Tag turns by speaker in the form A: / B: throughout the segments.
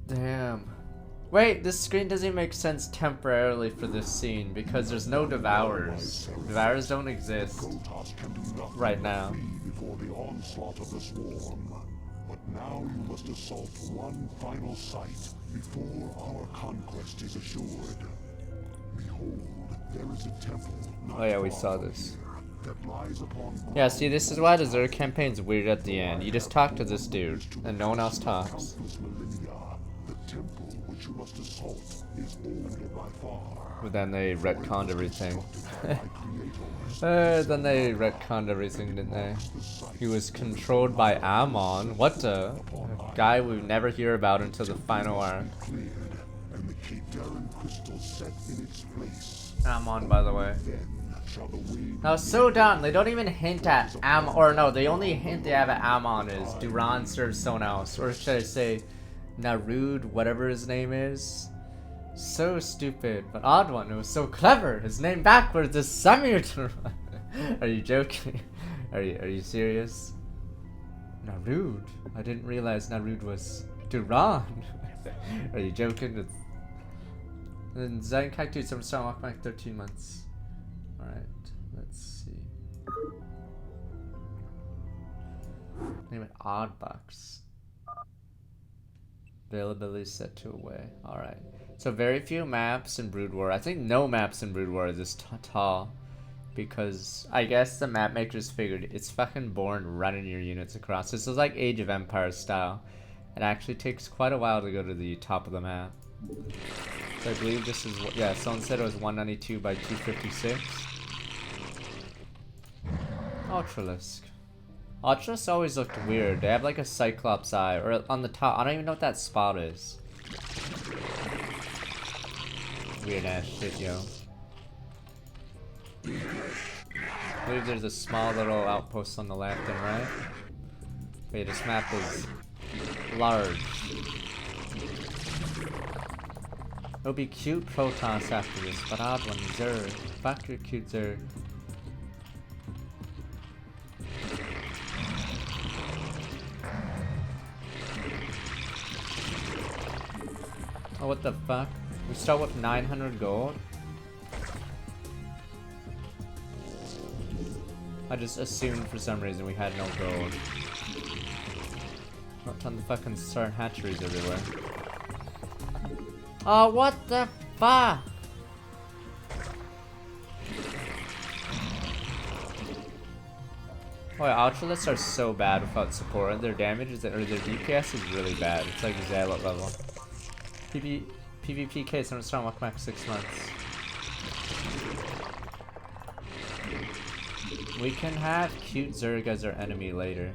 A: Damn. Wait, this screen doesn't make sense temporarily for this scene because there's no devourers. Devourers don't exist right now.
B: Before the onslaught of the swarm. But now you must assault one final site before our conquest is assured. Behold, there is a temple.
A: Oh yeah, we saw this.
B: That lies upon
A: Yeah, see, this is why the Zerg campaign's weird at the end. You just talk to this dude, and no one else talks.
B: The temple which you must assault is older by far.
A: But then they retconned everything. Then they retconned everything, didn't they? He was controlled by Amon. What the? A guy we never hear about until the final arc.
B: And the Kadaran crystal set in its place.
A: Amon, by the way.
B: Shall the wave
A: Now, so done. They don't even hint at or no, the only hint they have at Amon is Duran serves someone else. Or should I say, Narud, whatever his name is. So stupid, but odd one. It was so clever. His name backwards is Samir. Are you joking? Are you serious? Narud. I didn't realize Narud was Duran. Are you joking? Then Zen Cactus some song walk back 13 months. Alright, let's see. Name it Oddbox. Availability set to away. Alright. So very few maps in Brood War. I think no maps in Brood War are this tall. Because I guess the map makers figured it's fucking boring running your units across. This is like Age of Empires style. It actually takes quite a while to go to the top of the map. So I believe this is, yeah, someone said it was 192 by 256. Ultralisk. Ultralisk always looked weird. They have like a Cyclops eye, or on the top. I don't even know what that spot is. Weird ass shit, yo. I believe there's a small little outpost on the left and right. Wait, this map is large. It'll be cute protoss after this, but odd one, zerg. Fuck your cute zerg. Oh, what the fuck? We start with 900 gold? I just assumed for some reason we had no gold. Not ton of fucking start hatcheries everywhere. Oh, what the fuck? Oh, Ultralists are so bad without support. Their damage is, or their DPS is really bad. It's like Zealot level. PvPK, so I'm starting walk back 6 months. We can have cute Zerg as our enemy later.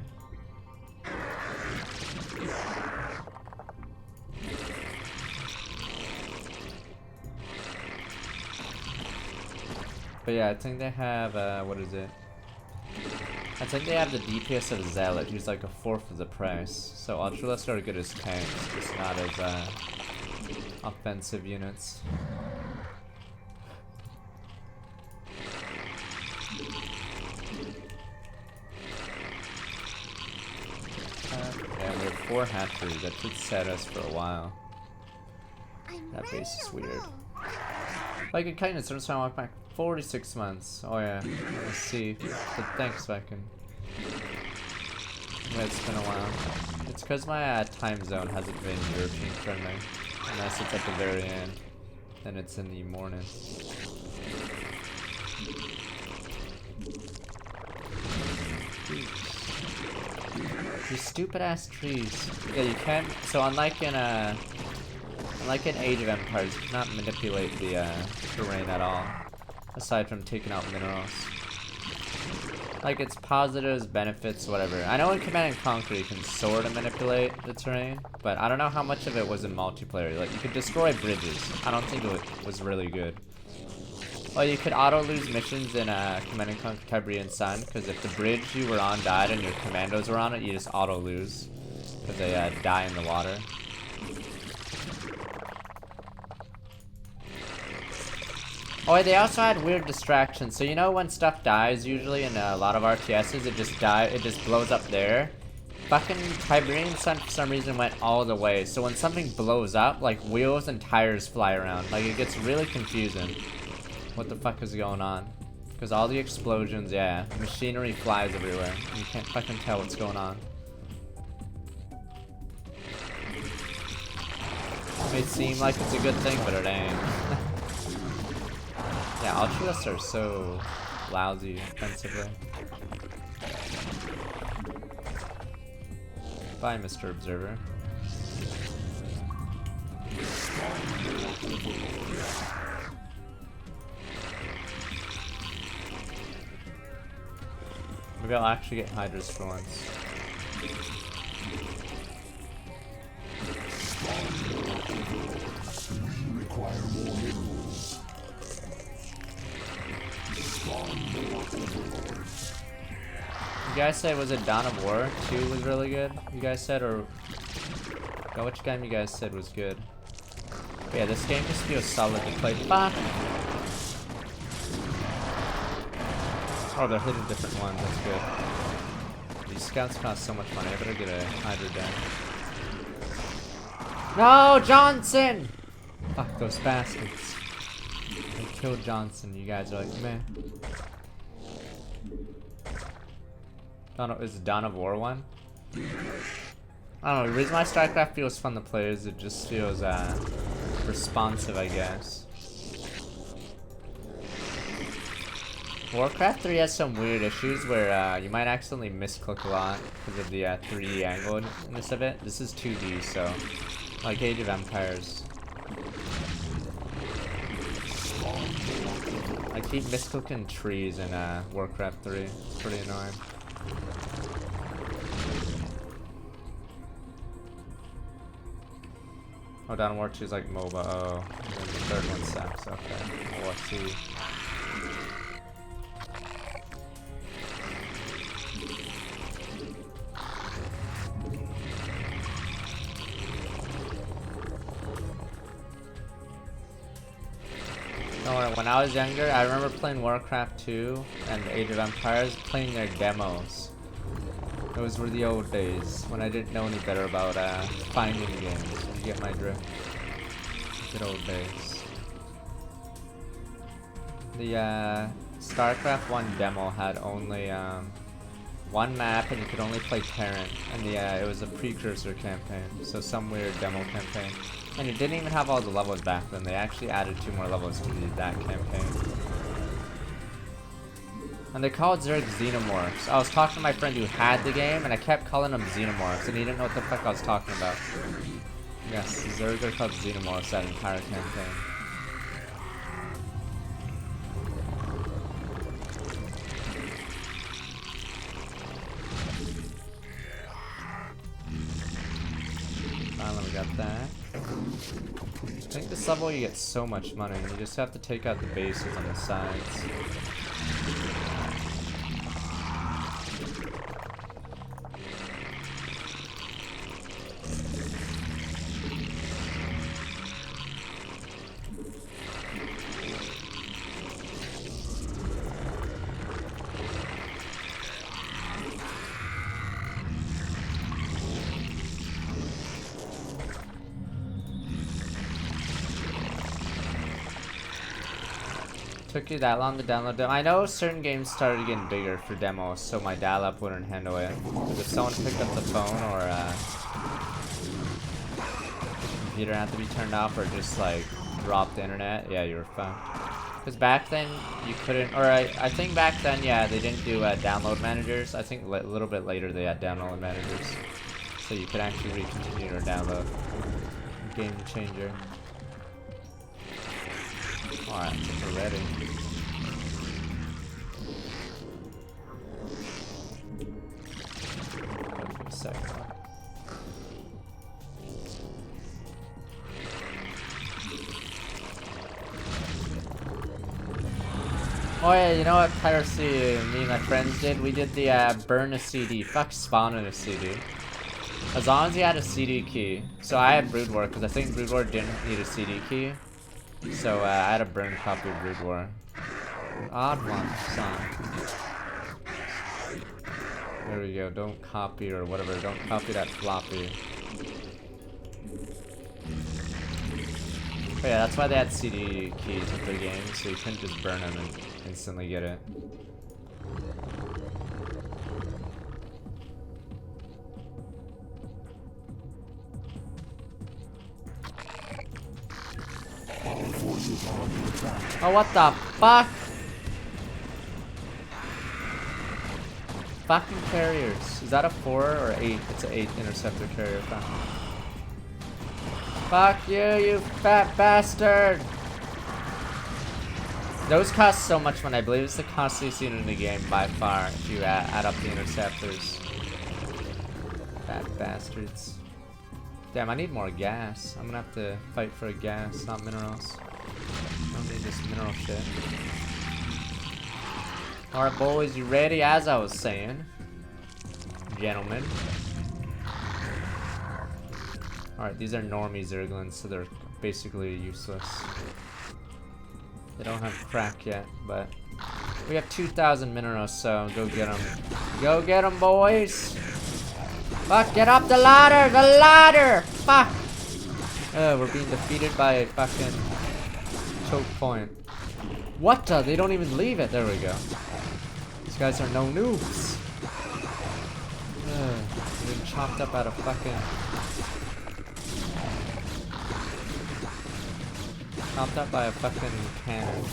A: But yeah, I think they have, what is it? I think they have the DPS of a Zealot, who's like a fourth of the price. So Ultralists are good as tanks, just not as, offensive units. Yeah, we have 4 hatcheries. That should set us for a while. That base is weird. Like a kindness, I'm trying to walk back 46 months. Oh yeah, let's see. But thanks, fucking. Yeah, it's been a while. It's because my time zone hasn't been European friendly. Unless it's at the very end. Then it's in the morning. These stupid ass trees. Yeah, you can't. So unlike in Age of Empires, you cannot manipulate the terrain at all, aside from taking out minerals. Like its positives, benefits, whatever. I know in Command and Conquer you can sort of manipulate the terrain, but I don't know how much of it was in multiplayer. Like you could destroy bridges. I don't think it was really good. Well, you could auto lose missions in Command and Conquer Tiberian Sun, because if the bridge you were on died and your commandos were on it, you just auto lose, because they die in the water. Oh, wait, they also had weird distractions. So you know when stuff dies, usually in a lot of RTSs, it just blows up there, fucking Tiberian Sun for some reason went all the way. So when something blows up, like wheels and tires fly around. Like it gets really confusing. What the fuck is going on? Because all the explosions, yeah, machinery flies everywhere. You can't fucking tell what's going on. It may seem like it's a good thing, but it ain't. Yeah, Ultralists are so lousy offensively. Bye, Mr. Observer. Maybe I'll actually get Hydras for once.
B: We require more minerals.
A: You guys said, was it Dawn of War 2 was really good? You guys said, or... God, which game you guys said was good? But yeah, this game just feels solid to play. Fuck! Oh, they're hitting different ones, that's good. These scouts cost so much money, I better get a Hydra down. No, Johnson! Fuck those bastards. They killed Johnson, you guys are like, man. Is it Dawn of War 1? I don't know, the reason why Starcraft feels fun to play is it just feels responsive, I guess. Warcraft 3 has some weird issues where you might accidentally misclick a lot because of the 3D angleness of it. This is 2D, so like Age of Empires. I keep misclicking trees in Warcraft 3. It's pretty annoying. Oh, Dawn of War 2 is like MOBA. Oh, and then the third one sucks. Okay, War 2. When I was younger, I remember playing Warcraft 2 and Age of Empires, playing their demos. Those were the old days, when I didn't know any better about finding games. You get my drift. Good old days. The Starcraft 1 demo had only one map, and you could only play Terran. And it was a precursor campaign, so some weird demo campaign. And it didn't even have all the levels back then. They actually added 2 more levels to that campaign. And they called Zerg Xenomorphs. I was talking to my friend who had the game, and I kept calling them Xenomorphs, and he didn't know what the fuck I was talking about. Yes, Zerg are called Xenomorphs that entire campaign. Finally, we got that. I think this level you get so much money, you just have to take out the bases on the sides. Took you that long to download them? I know certain games started getting bigger for demos, so my dial-up wouldn't handle it. Because if someone picked up the phone or the computer had to be turned off or just like dropped the internet, yeah, you were fucked. Because back then you couldn't, or I think back then, yeah, they didn't do download managers. I think a little bit later they had download managers, so you could actually continue to download. Game changer. Alright, I think we're ready. Wait for a second. Oh yeah, you know what piracy me and my friends did? We did the burn a CD. Fuck spawn in a CD. As long as you had a CD key. So I had Brood War because I think Brood War didn't need a CD key. So I had a burn copy of Brood War. Odd one, son. There we go. Don't copy or whatever. Don't copy that floppy. Oh yeah, that's why they had CD keys with their games, so you couldn't just burn them and instantly get it. Oh, what the fuck? Fucking carriers. Is that a 4 or 8? It's an 8 interceptor carrier. Fuck you, you fat bastard! Those cost so much money. I believe it's the costliest unit in the game by far if you add up the interceptors. Fat bastards. Damn, I need more gas. I'm gonna have to fight for a gas, not minerals. I don't need this mineral shit. Alright, boys, you ready? As I was saying, gentlemen. Alright, these are normie zerglings, so they're basically useless. They don't have crack yet, but we have 2,000 minerals, so go get them. Go get them, boys! Fuck, get up the ladder! The ladder! Fuck! We're being defeated by a fucking choke point. What the? They don't even leave it. There we go. These guys are no noobs. They've been chopped up out of fucking... Chopped up by a fucking cannon.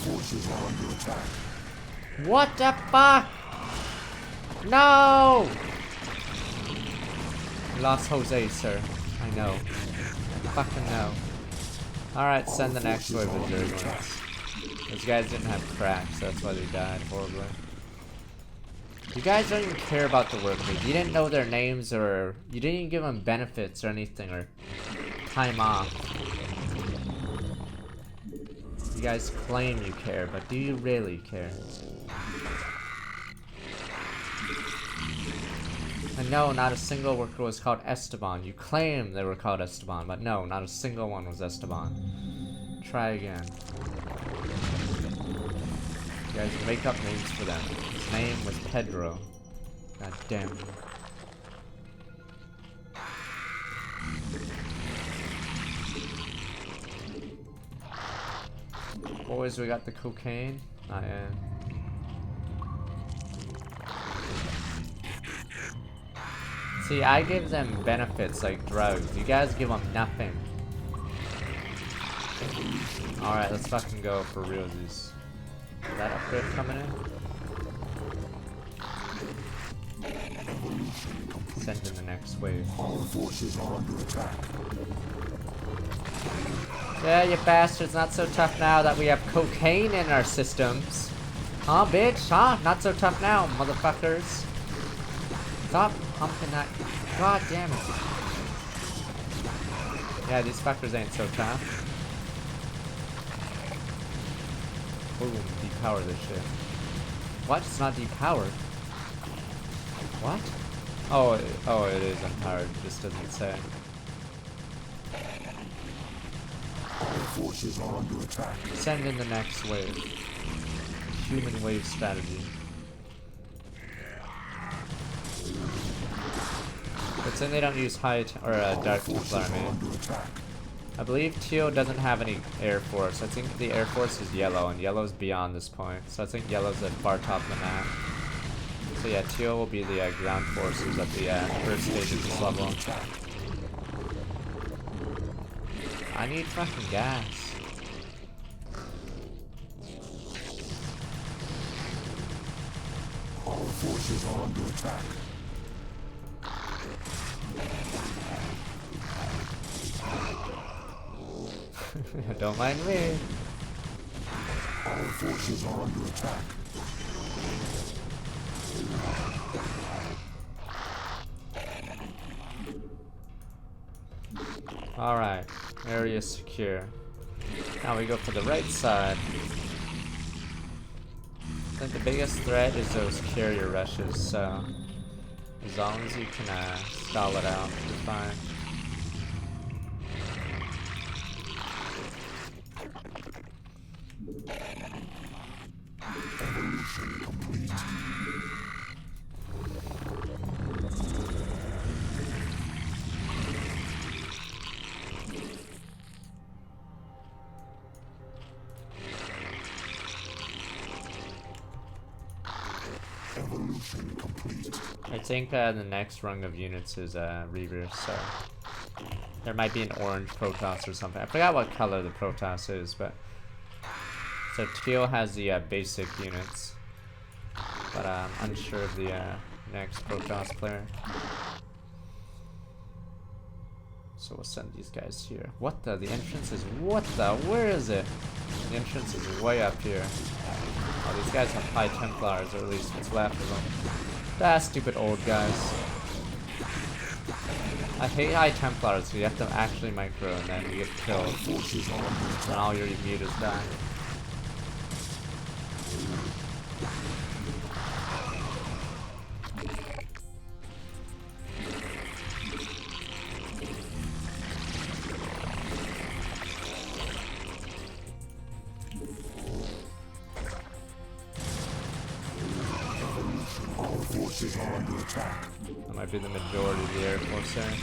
A: What the fuck? No! We lost Jose, sir. I know. I fucking know. Alright, send the next wave of zerglings. Those guys didn't have cracks, so that's why they died horribly. You guys don't even care about the workers. You didn't know their names, or you didn't even give them benefits or anything, or time off. You guys claim you care, but do you really care? And no, not a single worker was called Esteban. You claim they were called Esteban, but no, not a single one was Esteban. Try again. You guys make up names for them. His name was Pedro. God damn you. Boys, we got the cocaine. Not yet. See, I give them benefits like drugs. You guys give them nothing. Alright, let's fucking go for realsies. Is that upgrade coming in? Send in the next wave.
B: Our forces are under attack.
A: Yeah, you bastards, not so tough now that we have cocaine in our systems. Huh, bitch? Huh? Not so tough now, motherfuckers. Stop pumping that. God damn it. Yeah, these fuckers ain't so tough. Boom, depower this shit. What? It's not depowered. What? Oh, it is unpowered. It just doesn't say.
B: Our forces are under attack.
A: Send in the next wave. Human wave strategy. But then they don't use high or dark Templar, I mean. I believe Teal doesn't have any Air Force. I think the Air Force is yellow, and yellow's beyond this point. So I think yellow's at far top of the map. So yeah, Teal will be the ground forces at the first stage of this level. I need fucking gas.
B: Our forces are under attack.
A: Don't mind me.
B: Our forces are under attack.
A: Alright, area secure. Now we go for the right side. I think the biggest threat is those carrier rushes, so as long as you can stall it out, you're fine.
B: Evolution complete.
A: think the next rung of units is Reavers, so there might be an orange protoss or something. I forgot what color the protoss is, but so teal has the basic units, but I'm unsure of the next protoss player. So we'll send these guys here. What the? The entrance is what the? Where is it? The entrance is way up here. Oh, these guys have high Templars, or at least what's left of them. Ah, stupid old guys. I hate high Templars, so you have to actually micro and then you get killed. And all your mutas die.
B: Forces are under attack.
A: That might be the majority of the Air Force there.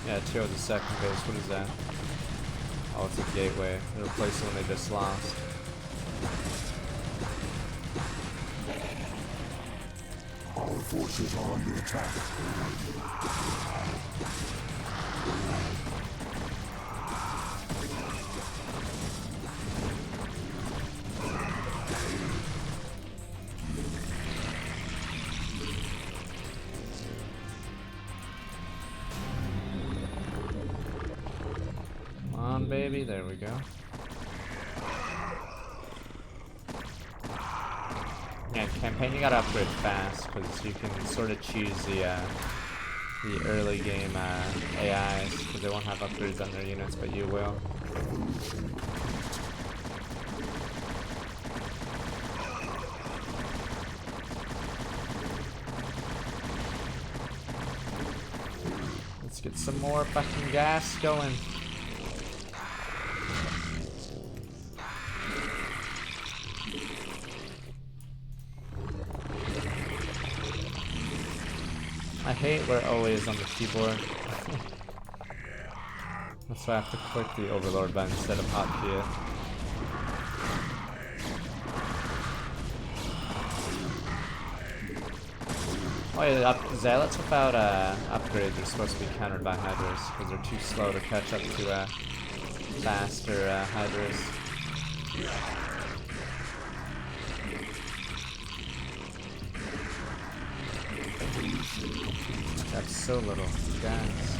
A: Yeah, Teal is the second base. What is that? Oh, it's a gateway. They replaced the one they just lost.
B: Our forces are under attack.
A: Baby, there we go. Yeah, campaign you gotta upgrade fast because you can sort of choose the early game AIs because they won't have upgrades on their units, but you will. Let's get some more fucking gas going. I hate we're always on the keyboard. That's why I have to click the Overlord button instead of hotkey it. Oh yeah, Zealots without upgrades are supposed to be countered by Hydras because they're too slow to catch up to faster Hydras. That's so little gas.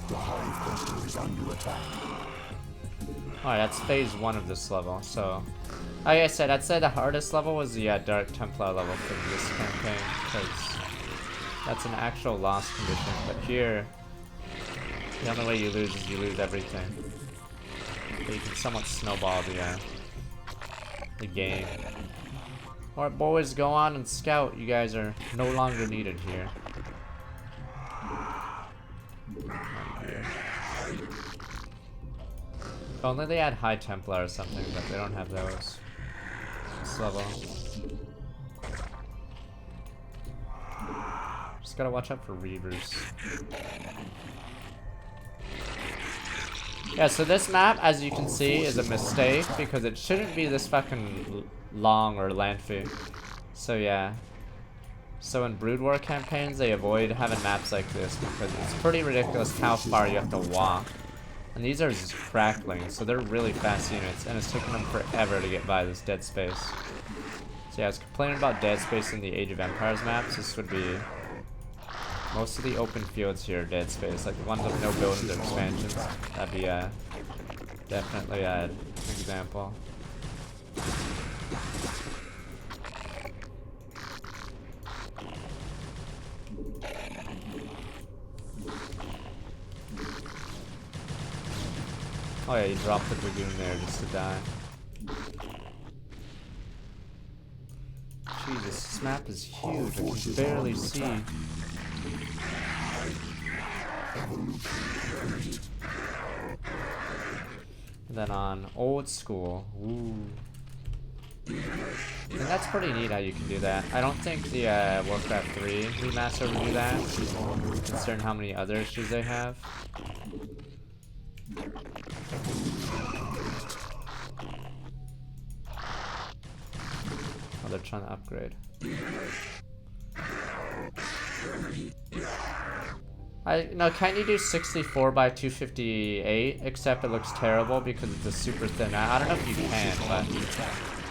B: The Hive cluster is under attack.
A: Alright, that's phase 1 of this level, so... Like I said, I'd say the hardest level was the Dark Templar level for this campaign, because that's an actual loss condition, but here... The only way you lose is you lose everything. But you can somewhat snowball the game. Alright boys, go on and scout. You guys are no longer needed here. If only they had High Templar or something, but they don't have those. This level. Just gotta watch out for Reavers. Yeah, so this map, as you can see, is a mistake because it shouldn't be this fucking long or lengthy. So yeah. So in Brood War campaigns, they avoid having maps like this because it's pretty ridiculous how far you have to walk. And these are just crackling, so they're really fast units, and it's taking them forever to get by this dead space. So yeah, I was complaining about dead space in the Age of Empires maps. This would be... Most of the open fields here are dead space, like the ones with no buildings or expansions. That'd be definitely an example. Oh yeah, you dropped the Dragoon there just to die. Jesus, this map is huge, I can barely see. And then on old school, ooh. And that's pretty neat how you can do that. I don't think the Warcraft 3 remaster will do that, considering how many other issues they have. Oh, they're trying to upgrade. No, can't you do 64 by 258? Except it looks terrible because it's a super thin. I don't know if you can, but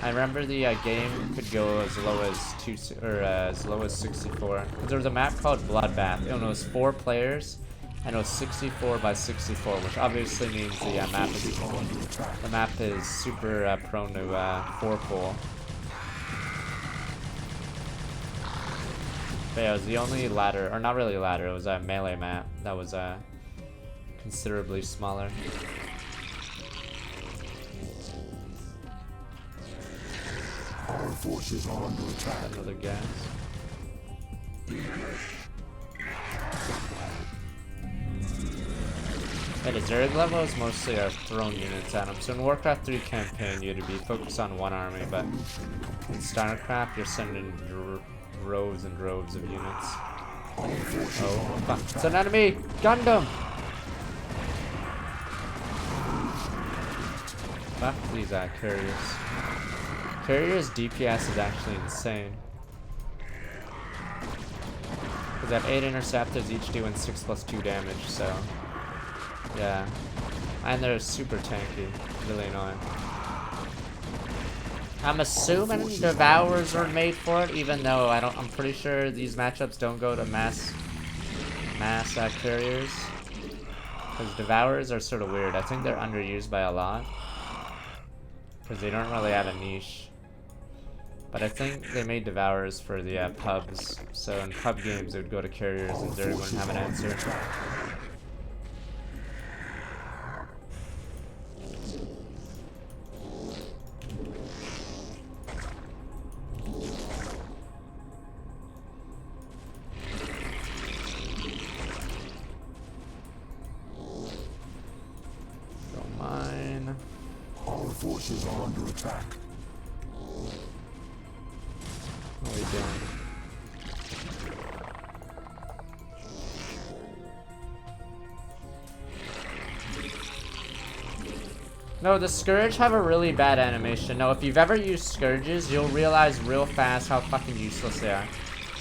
A: I remember the game could go as low as as low as 64. There was a map called Bloodbath. It was 4 players, and it was 64 by 64, which obviously means the map is super prone to 4-pull. But yeah, it was the only ladder, or not really ladder, it was a melee map that was considerably smaller.
B: Our forces are under attack.
A: Another gas. Yeah, the zerg level is mostly our thrown units at them. So in Warcraft 3 campaign, you had to be focused on one army, but in Starcraft, you're sending droves and droves of units. Oh, fuck. It's an enemy! Gundam! Fuck these carriers. Carriers' DPS is actually insane. Because they have 8 interceptors, each doing 6+2 damage, so... yeah. And they're super tanky. Really annoying. I'm assuming Devourers are made for it, even though I'm pretty sure these matchups don't go to mass carriers. Because Devourers are sort of weird. I think they're underused by a lot. Because they don't really have a niche. But I think they made Devourers for the pubs. So in pub games, it would go to carriers and Zerg wouldn't have an answer. Don't mind.
B: Our forces are under attack.
A: What are we doing? No, the Scourge have a really bad animation. No, if you've ever used Scourges, you'll realize real fast how fucking useless they are.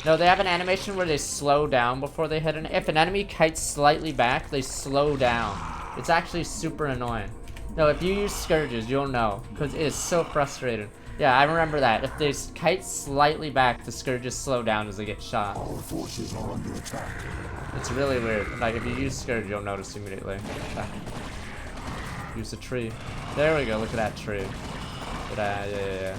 A: No, they have an animation where they slow down before they hit if an enemy kites slightly back, they slow down. It's actually super annoying. No, if you use Scourges, you'll know, because it is so frustrating. Yeah, I remember that. If they kite slightly back, the Scourges slow down as they get shot.
B: Our forces are under attack.
A: It's really weird. Like, if you use Scourge, you'll notice immediately. Use a tree. There we go, look at that tree. Yeah.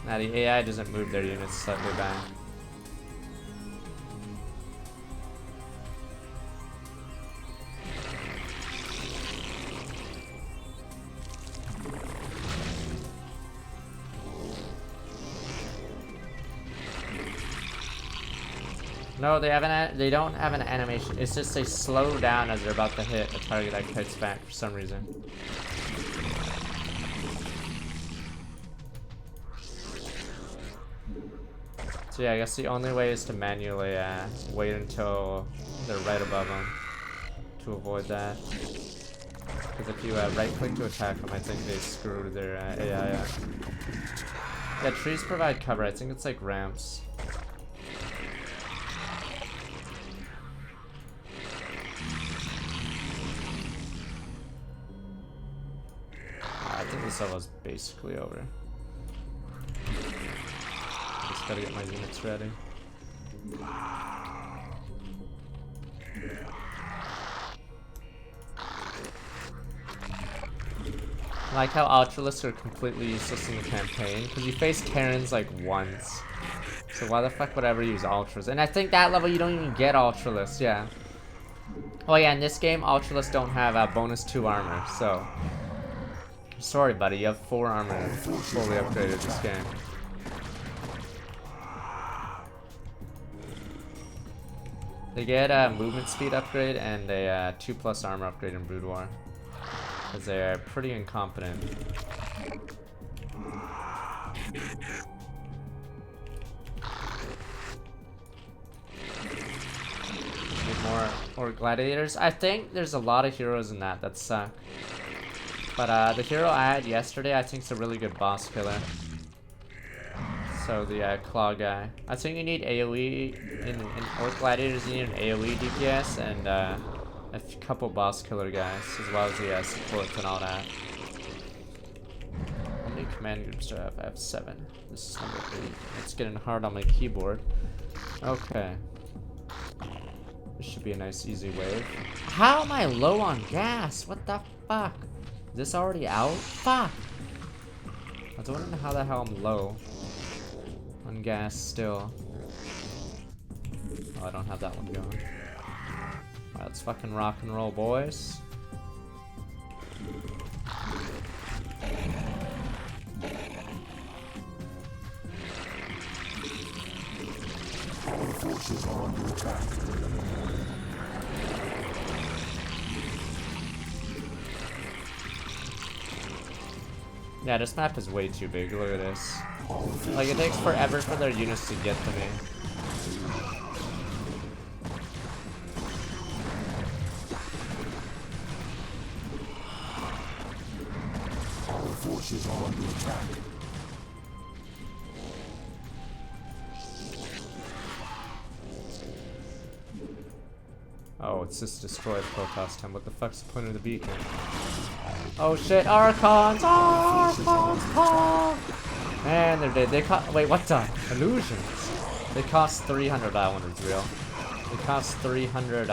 A: Now the AI doesn't move their units slightly back. No, they don't have an animation. It's just they slow down as they're about to hit a target that kites back for some reason. So yeah, I guess the only way is to manually wait until they're right above them to avoid that. Because if you right-click to attack them, I think they screw their AI. Yeah, trees provide cover. I think it's like ramps. I think this level's basically over. Just gotta get my units ready. I like how Ultralists are completely useless in the campaign, because you face Terrans like once. So why the fuck would I ever use Ultras? And I think that level you don't even get Ultralists, yeah. Oh yeah, in this game, Ultralists don't have bonus 2 armor, so... Sorry, buddy, you have 4 armor fully upgraded this game. They get a movement speed upgrade and a 2+ armor upgrade in Brood War. Because they're pretty incompetent. Need more gladiators. I think there's a lot of heroes in that suck. But the hero I had yesterday I think is a really good boss killer. So the claw guy. I think you need AoE in Orc Gladiators. You need an AoE DPS and a couple boss killer guys, as well as the supports and all that. How many command groups do I have? I have 7. This is number 8. It's getting hard on my keyboard. Okay. This should be a nice easy wave. How am I low on gas? What the fuck? Is this already out? Fuck! I was wondering how the hell I'm low on gas still. Oh, I don't have that one going. Alright, let's fucking rock and roll, boys.
B: Our forces are under attack.
A: Yeah, this map is way too big. Look at this. Like, it takes forever for their units to get to me.
B: Our forces are under attack.
A: Oh, it's just destroyed protoss temp. What the fuck's the point of the beacon? Oh shit, Archons! Archons! Oh! Man, they're dead. They cost. Wait, what the? Illusions. They cost 300. That one is real. They cost 300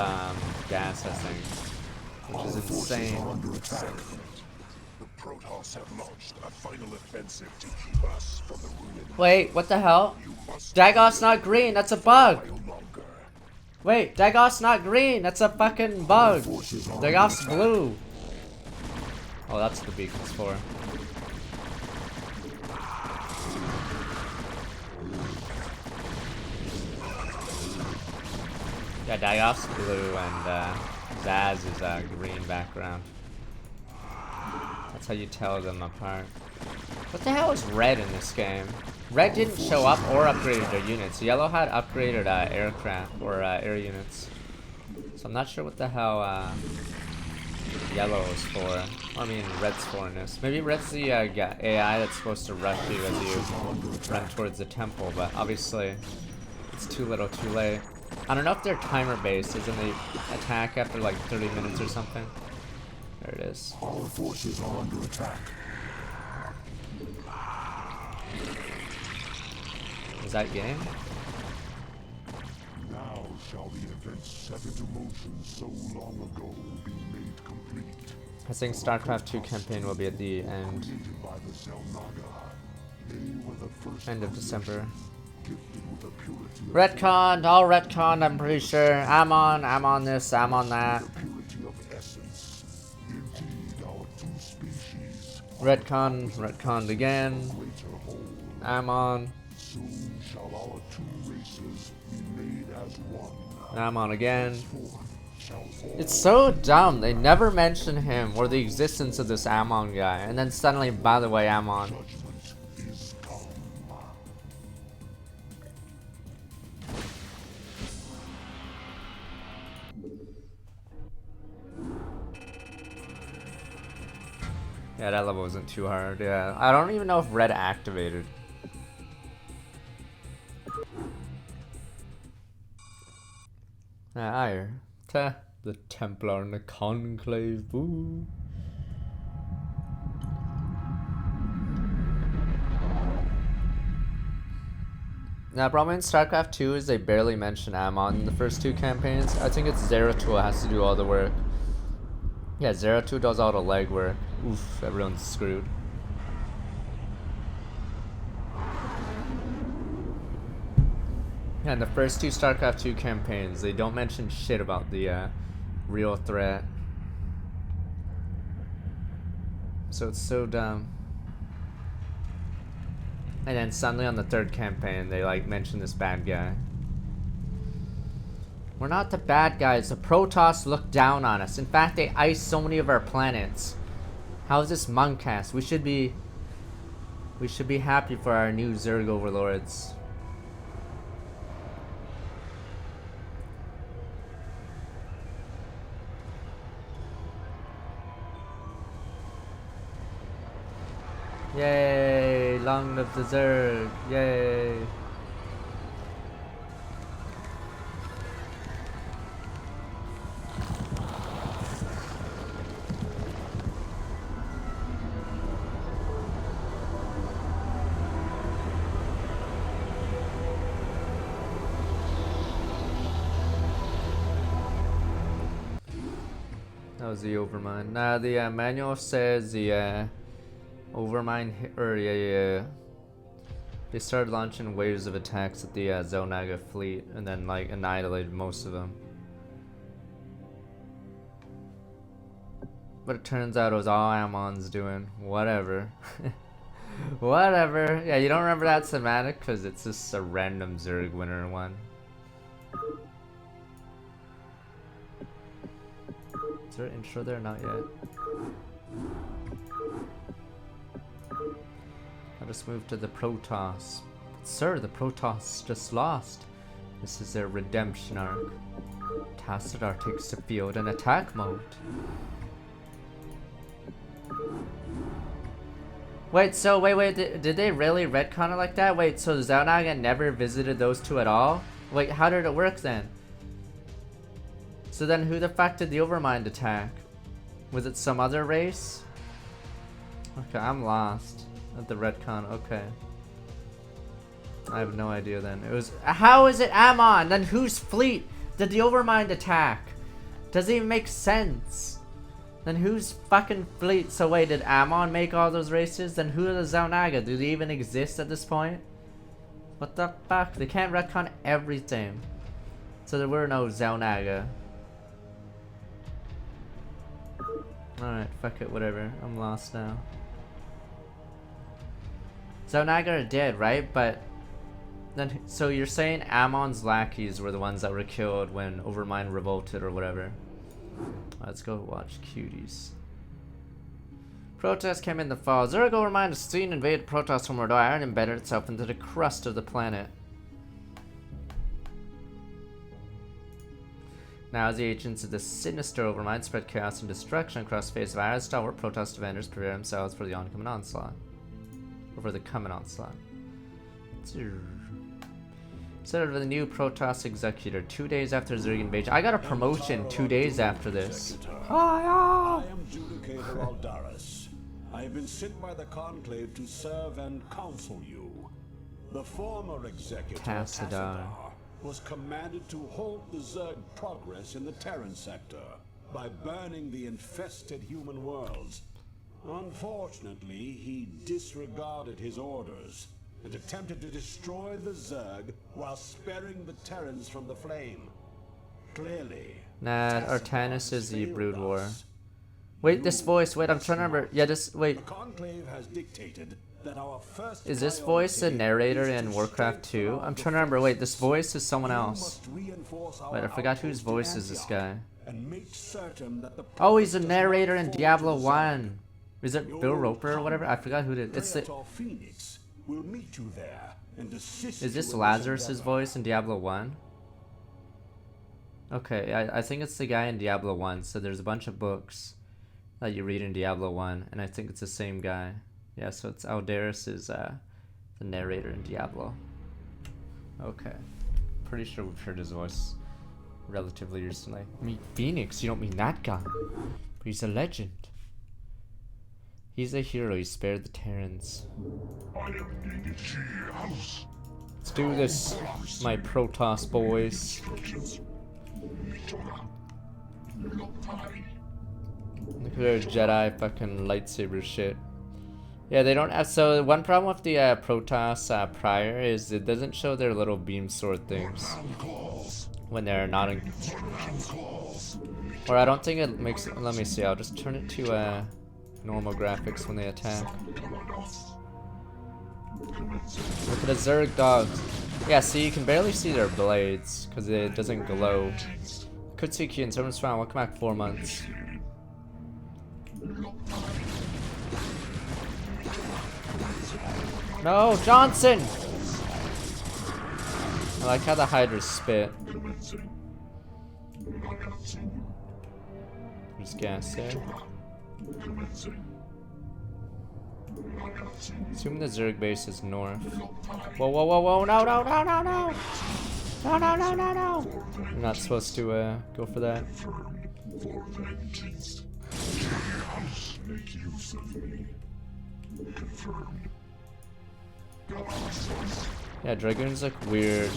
A: gas, I think, which is insane.
B: The protoss have launched a final offensive to keep us from the ruin.
A: Wait, what the hell? Dagoth's not green. That's a bug. Wait, Dagoth's not green. That's a fucking bug. Dagoth's blue. Oh, that's what the beacon's for. Yeah, Dagoth's blue and Zaz is green background. That's how you tell them apart. What the hell is red in this game? Red didn't show up or upgraded their units. Yellow had upgraded aircraft or air units. So I'm not sure what the hell yellow is for. Or, I mean, red's for in this. Maybe red's the AI that's supposed to rush you as you run towards the temple, but obviously it's too little too late. I don't know if they're timer based, as in they attack after like 30 minutes or something. There it is.
B: Our forces are under attack.
A: Is that game?
B: Now shall the events set into motion so long ago be made complete.
A: I think Starcraft 2 campaign will be at the end.
B: Created by the Zelnaga, they were the first
A: End of December.
B: gifted with a purity of
A: Retconned, all retconned, I'm pretty sure. I'm on this, I'm on that.
B: purity of essence. Indeed, our two species
A: Retconned again.
B: greater whole.
A: I'm on.
B: Soon shall our two races be made as one.
A: I'm on again.
B: Forth shall fall.
A: It's so dumb. They never mention him or the existence of this Amon guy. And then suddenly, by the way, Amon.
B: Judgment is come.
A: Yeah, that level wasn't too hard. Yeah, I don't even know if red activated. Ire. The Templar and the Conclave. Boo. Now, problem in StarCraft 2 is they barely mention Amon in the first 2 campaigns. I think it's Zeratul has to do all the work. Yeah, Zeratul does all the legwork. Oof, everyone's screwed. Yeah, in the first 2 StarCraft 2 campaigns, they don't mention shit about the real threat. So it's so dumb. And then suddenly on the 3rd campaign, they like mention this bad guy. We're not the bad guys. The Protoss look down on us. In fact, they iced so many of our planets. How is this Monkcast? We should be happy for our new Zerg overlords. Yay! Long live the Zerg! Yay! That was the Overmind. Nah, the manual says the Overmind they started launching waves of attacks at the Zelnaga fleet and then like annihilated most of them. But it turns out it was all Ammon's doing. Whatever. Whatever. Yeah, you don't remember that schematic because it's just a random Zerg winner one. Is there an intro there? Not yet. I'll just move to the Protoss. But sir, the Protoss just lost. This is their redemption arc. Tassadar takes the field in attack mode. Wait, so wait, did they really retcon it like that? Wait, so Zelnaga never visited those two at all? Wait, how did it work then? So then who the fuck did the Overmind attack? Was it some other race? Okay, I'm lost at the retcon. Okay. I have no idea then. It was. How is it Ammon? Then whose fleet did the Overmind attack? Doesn't even make sense. Then whose fucking fleet? So wait, did Ammon make all those races? Then who are the Zelnaga? Do they even exist at this point? What the fuck? They can't retcon everything. So there were no Zelnaga. Alright, fuck it, whatever. I'm lost now. Zelnaga are dead, right? But then, so you're saying Ammon's lackeys were the ones that were killed when Overmind revolted or whatever. Let's go watch Cuties. Protoss came in the fall. Zerg Overmind has soon invaded Protoss from Mordor and embedded itself into the crust of the planet. Now, as the agents of the sinister Overmind spread chaos and destruction across the face of Iris, stalwart Protoss defenders prepare themselves for the oncoming onslaught. Or for the coming onslaught. Instead of the new Protoss Executor, 2 days after Zerg invasion. I got a promotion 2 days after this.
C: I am Judicator Aldaris. I have been sent by the Conclave to serve and counsel you. The former Executor, Tassadar, was commanded to halt the Zerg progress in the Terran sector by burning the infested human worlds. Unfortunately, he disregarded his orders and attempted to destroy the Zerg while sparing the Terrans from the flame. Clearly,
A: Nah, Artanis is the Brood War. Wait, this voice, wait, I'm trying to remember. Yeah, this, wait.
C: The Conclave has dictated that our first
A: Is this voice the narrator in Warcraft 2? I'm trying to remember. Wait, this voice is someone else. Wait, I forgot whose voice is this guy. Oh, he's a narrator in Diablo 1. Is it Bill Roper or whatever? I forgot who it is. It's the... Is this Lazarus's voice in Diablo 1? Okay, I think it's the guy in Diablo 1. So there's a bunch of books that you read in Diablo 1, and I think it's the same guy. Yeah, so it's Aldaris is the narrator in Diablo. Okay. Pretty sure we've heard his voice relatively recently. Meet Phoenix, you don't mean that guy. But he's a legend. He's a hero, he spared the Terrans. Let's do this, my Protoss boys. Look at their Jedi fucking lightsaber shit. Yeah, they don't have, so one problem with the Protoss prior is it doesn't show their little beam sword things when they're not in, or I don't think it makes, let me see, I'll just turn it to normal graphics when they attack. Look at the Zerg dogs. Yeah, see, you can barely see their blades because it doesn't glow. Could see Keen, someone's found. Welcome back 4 months. No, Johnson! I like how the Hydras spit. There's gas there. Assuming the Zerg base is north. Whoa, whoa, whoa, whoa, no, no, no, no, no! No, no, no, no, no! You're not supposed to, go for that. Yeah, Dragoons look weird.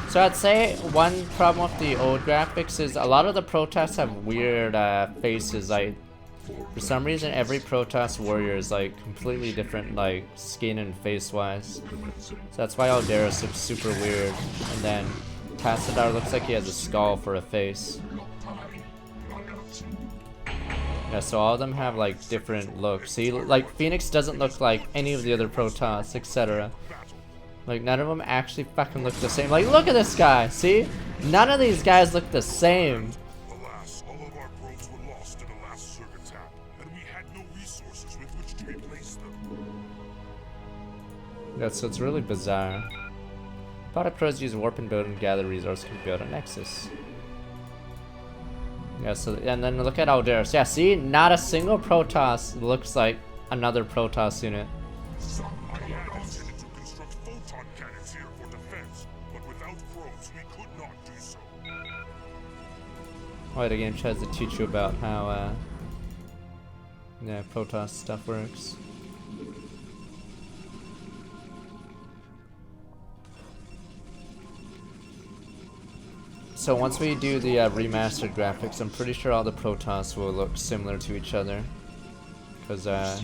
A: So I'd say one problem with the old graphics is a lot of the protoss have weird faces. Like, for some reason, every protoss warrior is like completely different, like skin and face wise. So that's why Aldaris looks super weird. And then Tassadar looks like he has a skull for a face. Yeah, so all of them have like different looks. See, like Phoenix doesn't look like any of the other protoss, etc. Like none of them actually fucking look the same. Like look at this guy, see? None of these guys look the same.
D: Alas, all of our probes were lost in the last zerg attack, and we had no resources with which to replace them.
A: Yeah, so it's really bizarre. Product pros use warp and build and gather resources to build a nexus. Yeah, so and then look at Aldaris. Yeah, see, not a single protoss looks like another protoss unit.
D: I had intended to construct photon cannons here for defense, but without probes we could not do so.
A: Why the game tries to teach you about how yeah, protoss stuff works. So once we do the remastered graphics, I'm pretty sure all the protoss will look similar to each other. Cause yeah,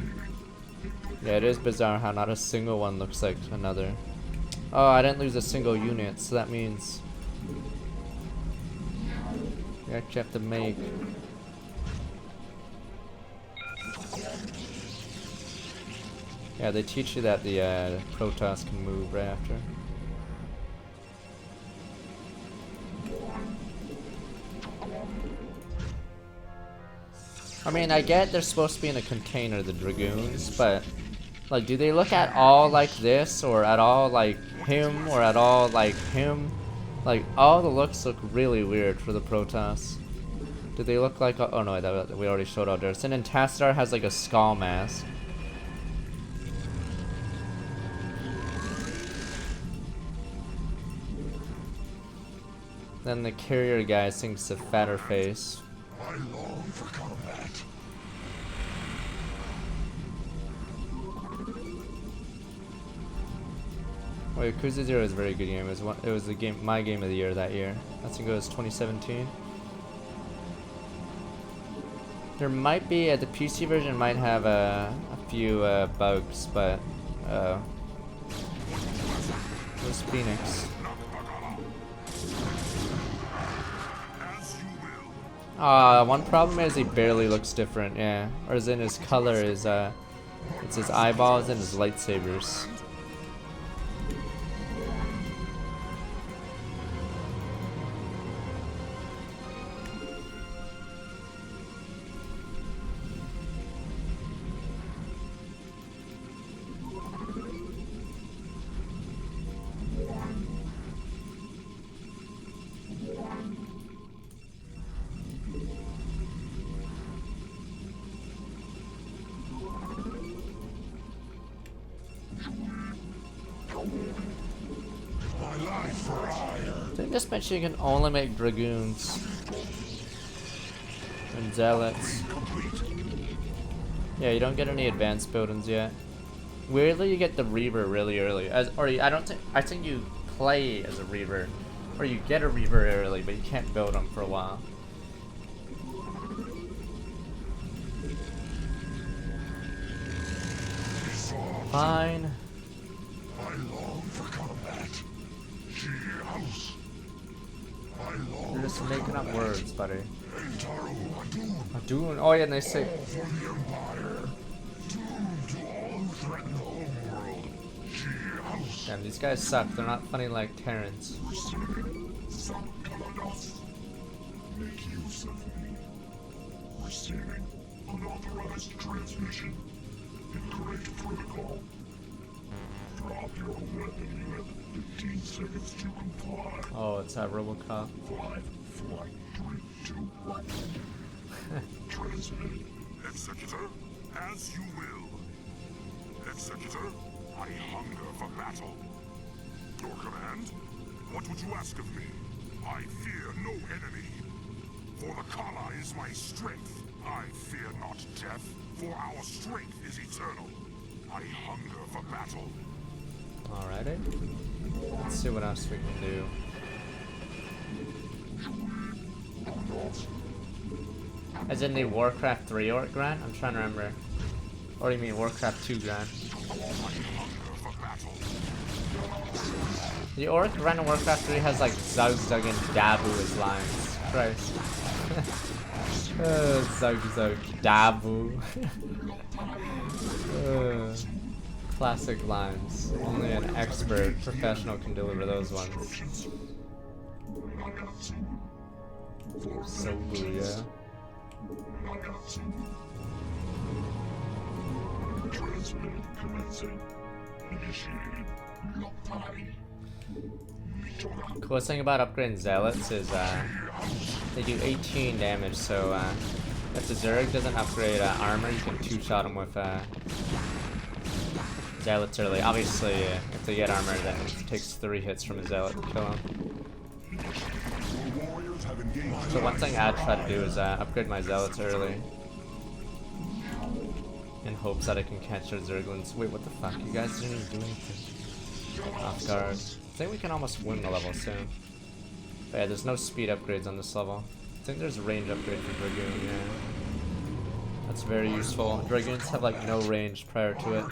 A: it is bizarre how not a single one looks like another. Oh, I didn't lose a single unit, so that means you actually have to make. Yeah, they teach you that the protoss can move right after. I mean, I get they're supposed to be in a container, the Dragoons, but like, do they look at all like this, or at all like him, or at all like him? Like, all the looks look really weird for the Protoss. Do they look like? Oh no, that we already showed Aldaris. And then Tassadar has like a skull mask. Then the carrier guy thinks a fatter face.
B: I long for combat.
A: Oh, Yakuza 0 is a very good game. It was the game, my game of the year that year. I think it was 2017. There might be the PC version might have a few bugs, but it was Phoenix. One problem is he barely looks different, yeah. Or as in his color is it's his eyeballs and his lightsabers. Didn't just mention you can only make Dragoons and Zealots. Yeah, you don't get any advanced buildings yet. Weirdly, you get the Reaver really early. I think you play as a Reaver, or you get a Reaver early, but you can't build them for a while. Fine.
B: I long for combat.
A: You're just making up words, buddy. Adun. Oh yeah, and they say.
B: For the Empire, doomed to all who threaten the homeworld. She house.
A: Damn, these guys suck. They're not funny like Terrans.
B: Make use of me. Receiving unauthorized transmission. Incorrect protocol. Drop your weapon. You have 15 seconds to comply.
A: Oh, it's that Robocop.
B: 5, 4, 3, 2, 1. Transmitted.
D: Executor, as you will. Executor, I hunger for battle. Your command? What would you ask of me? I fear no enemy. For the Kala is my strength. I fear not death, for our strength is eternal. I hunger for battle.
A: Alrighty. Let's see what else we can do. As in the Warcraft 3 orc grind? I'm trying to remember. Or you mean Warcraft 2 grind? The orc grind in Warcraft 3 has like Zug Zug and Dabu as lines. Christ. Zug Zug Dabu. Classic lines. Only an expert professional can deliver those ones. So booyah.
B: Transmitted commencing. Initiated.
A: Coolest thing about upgrading zealots is they do 18 damage, so if the zerg doesn't upgrade armor, you can two-shot them with zealots early. Obviously, if they get armor, then it takes 3 hits from a zealot to kill them. So one thing I'd try to do is upgrade my zealots early, in hopes that I can catch their zerglings. Wait, what the fuck? You guys didn't even do anything. Off guard. I think we can almost win the level soon. But yeah, there's no speed upgrades on this level. I think there's a range upgrade for Dragoon, yeah. That's very useful. Dragoons have like no range prior to it.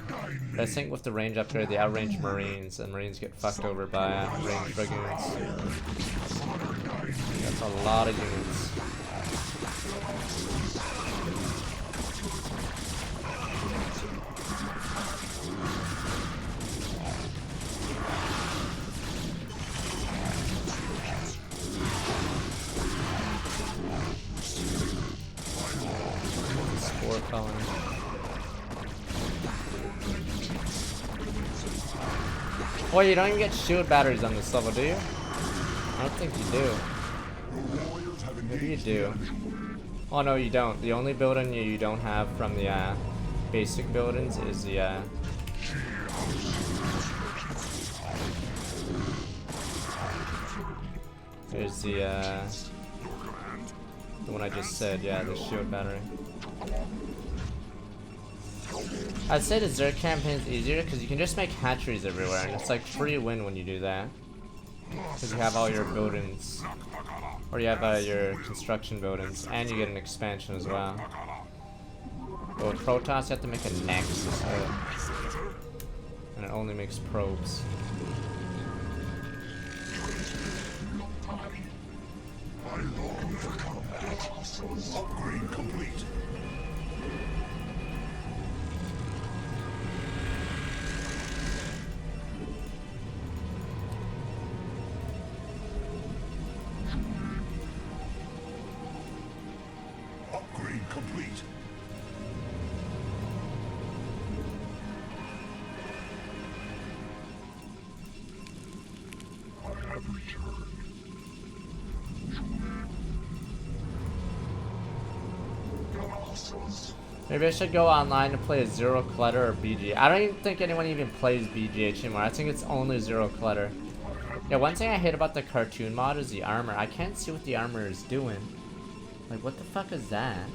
A: But I think with the range upgrade, they outrange Marines, and Marines get fucked over by ranged Dragoons. That's a lot of units. Oh, you don't even get shield batteries on this level, do you? I don't think you do. Maybe you do. Oh no, you don't. The only building you don't have from the basic buildings is the there's the one I just said, yeah, the shield battery. I'd say the Zerg campaign is easier because you can just make hatcheries everywhere, and it's like free win when you do that. Because you have all your buildings, or you have your construction buildings, and you get an expansion as well. But with protoss, you have to make a nexus, and it only makes probes.
B: Upgrade complete. Upgrade complete. I have returned.
A: Maybe I should go online to play a Zero Clutter or BG. I don't even think anyone even plays BGH anymore. I think it's only Zero Clutter. Yeah, one thing I hate about the cartoon mod is the armor. I can't see what the armor is doing. Like, what the fuck is that?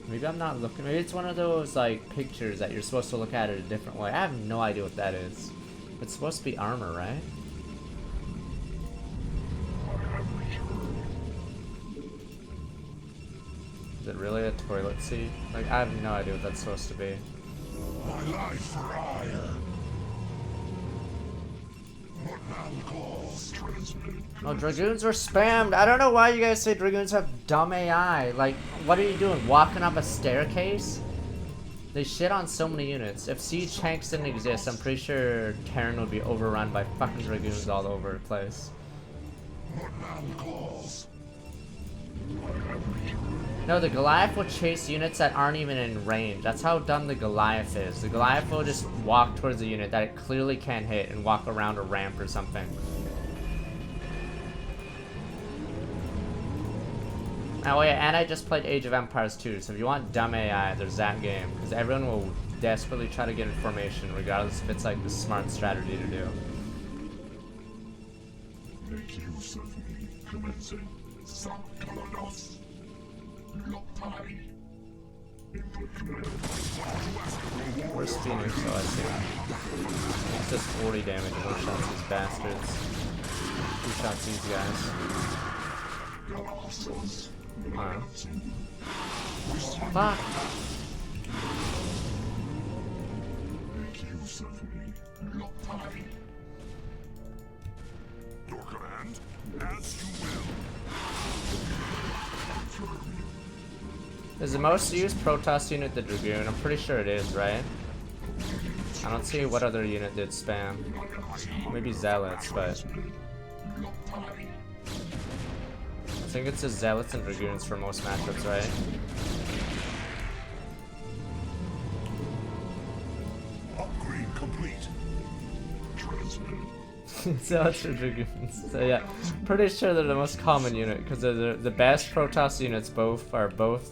A: Maybe I'm not looking. Maybe it's one of those, like, pictures that you're supposed to look at it a different way. I have no idea what that is. It's supposed to be armor, right? Is it really a toilet seat? Like, I have no idea what that's supposed to be.
B: My life for hire. What now calls transmitted.
A: Oh, Dragoons were spammed. I don't know why you guys say Dragoons have dumb AI. Like, what are you doing? Walking up a staircase? They shit on so many units. If siege tanks didn't exist, I'm pretty sure Terran would be overrun by fucking dragoons all over the place. No, the Goliath will chase units that aren't even in range. That's how dumb the Goliath is. The Goliath will just walk towards a unit that it clearly can't hit and walk around a ramp or something. Oh yeah, and I just played Age of Empires 2, so if you want dumb AI, there's that game. Because everyone will desperately try to get in formation, regardless if it's like the smart strategy to do.
B: Make use of me, commencing Sankalanos.
A: Where's Phoenix? Oh, I see him. It's just 40 damage, one shots these bastards. Two shots these guys. Fuck!
B: Make use of me, Lopai.
D: Your command, as you will.
A: Is the most used protoss unit the Dragoon? I'm pretty sure it is, right? I don't see what other unit did spam. Maybe Zealots, but... I think it's just Zealots and Dragoons for most matchups, right?
B: Upgrade complete. Transmit.
A: Zealots or Dragoons. So yeah, pretty sure they're the most common unit because they're the best Protoss units. Both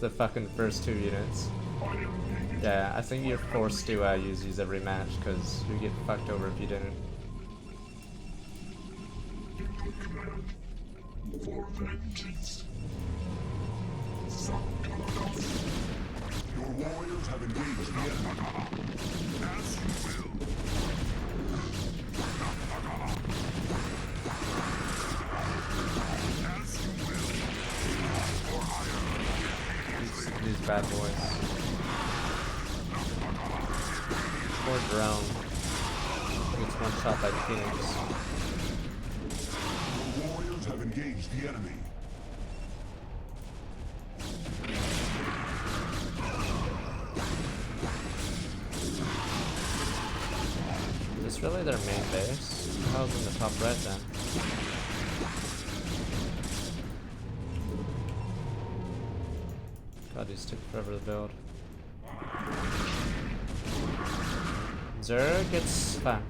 A: the fucking first two units. Yeah, I think you're forced to use these every match because you get fucked over if you didn't.
B: For vengeance. Your warriors have engaged the enemy.
D: As you will. As you will. For hire.
A: These bad boys. Poor drone. Gets one shot by Phoenix.
B: Your warriors have engaged the enemy.
A: Is this really their main base? What the hell's in the top right then? God, these took forever to build. Zerg gets fucked.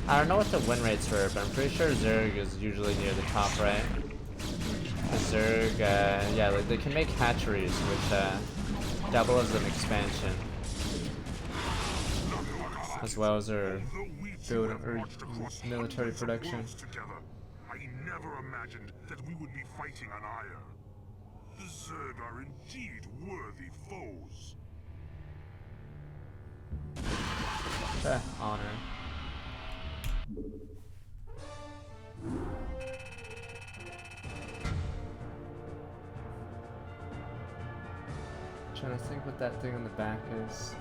A: I don't know what the win rates were, but I'm pretty sure Zerg is usually near the top right. The Zerg, yeah, like they can make hatcheries, which double as an expansion, as well as their build or military production.
D: I never imagined that we would be fighting on Ire. The Zerg are indeed worthy foes.
A: Honor. Trying to think what that thing on the back is.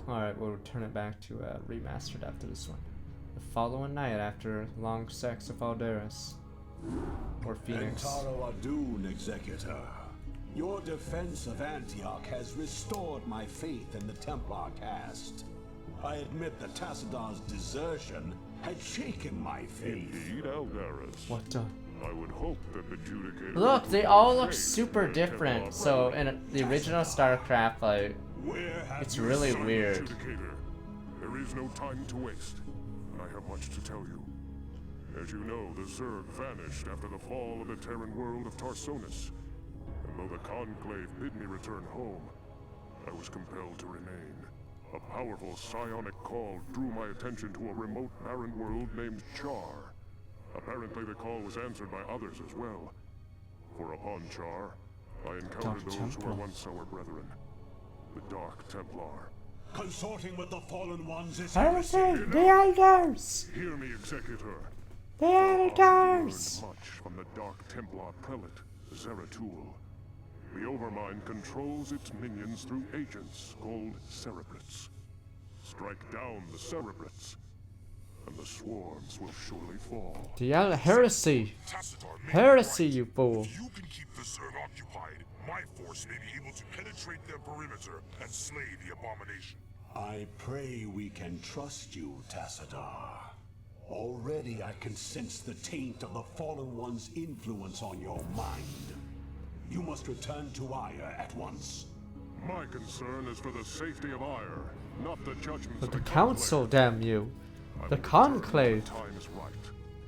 A: Alright, we'll return it back to remastered after this one. The following night after long sex of Aldaris. Or Phoenix.
C: Entaro Adun, Executor. Your defense of Antioch has restored my faith in the Templar caste. I admit that Tassadon's desertion had shaken my faith.
B: Indeed, Aldaris.
A: What the?
B: I would hope that the Judicator...
A: Look, they all look super different. So in the original Starcraft, like, it's really weird.
B: Judicator, there is no time to waste. I have much to tell you. As you know, the Zerg vanished after the fall of the Terran world of Tarsonis. And though the Conclave bid me return home, I was compelled to remain. A powerful psionic call drew my attention to a remote barren world named Char. Apparently the call was answered by others as well. For upon Char, I encountered those who were once our brethren. The Dark Templar.
C: Consorting with the Fallen Ones is
A: Heresy! The Elders!
B: Hear me, Executor.
A: The
B: I learned
A: Elders!
B: much from the Dark Templar prelate, Zeratul. The Overmind controls its minions through agents called Cerebrats. Strike down the Cerebrats. and the swarms will surely fall.
A: DL heresy!
D: Tacitor may
A: Heresy,
D: be
A: you
D: right.
A: fool!
D: If you can keep the zerg occupied, my force may be able to penetrate their perimeter and slay the abomination.
C: I pray we can trust you, Tassadar. Already I can sense the taint of the Fallen One's influence on your mind. You must return to Ire at once.
B: My concern is for the safety of Ire, not the judgments
A: But
B: of
A: the
B: the
A: council, damn you! The conclave!
B: Time is right.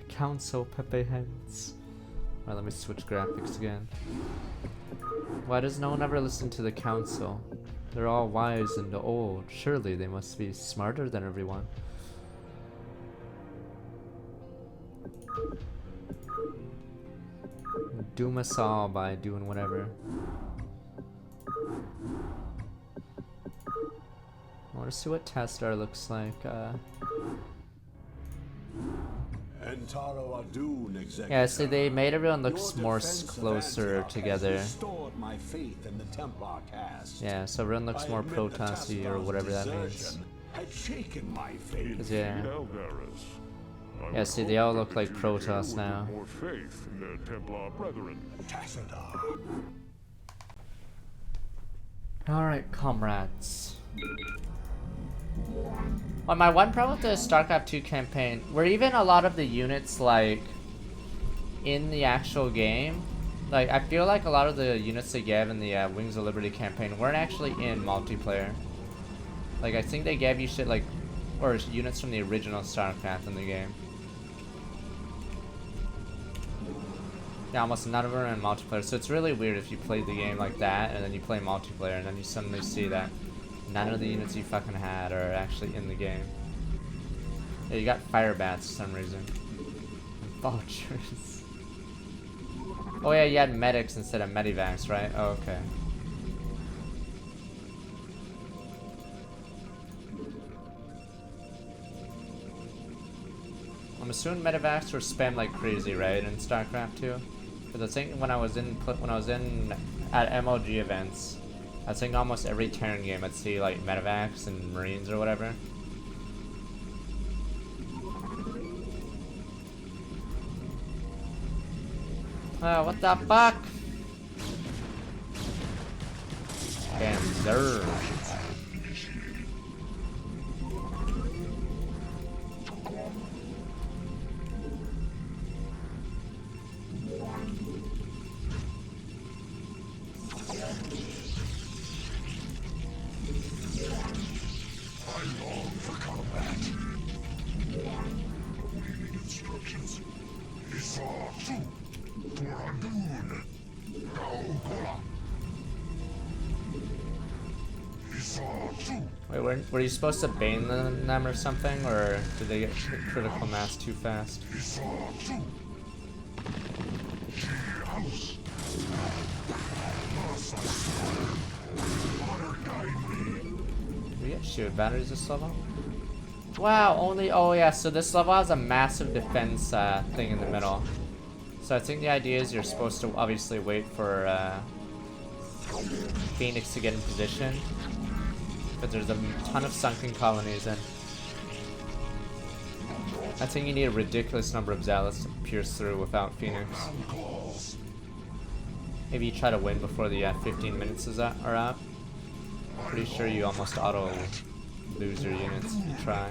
A: Council Pepe Heads. Alright, let me switch graphics again. Why does no one ever listen to the council? They're all wise and old. Surely they must be smarter than everyone. Doom us all by doing whatever. I want to see what Tastar looks like.
C: Entaro Adun, Executor.
A: Yeah, see, they made everyone look
C: Your
A: more
C: defense of
A: closer
C: Antioch has
A: together.
C: restored my faith in the Templar caste.
A: Yeah, so everyone looks
C: I
A: more
C: admit that
A: protossy or
C: Tassador's
A: whatever that means.
C: desertion had shaken my faith.
A: 'Cause, yeah.
B: Eldaris. I
A: Yeah,
B: would
A: see,
B: hope
A: they all
B: that
A: look
B: the
A: like
B: Jedi
A: Protoss
B: would
A: now.
B: put more faith in their Templar brethren.
C: Tassadar.
A: Alright, comrades. Well, my one problem with the Starcraft 2 campaign, were even a lot of the units, like, in the actual game, like, I feel like a lot of the units they gave in the Wings of Liberty campaign weren't actually in multiplayer. Like, I think they gave you shit like, or units from the original Starcraft in the game. Yeah, almost none of them are in multiplayer, so it's really weird if you play the game like that, and then you play multiplayer, and then you suddenly see that none of the units you fucking had are actually in the game. Yeah, you got fire bats for some reason. And vultures. Oh yeah, you had medics instead of medivacs, right? Oh, okay. I'm assuming medivacs were spammed like crazy, right, in StarCraft 2? Because I think when I was in at MLG events, I think almost every Terran game I'd see like medivacs and Marines or whatever. Oh, what the fuck? Damn zerg. Wait, were you supposed to bane them or something, or did they get critical mass too fast? Did we get shield batteries this level? Wow, only, oh yeah, so this level has a massive defense thing in the middle. So I think the idea is you're supposed to obviously wait for Phoenix to get in position. But there's a ton of sunken colonies and I think you need a ridiculous number of zealots to pierce through without Phoenix. Maybe you try to win before the 15 minutes are up. Pretty sure you almost auto lose your units if you try.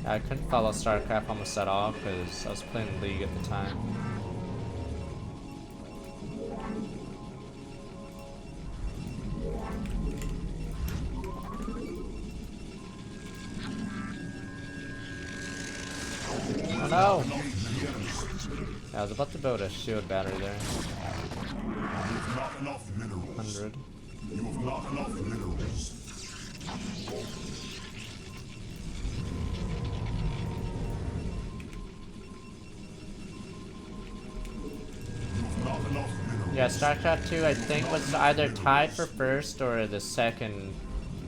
A: I couldn't follow StarCraft almost at all because I was playing League at the time. Oh no! I was about to build a shield battery there.
D: Not enough minerals.
A: 100.
D: You have not enough minerals.
A: Yeah, StarCraft 2 I think was either tied for first or the second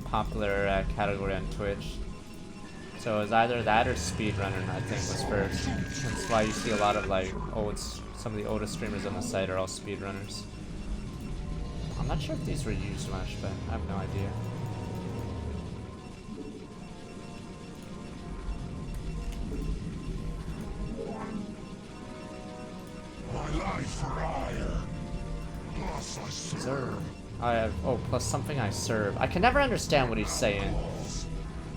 A: popular category on Twitch. So it was either that or speedrunner I think was first. That's why you see a lot of like some of the oldest streamers on the site are all speedrunners. I'm not sure if these were used much, but I have no idea.
B: My life for hire. Plus I
A: Serve. I have, oh, plus something I serve. I can never understand what he's saying.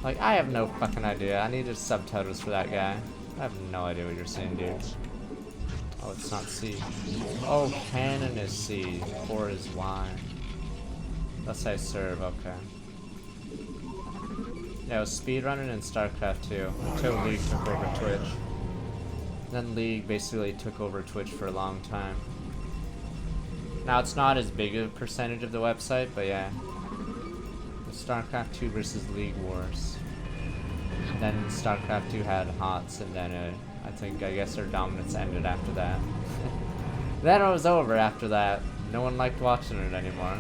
A: Like, I have no fucking idea. I needed subtitles for that guy. I have no idea what you're saying, dude. Oh, it's not C. Oh, cannon is C. 4 is Y. Let's say serve, okay. Yeah, it was speedrunning in Starcraft 2 until League took over Twitch. Then League basically took over Twitch for a long time. Now it's not as big a percentage of the website, but yeah. The Starcraft 2 versus League Wars. And then Starcraft 2 had HOTS, and then I guess their dominance ended after that. Then it was over after that. No one liked watching it anymore.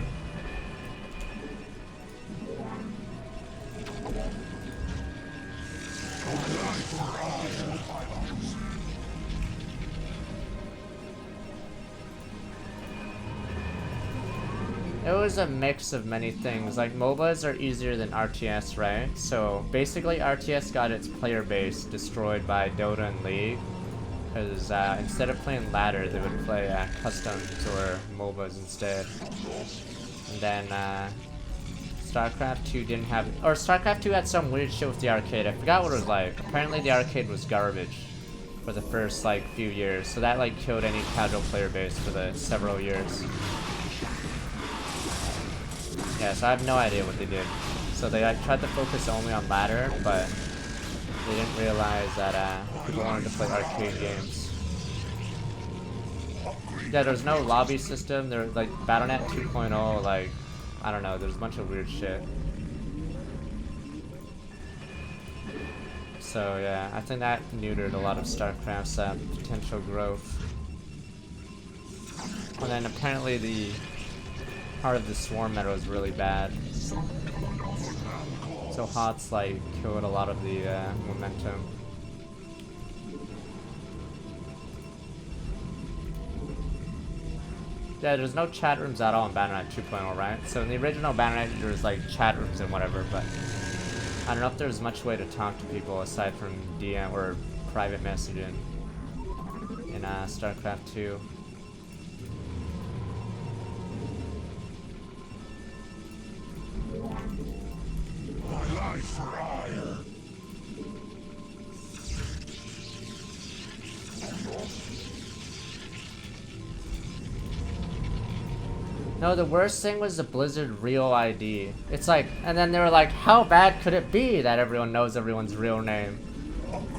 A: It was a mix of many things. Like, MOBAs are easier than RTS, right? So basically RTS got its player base destroyed by Dota and League. Because instead of playing ladder, they would play customs or MOBAs instead. And then StarCraft 2 didn't have, or StarCraft 2 had some weird shit with the arcade. I forgot what it was like. Apparently the arcade was garbage for the first like few years. So that like killed any casual player base for the several years. Yeah, so I have no idea what they did. So they tried to focus only on ladder, but they didn't realize that people wanted to play arcade games. Yeah, there's no lobby system. There's like Battle.net 2.0, like, I don't know, there's a bunch of weird shit. So yeah, I think that neutered a lot of StarCraft's potential growth. And then apparently the part of the swarm meta was really bad. So HOTS like killed a lot of the momentum. Yeah, there's no chat rooms at all in Battle.net 2.0, right? So in the original Battle.net there was like chat rooms and whatever, but I don't know if there's much way to talk to people aside from DM or private messaging in StarCraft 2.
B: My life for hire.
A: No, the worst thing was the Blizzard real ID. It's like, and then they were like, how bad could it be that everyone knows everyone's real name?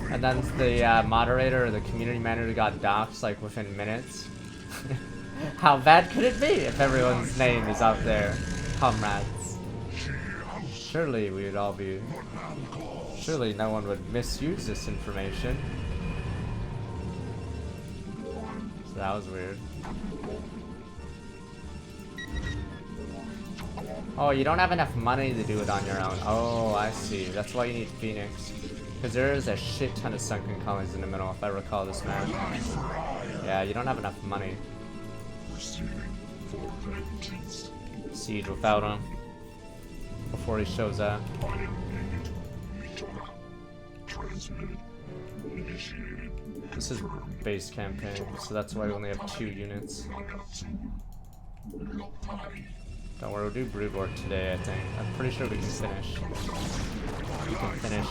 A: And then the moderator or the community manager got doxxed like within minutes. How bad could it be if everyone's name is out there, comrades? Surely we would all be... Surely no one would misuse this information. So that was weird. Oh, you don't have enough money to do it on your own. Oh, I see. That's why you need Phoenix. Because there is a shit ton of sunken colonies in the middle, if I recall this map. Yeah, you don't have enough money. Siege without him. Before he shows up. This is base campaign, so that's why we only have 2 units. Don't worry, we'll do Brood War today, I think. I'm pretty sure we can finish. We can finish,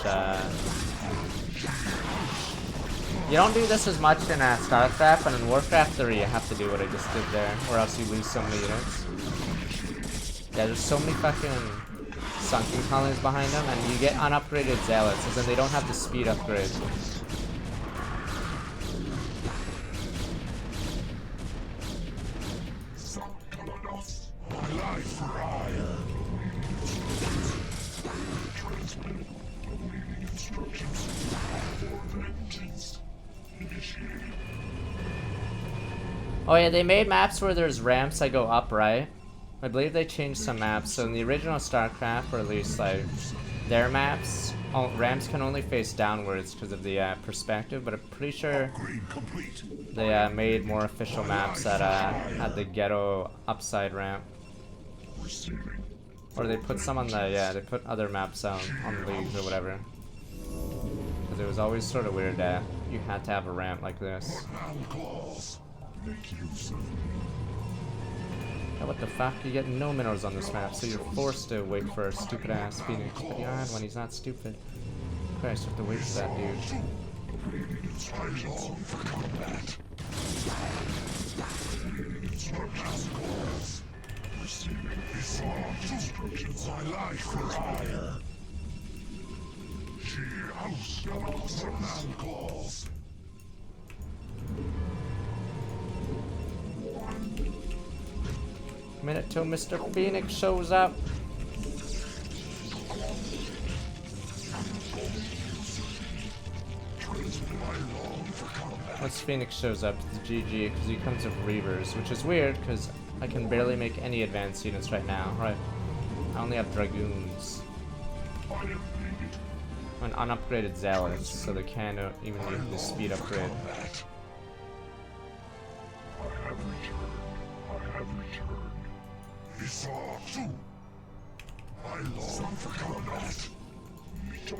A: You don't do this as much in StarCraft, but in Warcraft 3 you have to do what I just did there, or else you lose so many units. Yeah, there's so many fucking sunken colonies behind them, and you get unupgraded zealots, and then they don't have the speed upgrade. Oh yeah, they made maps where there's ramps that go up, right? I believe they changed some maps. So in the original StarCraft, or at least like their maps, ramps can only face downwards because of the perspective. But I'm pretty sure they made more official maps that had the ghetto upside ramp. Or they put some on the, yeah, they put other maps on leagues or whatever. Because it was always sort of weird that you had to have a ramp like this. Yeah, what the fuck? You get no minerals on this map, so you're forced to wait for a stupid ass Phoenix. But you aren't when he's not stupid. Christ, you have to wait for that dude.
B: I long for combat. It's my past cause. Receiving his instructions I like for hire. She house amongst the man calls.
A: Minute till Mr. Phoenix shows up. Once Phoenix shows up, it's GG because he comes with Reavers, which is weird because I can barely make any advanced units right now. Right, I only have Dragoons and unupgraded Zealots, so they can't even get the speed upgrade.
B: I have returned. He saw too. I long for combat.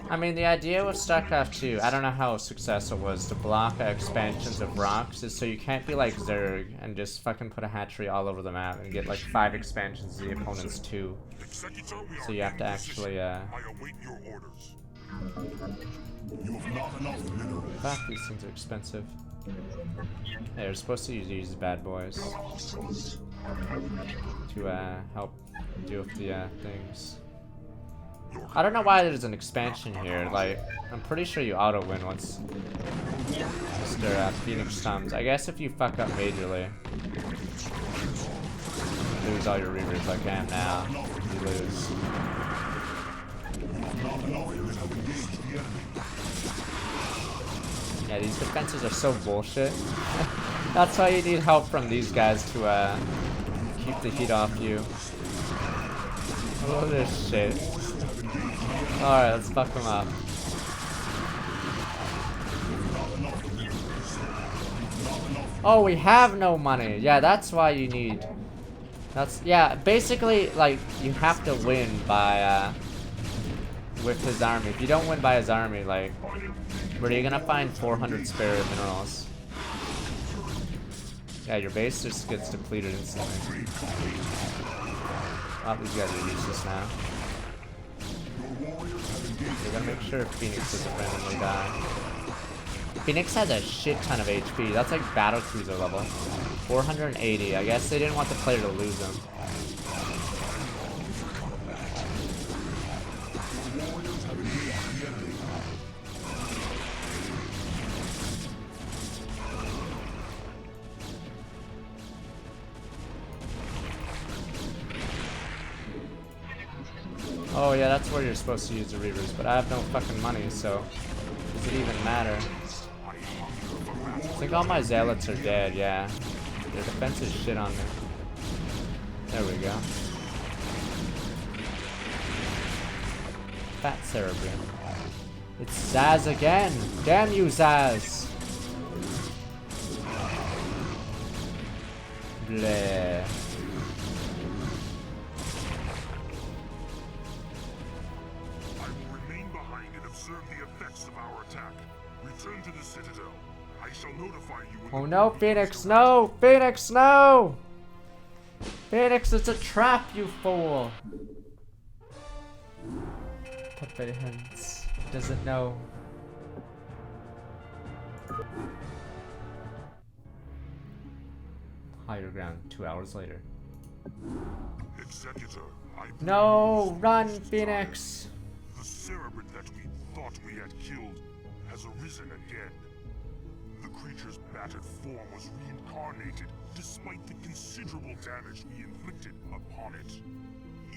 A: I mean, the idea with Starcraft 2, I don't know how successful it was to block expansions of rocks, is so you can't be like Zerg and just fucking put a hatchery all over the map and get like 5 expansions of the opponent's 2. So you have to actually, Fuck, these things are expensive. Hey, we're supposed to use these bad boys to help deal with the things. I don't know why there's an expansion here. Like, I'm pretty sure you auto-win once Mr. Phoenix comes. I guess if you fuck up majorly, you lose all your Reavers like I am now. You lose. Yeah, these defenses are so bullshit. That's why you need help from these guys to keep the heat off you. Look at this shit. Alright, let's fuck them up. Oh, we have no money. Yeah, that's why you need... That's... Yeah, basically, like, you have to win by, with his army. If you don't win by his army, like, where are you gonna find 400 spare minerals? Yeah, your base just gets depleted instantly. Oh, these guys are useless now. We're gonna make sure Phoenix doesn't randomly die. Phoenix has a shit ton of HP. That's like battle cruiser level. 480. I guess they didn't want the player to lose him. Oh yeah, that's where you're supposed to use the Reavers, but I have no fucking money, so does it even matter? I think all my Zealots are dead, yeah. Their defense is shit on me. There we go. Fat Cerebrium. It's Zaz again! Damn you, Zaz! Bleh.
D: Return to the Citadel. I shall notify you when
A: oh no, Phoenix, no! Phoenix, no! Phoenix, it's a trap, you fool! Puppet hands. Doesn't know. Higher ground, 2 hours later.
D: Executor,
A: no! Run, Phoenix!
D: The Cerebrate that we thought we had killed has arisen again. The creature's battered form was reincarnated despite the considerable damage we inflicted upon it.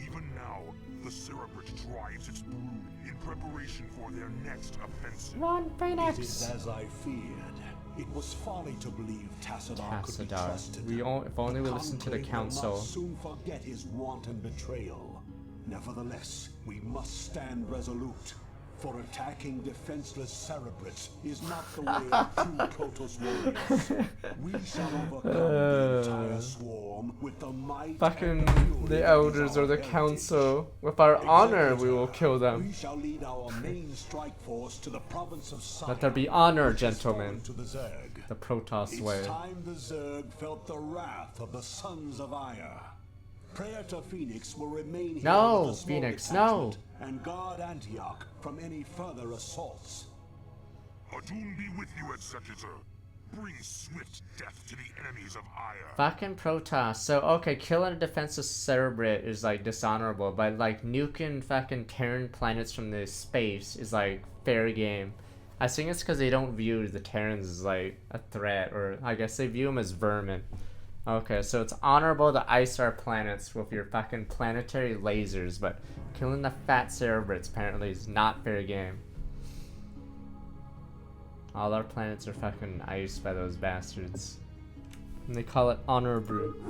D: Even now, the Cerebrate drives its brood in preparation for their next offensive.
A: Run, Phoenix!
C: It is as I feared. It was folly to believe Tassadar could be trusted.
A: If only we listened to the council.
C: Will not soon forget his wanton betrayal. Nevertheless, we must stand resolute. For attacking defenseless Cerebrates is not the way of true protoss warriors. We shall overcome the entire swarm With the might
E: Fucking
C: and fury
E: the
C: that is
E: elders
C: our
E: or the
C: heritage.
E: council. With our honor, we will kill
C: We
E: them.
C: shall lead our main strike force to the province of Sion.
E: Let there be honor,
C: which is
E: gentlemen.
C: foreign to the Zerg.
E: The Protoss way.
C: It's time the Zerg felt the wrath of the Sons of Ire. Praetor Phoenix will remain here
E: No,
C: with a small
E: Phoenix, no.
C: detachment and guard Antioch from any further assaults.
D: Adun be with you, Executor. Bring swift death to the enemies of Ire.
A: Fucking Protoss. So, okay, killing a defensive Cerebrate is, like, dishonorable, but, like, nuking fucking Terran planets from the space is, like, fair game. I think it's because they don't view the Terrans as, like, a threat, or I guess they view them as vermin. Okay, so it's honorable to ice our planets with your fucking planetary lasers, but killing the fat Cerebrates apparently is not fair game. All our planets are fucking iced by those bastards. And they call it honor brew.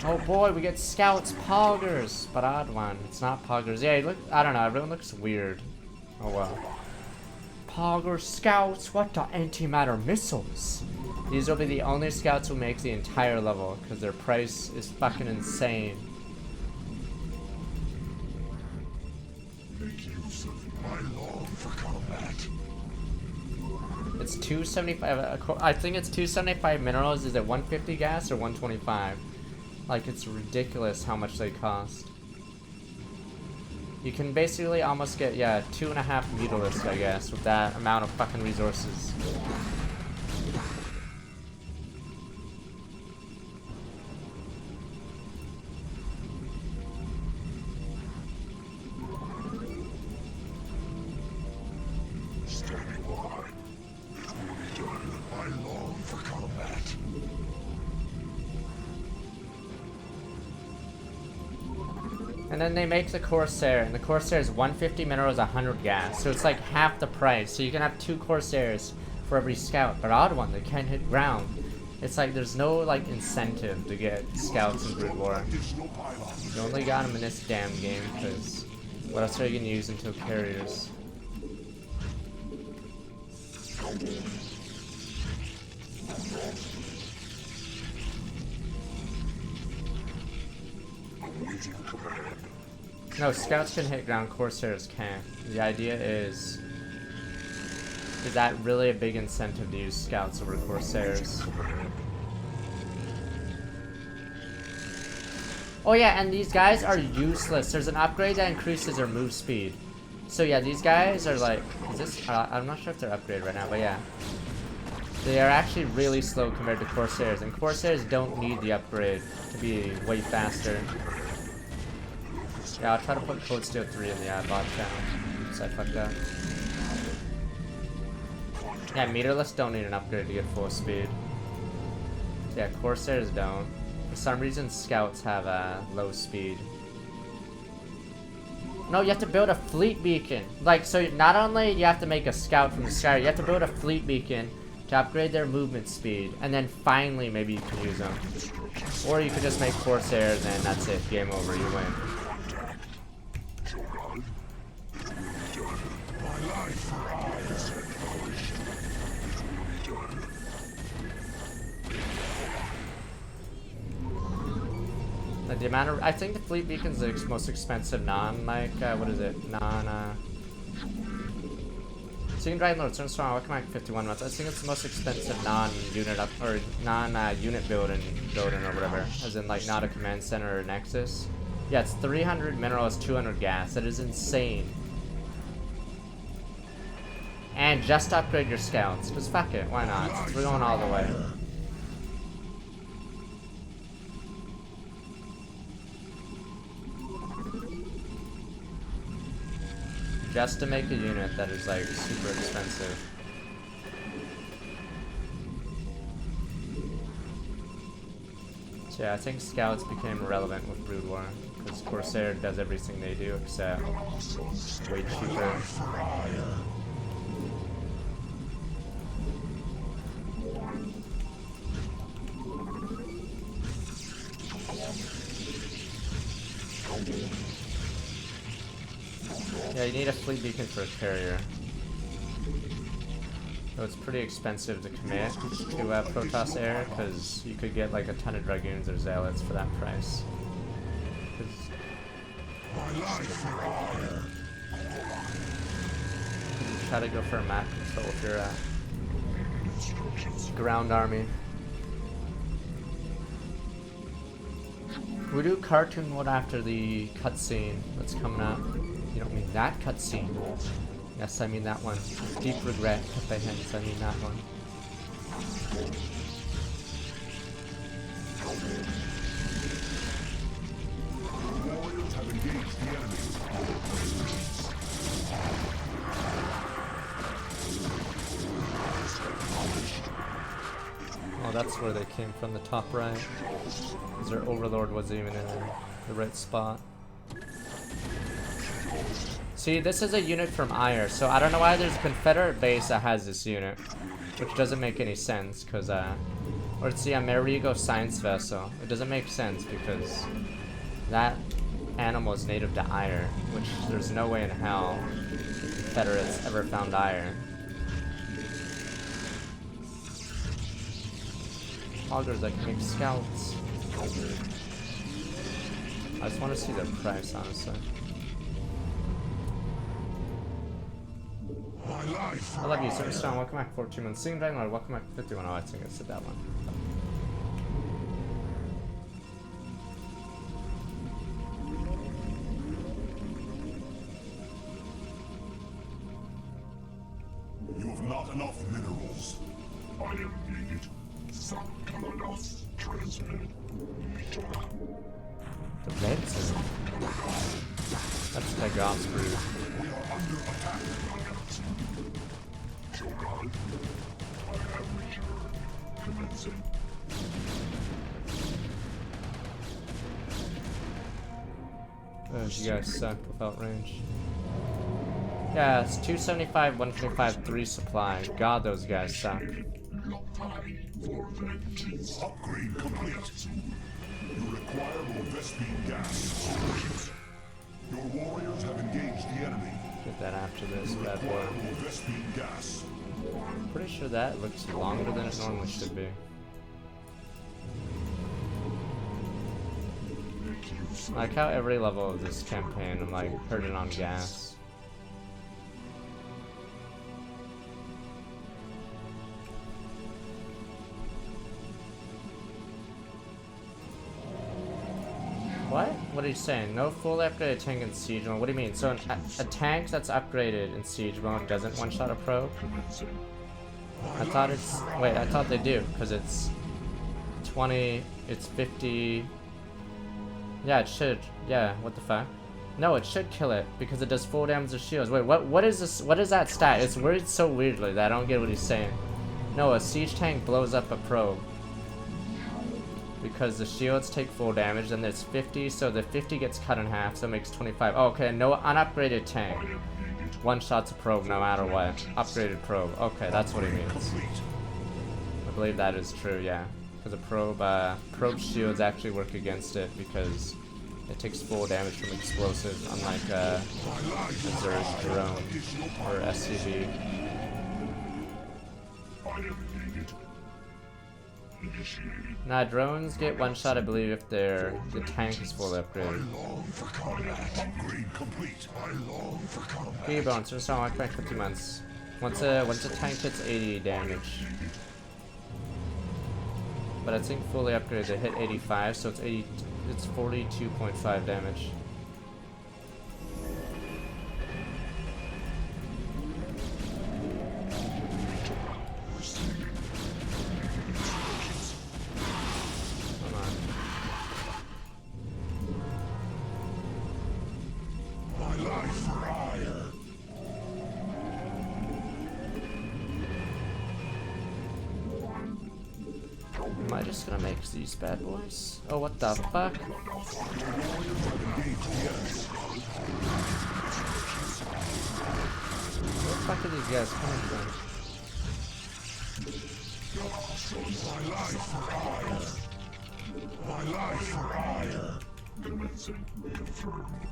A: Oh boy, we get scouts, poggers, but odd one. It's not poggers. Yeah, look. I don't know. Everyone looks weird. Oh well. Poggers, scouts. What the antimatter missiles? These will be the only scouts who make the entire level because their price is fucking insane.
B: Make use of my long for combat.
A: It's 275. I think it's 275 minerals. Is it 150 gas or 125? Like, it's ridiculous how much they cost. You can basically almost get, yeah, 2.5 mutalisks, I guess, with that amount of fucking resources.
B: Standing by. It will be done. I long for combat.
A: And then they make the Corsair, and the Corsair is 150 minerals, 100 gas. So it's like half the price. So you can have 2 Corsairs for every scout. But odd one, they can't hit ground. It's like there's no like incentive to get scouts in Brood War. You only got them in this damn game, because what else are you gonna use until carriers? No, scouts can hit ground, Corsairs can't. The idea is that really a big incentive to use scouts over Corsairs? Oh yeah, and these guys are useless. There's an upgrade that increases their move speed. So yeah, these guys are like, is this, I'm not sure if they're upgraded right now, but yeah. They are actually really slow compared to Corsairs, and Corsairs don't need the upgrade to be way faster. Yeah, I'll try to put Code Steel 3 in the bot channel. So I fucked up. Yeah, meterless don't need an upgrade to get full speed. So yeah, Corsairs don't. For some reason, Scouts have low speed. No, you have to build a fleet beacon. Like, so not only you have to make a Scout from the sky, you have to build a fleet beacon to upgrade their movement speed, and then finally maybe you can use them. Or you could just make Corsairs and that's it, game over, you win. The amount of, I think the fleet beacon's the most expensive non-like, what is it, so you can drive Lord Turn Strong, welcome back 51 months. I think it's the most expensive non-unit up, or non-unit building or whatever, as in like not a command center or nexus. Yeah, it's 300 minerals, 200 gas, that is insane. And just upgrade your scouts, because fuck it, why not? We're going all the way. Just to make a unit that is like super expensive. So yeah, I think scouts became irrelevant with Brood War, because Corsair does everything they do except way cheaper. Yeah, you need a fleet beacon for a carrier. So it's pretty expensive to commit to Protoss Air, because you could get like a ton of Dragoons or Zealots for that price. Try to go for a map control if you're a ground army. We do cartoon mode after the cutscene that's coming up. You don't mean that cutscene. Yes, I mean that one. Deep regret, hence I mean that one.
B: Warriors have engaged the enemy.
A: Oh, that's where they came from, the top right. Because their overlord wasn't even in the right spot. See, this is a unit from Ire, so I don't know why there's a Confederate base that has this unit. Which doesn't make any sense, because, or it's the Amerigo science vessel. It doesn't make sense, because that animal is native to Ire, which there's no way in hell the Confederates ever found Ire. Augers that can make scouts. I just want to see their price, honestly. I love you, Superstar. Welcome back for 2 months. Singing Dragon Lord, welcome back for 51. Oh, I think I said that one.
B: You have not enough minerals.
D: I am needed. Some protoss transmitted.
A: The Reds? That's Pegasus Brood.
D: We are under attack. Shogun, I have returned. Commencing.
A: Oh, you guys suck without range. Yeah, it's 275, 125, 3 supply. God, those guys suck.
B: Upgrade complete. You require more Vespene gas. Your warriors have engaged the enemy.
A: Get that after this bad boy.
B: More Vespene gas.
A: Pretty sure that looks longer than it normally should be. I like how every level of this campaign I'm like hurting on gas. What? What are you saying? No full upgraded tank in siege mode? What do you mean? So a tank that's upgraded in siege mode doesn't one-shot a probe? I thought it's... Wait, I thought they do, because it's 20, it's 50... Yeah, it should. Yeah, what the fuck? No, it should kill it, because it does full damage to shields. Wait, what is this? What is that stat? It's worded so weirdly that I don't get what he's saying. No, a siege tank blows up a probe. Because the shields take full damage, then there's 50, so the 50 gets cut in half, so it makes 25. Oh, okay, no unupgraded tank. One shot's a probe no matter what. Upgraded probe. Okay, that's what he means. I believe that is true, yeah. Because a probe shields actually work against it because it takes full damage from explosives, unlike a zerg drone or SCV. Nah, drones get one shot, I believe, if the tank is fully upgraded. T-Bones, so I back 50 months. Once a tank hits 80 damage. But I think fully upgraded they hit 85, so it's 42.5 damage. Am I just gonna make these bad boys? Oh, what the fuck? Where the fuck are these guys coming from?
D: My life for hire. Commencing confirmed.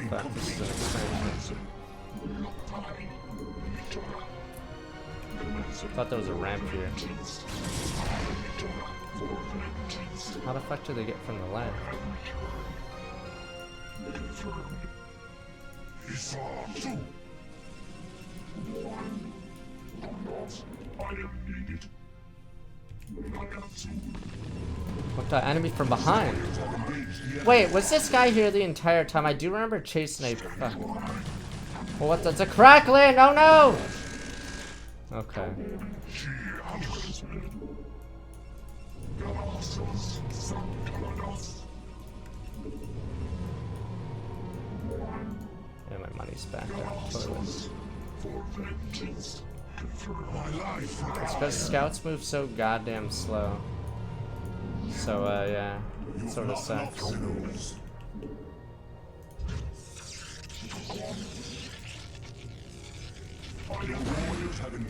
E: thought this is an expansion. I thought there was a ramp here. How the fuck did they get from the left? What the enemy from behind? Wait, was this guy here the entire time? I do remember chasing a. Well, what? That's a crackling! Oh no! Okay. And my money's back on the toilet. It's because scouts move so goddamn slow. So, yeah, it sort of sucks.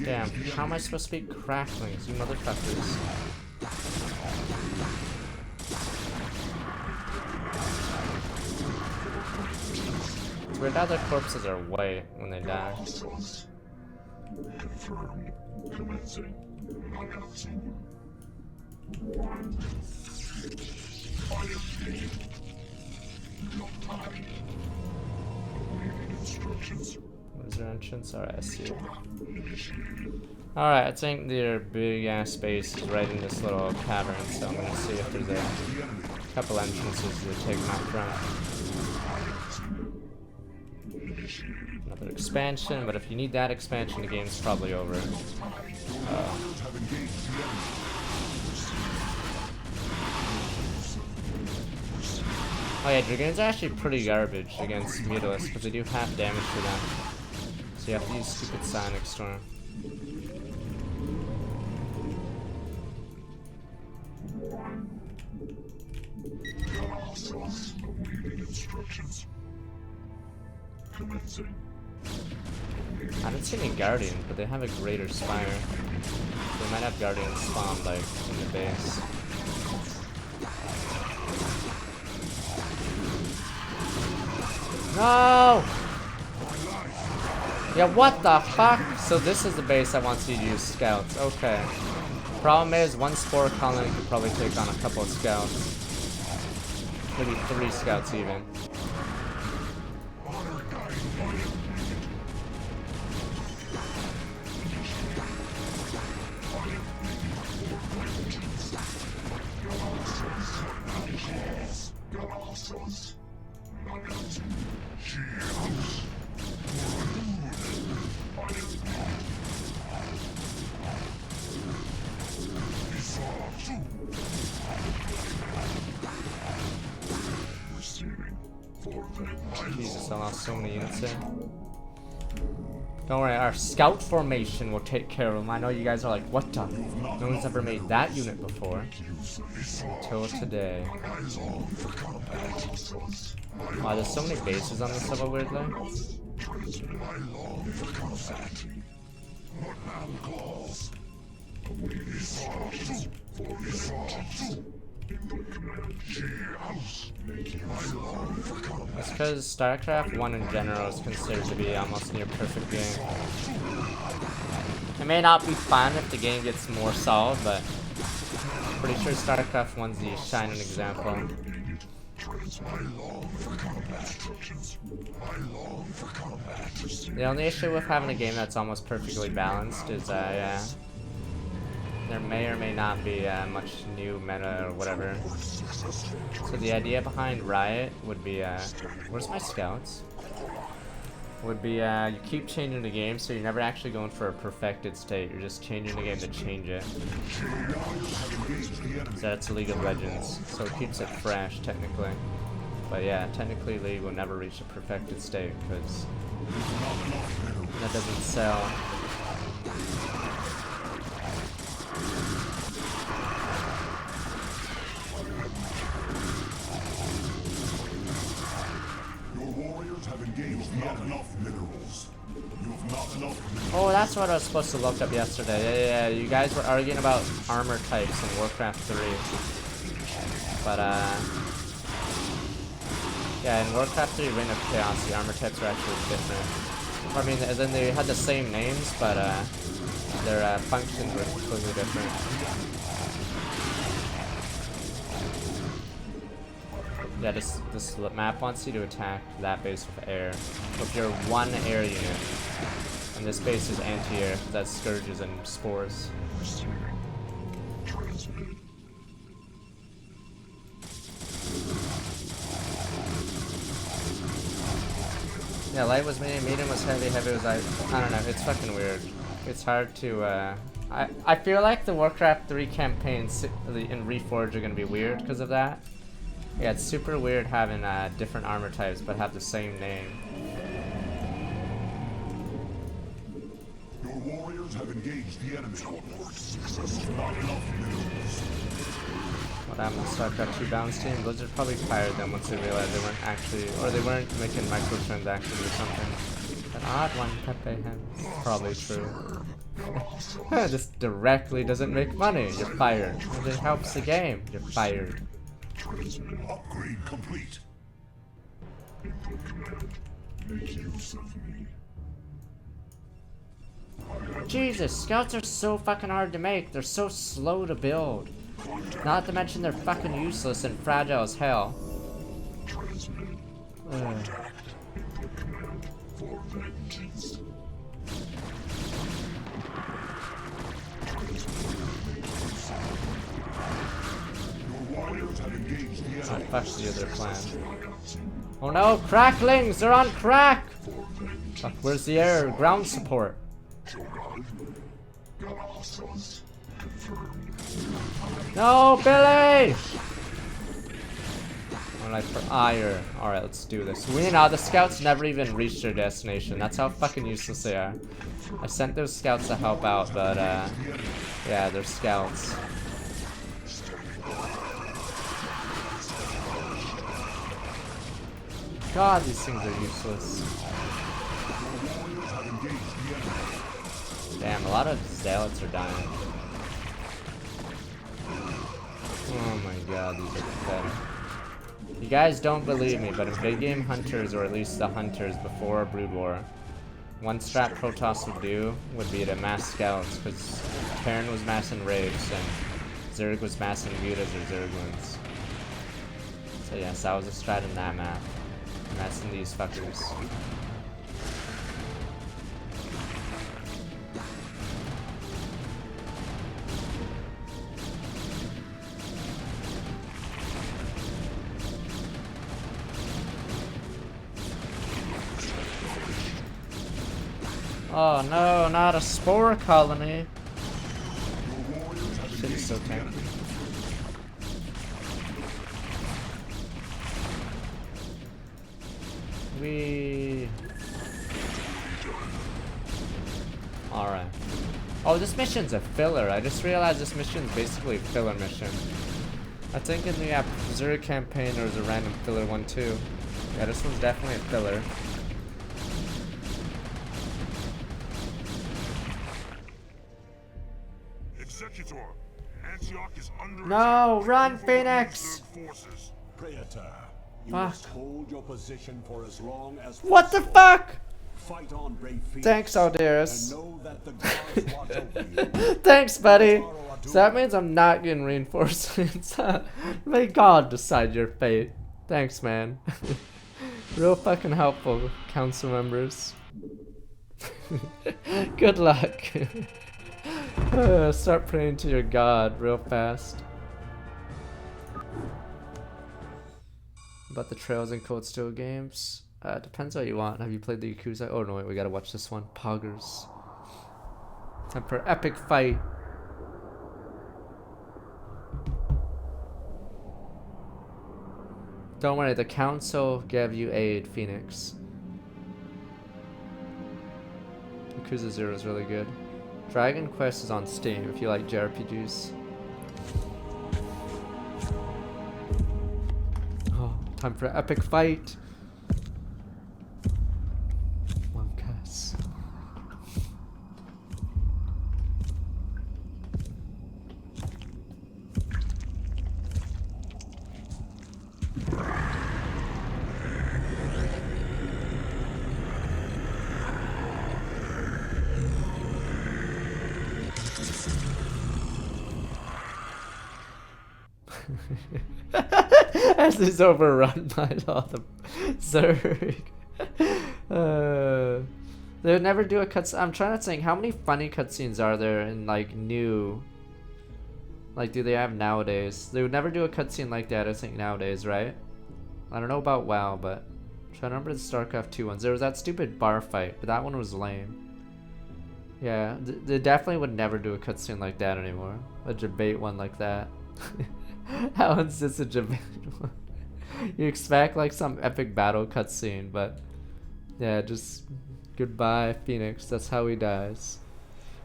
E: Damn, how am I supposed to beat cracklings, you motherfuckers? It's weird how their corpses are white when they die.
B: Confirmed. Commencing. Knockout zone. I am needed. No time. Awaiting instructions.
E: What is their entrance? Alright, I see it. Alright, I think their big ass base is right in this little cavern, so I'm gonna see if there's a couple entrances to take them out from. Another expansion, but if you need that expansion, the game's probably over. Oh yeah, Dragoons are actually pretty garbage against Mutalisks because they do half damage to them. So you have to use stupid Sonic Storm.
B: Awaiting instructions. Commencing.
E: I don't see any Guardian, but they have a Greater Spire. They might have Guardians spawned like in the base. No! Yeah, what the fuck? So this is the base that wants you to use scouts. Okay. Problem is, one spore colony could probably take on a couple of scouts. Maybe 3 scouts even. Jesus, I lost so many units there. Don't worry, our scout formation will take care of them. I know you guys are like, what the? No one's ever made that unit before. Until today. Wow, there's so many bases on this level weirdly. It's because StarCraft 1 in general is considered to be almost near perfect game. It may not be fun if the game gets more solid, but I'm pretty sure StarCraft 1's the shining example. The only issue with having a game that's almost perfectly balanced is yeah, there may or may not be much new meta or whatever. So the idea behind Riot would be, where's my scouts? Would be, you keep changing the game, so you're never actually going for a perfected state. You're just changing the game to change it. So that's League of Legends, so it keeps it fresh, technically. But yeah, technically League will never reach a perfected state, because that doesn't sell. Oh, that's what I was supposed to look up yesterday. Yeah, you guys were arguing about armor types in Warcraft 3. But, Yeah, in Warcraft 3 Reign of Chaos, the armor types are actually different. I mean, as in they had the same names, but their functions were completely different. Yeah, this map wants you to attack that base with air. So if you're one air unit, and this base is anti-air, that's scourges and spores. Yeah, light was medium was heavy, heavy was light. I don't know, it's fucking weird. It's hard to, I feel like the Warcraft 3 campaigns in Reforged are gonna be weird because of that. Yeah, it's super weird having different armor types but have the same name.
B: Your warriors have engaged the enemy. Not enough minerals.
E: What happened to Starcraft 2 balance team? Blizzard probably fired them once they realized they weren't actually, or they weren't making microtransactions or something. An odd one, Pepe has. Probably true. This directly doesn't make money. You're fired. And it helps the game. You're fired.
B: Upgrade complete. Make use of me.
E: Jesus, scouts are so fucking hard to make. They're so slow to build. Not to mention they're fucking useless and fragile as hell. Oh, fuck the other plan. Oh no, cracklings! They're on crack! Fuck, where's the air ground support? No, Billy! Alright, for ire. Alright, let's do this. We know the scouts never even reached their destination. That's how fucking useless they are. I sent those scouts to help out, but yeah, they're scouts. God, these things are useless. Damn, a lot of zealots are dying. Oh my god, these are pathetic. You guys don't believe me, but in big game hunters, or at least the hunters before Brood War, one strat Protoss would do would be to mass scouts, because Terran was massing Wraiths and Zerg was massing Mutas or Zerglings. So yes, that was a strat in that map. Massing these fuckers. Oh no, not a spore colony. Shit is so tanky. Alright. Oh, this mission's a filler. I just realized this mission's basically a filler mission. I think in the Zerg campaign there was a random filler one too. Yeah, this one's definitely a filler.
D: Executor, Antioch is under
E: No,
D: attack.
E: run, Phoenix!
D: Forces.
C: Praetor, you
E: Fuck.
C: must hold your position for as long as
E: What the
C: possible.
E: fuck?
C: Fight on, brave Phoenix,
E: Thanks, Aldaris.
C: and know that the gods watch over you.
E: Thanks, buddy. So that means I'm not getting reinforcements. May God decide your fate. Thanks, man. Real fucking helpful, council members. Good luck. Start praying to your God real fast. About the Trails and Cold Steel games. Depends what you want. Have you played the Yakuza? Oh no, wait, we gotta watch this one. Poggers. Time for epic fight. Don't worry, the council gave you aid, Phoenix. Yakuza 0 is really good. Dragon Quest is on Steam if you like JRPGs. Oh, time for an epic fight. Monkas.
A: As is overrun by all the zerg. They would never do a cutscene. I'm trying to think, how many funny cutscenes are there in like new? Like, do they have nowadays? They would never do a cutscene like that, I think, nowadays, right? I don't know about WoW, but I'm trying to remember the Starcraft 2 ones. There was that stupid bar fight, but that one was lame. Yeah, they definitely would never do a cutscene like that anymore. A debate one like that. How is this a debate one? You expect like some epic battle cutscene, but yeah, just goodbye, Phoenix. That's how he dies.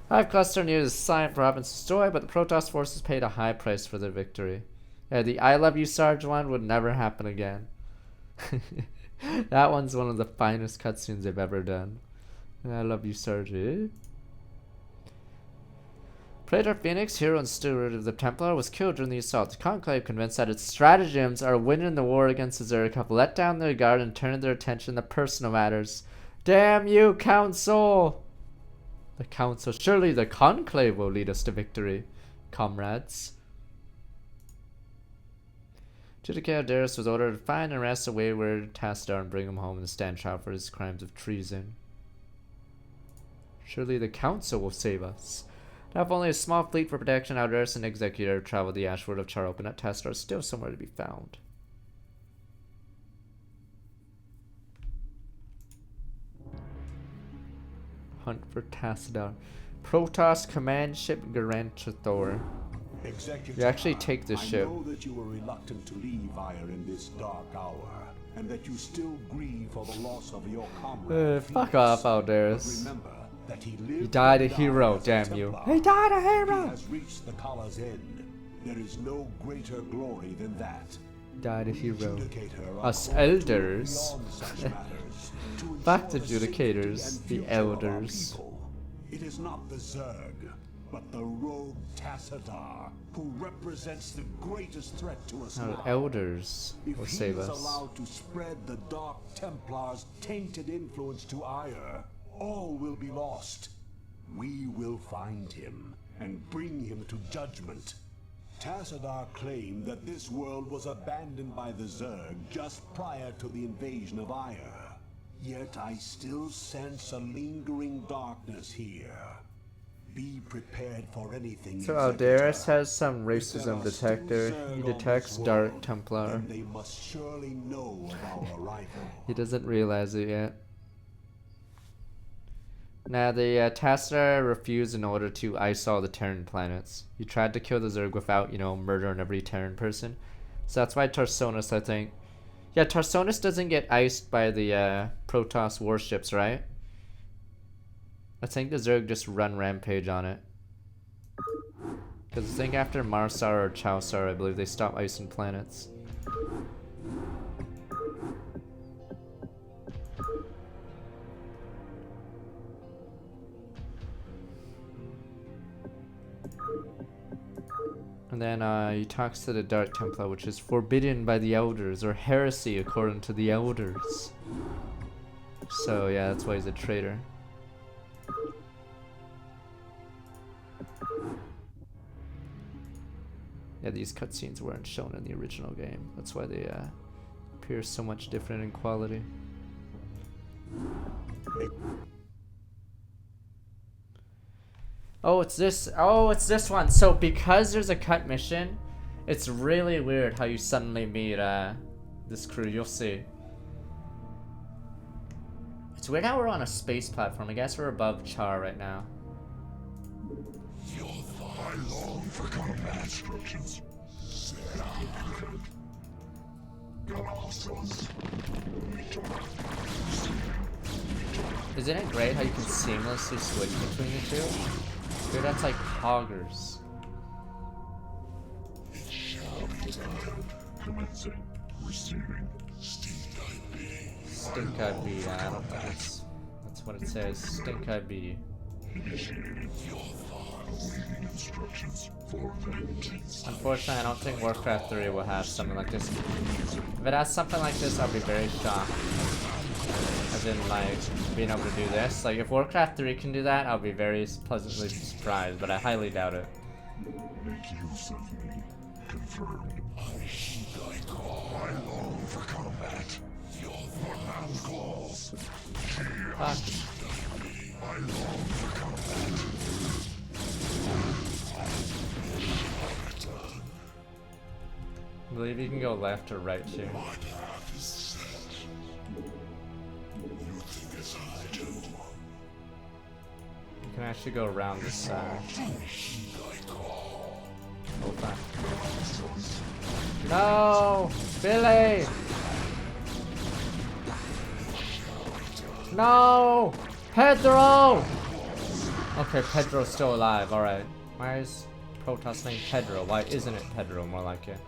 A: Hive cluster near the Silent province destroyed, but the Protoss forces paid a high price for their victory. Yeah, the I love you Sarge one would never happen again. That one's one of the finest cutscenes they've ever done. I love you Sarge. Praetor Phoenix, hero and steward of the Templar, was killed during the assault. The Conclave, convinced that its stratagems are winning the war against the Zerg, have let down their guard and turned their attention to personal matters. Damn you, Council! The Council. Surely the Conclave will lead us to victory, comrades. Judicator Darius was ordered to find and arrest a wayward Tassadar and bring him home and stand trial for his crimes of treason. Surely the Council will save us. Now, if only a small fleet for protection, Outers and Executor traveled the Ashford of Char, but Tassadar is still somewhere to be found. Hunt for Tassadar. Protoss command ship Garantrathor.
C: Executor,
A: You actually take this ship.
C: I know that you were reluctant to leave Ire in this dark hour, and that you still grieve for the loss of your comrade.
A: Fuck off, Aldous.
C: Remember that he lived.
A: He died a
C: and
A: hero,
C: as
A: damn you.
C: Templar.
A: He died a
C: He
A: hero!
C: has reached the Kala's end. There is no greater glory than that.
A: Died a hero.
C: Judicator are
A: Us
C: called to look
A: elders.
C: beyond such matters, to
A: Fuck
C: ensure
A: the
C: safety
A: Judicators,
C: and
A: the
C: future of our
A: elders.
C: people. It is not the Zerg, but the rogue Tassadar, who represents the greatest threat to us
A: Our
C: now.
A: elders
C: If
A: will
C: he
A: save
C: is
A: us.
C: allowed to spread the Dark Templar's tainted influence to Ire, all will be lost. We will find him and bring him to judgment. Tassadar claimed that this world was abandoned by the Zerg just prior to the invasion of Ire. Yet I still sense a lingering darkness here. Be prepared for anything.
A: So
C: Executor.
A: Aldous has some
C: If
A: racism
C: there are still
A: detector.
C: Zerg
A: He
C: on
A: detects
C: this
A: Dark
C: world,
A: Templar.
C: then they must surely know of our arrival.
A: He doesn't realize it yet. Now, the Tassadar refused in order to ice all the Terran planets. He tried to kill the Zerg without, murdering every Terran person. So that's why Tarsonis, I think... Yeah, Tarsonis doesn't get iced by the Protoss warships, right? I think the Zerg just run rampage on it. Because I think after Marsar or Chowsar, I believe they stop icing planets. And then he talks to the Dark Templar, which is forbidden by the Elders, or heresy according to the Elders. So yeah, that's why he's a traitor. Yeah, these cutscenes weren't shown in the original game. That's why they appear so much different in quality. Oh, it's this. Oh, it's this one. So because there's a cut mission, it's really weird how you suddenly meet this crew. You'll see. It's weird how we're on a space platform. I guess we're above Char right now.
B: I long for combat instructions.
A: Isn't it great how you can seamlessly switch between the two? Dude, that's like hoggers.
B: It shall be done. Commencing. Receiving.
A: Stink IB, I don't think that's what it says. Stink IB.
B: Initiating your awaiting instructions for vengeance.
A: Unfortunately, I don't think Warcraft 3 will have something like this. If it has something like this, I'll be very shocked. As in, like, being able to do this. Like, if Warcraft 3 can do that, I'll be very pleasantly surprised, but I highly doubt it.
B: Make use of me. Confirmed. I heed thy call. I long for combat. Your loud calls.
A: Fuck.
B: I long for combat.
A: I believe you can go left or right here.
B: My path is set. You think as I do.
A: You can actually go around this side. Hold back. No! Billy! No! Pedro! Okay, Pedro's still alive, alright. Why is Protoss named Pedro? Why isn't it Pedro? More like it.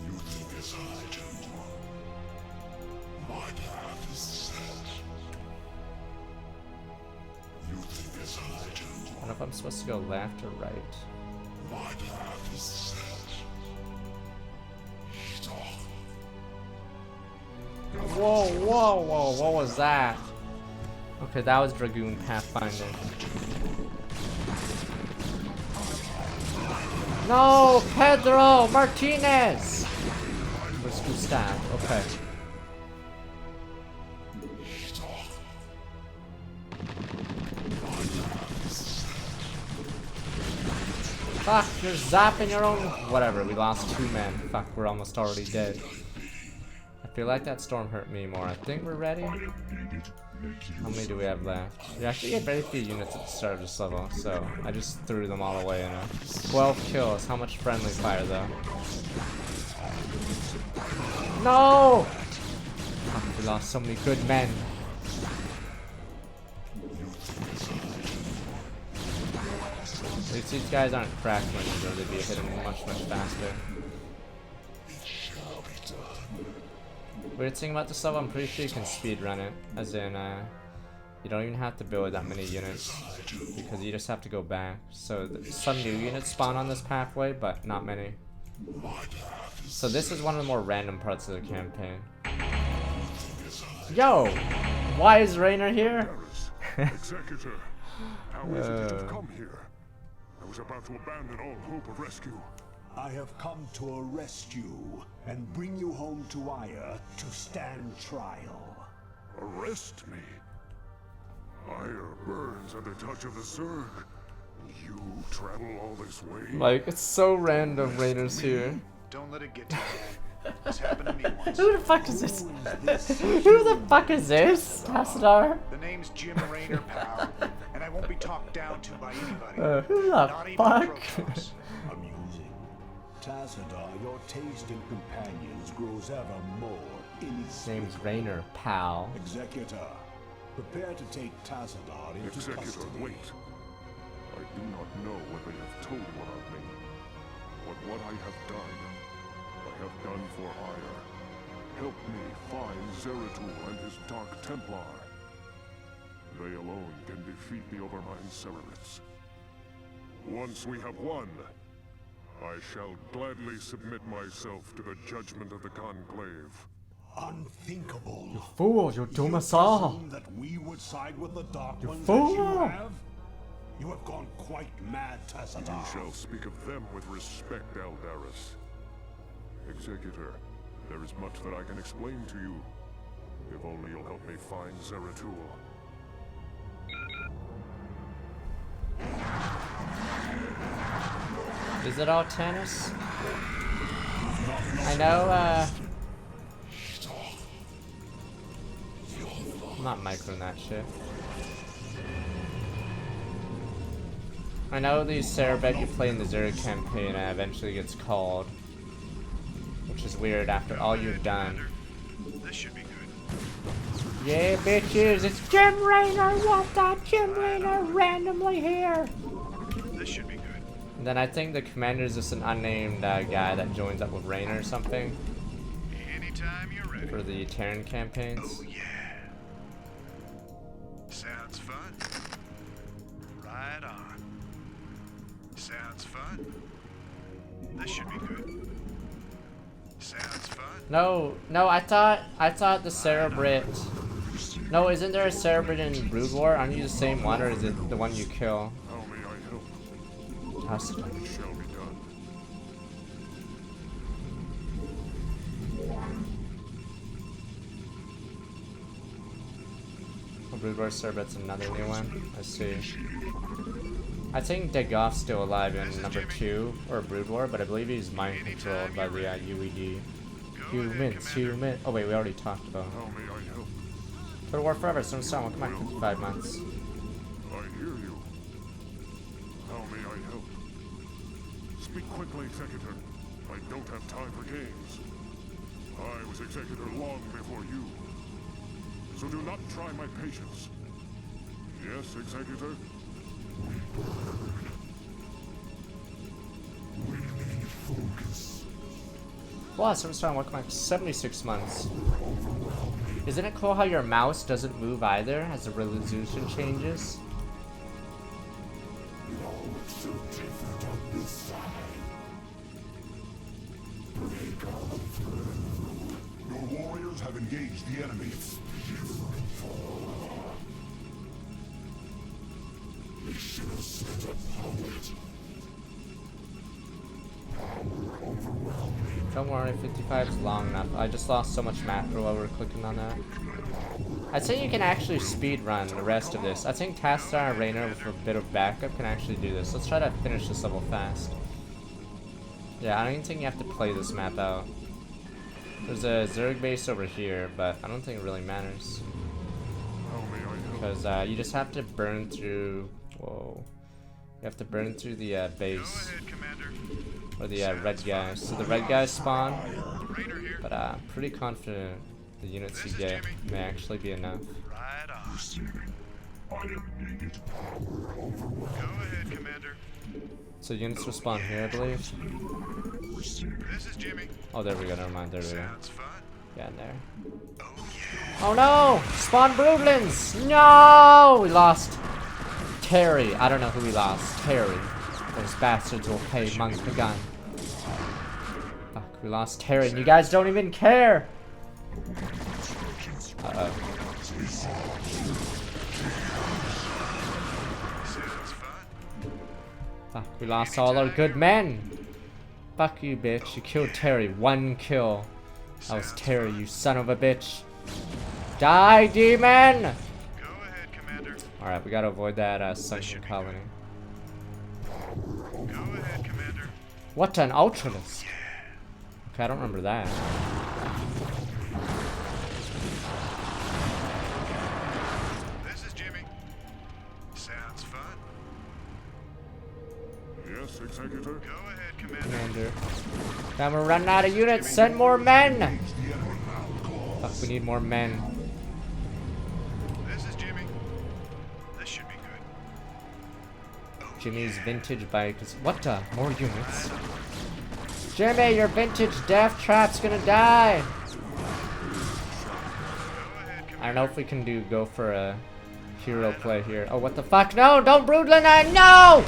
B: You think as I do. My path is set. You think as I do.
A: I don't know if I'm supposed to go left or right.
B: My path is set.
A: Whoa, whoa, whoa, what was that? Okay, that was Dragoon Pathfinder. No, Pedro Martinez! Where's Gustav? Okay. Fuck, you're zapping your own. Whatever, we lost 2 men. Fuck, we're almost already dead. I feel like that storm hurt me more. I think we're ready. How many do we have left? We actually get very few units at the start of this level, so I just threw them all away in a 12 kills. How much friendly fire though? No! Fuck, we lost so many good men. At least these guys aren't cracked when they'd be hitting much faster. Weird thing about this level, I'm pretty sure you can speedrun it. As in, you don't even have to build that many units, because you just have to go back. So some new units spawn on this pathway, but not many. So this is one of the more random parts of the campaign. Yo! Why is Raynor here?
D: Executor, how is it that you've come here? I was about to abandon all hope of rescue.
C: I have come to arrest you and bring you home to Ire to stand trial.
D: Arrest me? Ire burns at the touch of the zerg. You travel all this way?
A: Like, it's so random Raynor's here.
F: Don't let it get to you. It's happened to me once.
A: Who the fuck is this? Who the fuck is this? Tassadar?
F: The name's Jim Raynor, pal, and I won't be talked down to by anybody.
A: Who the
F: Not even
A: fuck?
F: Protoss.
C: Amusing. Tassadar, your taste in companions grows ever more
A: His
C: insane.
A: name's Raynor, pal.
C: Executor, prepare to take Tassadar into
D: Executor,
C: custody.
D: wait. I do not know what they have told one of me. But what I have done for Ire. Help me find Zeratul and his Dark Templar. They alone can defeat the Overmind Cerberus. Once we have won, I shall gladly submit myself to the judgment of the Conclave.
C: Unthinkable.
A: Fool, you dumb as all.
C: Assume that we would side with the Dark Ones
A: fool.
C: as you have? You have gone quite mad, Tassadar.
D: You shall speak of them with respect, Aldaris. Executor, there is much that I can explain to you. If only you'll help me find Zeratul.
A: Is it all tennis? I know, I'm not microing that shit. I know the Cerebet you play in the Zerg campaign eventually gets called. Which is weird after all you've done.
F: This should be good.
A: Yeah, bitches, it's Jim Raynor! What that Jim Raynor randomly here?
F: This should be good.
A: And then I think the commander is just an unnamed guy that joins up with Raynor or something
F: Anytime you're ready.
A: for the Terran campaigns.
F: Oh yeah. Sounds fun. Right on. Sounds fun. This should be good. Sounds fun.
A: No, I thought the Cerebrit. No, isn't there a Cerebrit in Brood War? Aren't you the same one, or is it the one you kill?
D: How may I help?
A: Tassadar.
D: It shall be done.
E: Brood War server, it's another new one. I see. I think Degoff's still alive in number 2, or Brood War, but I believe he's mind controlled by the UED. Human. Oh wait, we already talked about him.
D: How may I help?
E: Total War Forever, so welcome back 55 months.
D: I hear you. How may I help? Speak quickly, Executor. I don't have time for games. I was Executor long before you. So do not try my patience. Yes, Executor?
B: We need focus.
E: Wow, so welcome back 76 months. Isn't it cool how your mouse doesn't move either as the resolution changes?
B: No, it's so different on this side. Break on through. Your warriors have engaged the enemy. It's beautiful. We should have sent a poet. Power overwhelming.
E: Don't worry, 55 is long enough. I just lost so much macro while we were clicking on that. I'd say you can actually speed run the rest of this. I think Tastar and Rainer with a bit of backup can actually do this. Let's try to finish this level fast. Yeah, I don't even think you have to play this map out. There's a Zerg base over here, but I don't think it really matters.
D: How may I help?
E: Because you just have to burn through... Whoa. You have to burn through the base. Or the red guys. So the red guys spawn. But pretty confident the units you get may actually be enough.
D: Right on.
B: I am needed. Power overwhelming.
D: Go ahead, Commander.
E: So units will spawn here, I believe.
D: This is Jimmy.
E: Oh, there we go. Never mind. There we go.
D: Sounds fun.
E: Yeah, in there.
D: Oh yeah.
E: Oh no! Spawn broodlings! No! We lost Terry. I don't know who we lost. Terry. Those bastards will pay monks per gun. Fuck, we lost Terry and you guys don't even care! Uh-oh.
D: Sounds fun.
E: Fuck, we lost all our good men! Fuck you, bitch. You killed Terry. 1 kill. That was Terry, you son of a bitch. Die, demon!
D: Go ahead, Commander.
E: Alright, we gotta avoid that sunken colony.
D: Go ahead, Commander.
E: What an ultralisk! Okay, I don't remember that.
D: This is Jimmy. Sounds fun. Yes, Executor? Go ahead, Commander.
E: Commander. Now we're running out of units. Send more men! Fuck, we need more men.
D: This is Jimmy. This should be good.
E: Jimmy's vintage bike is... What the? More units? Jimmy, your vintage death trap's gonna die! I don't know if we can go for a hero play here. Oh, what the fuck? No! Don't broodland! No!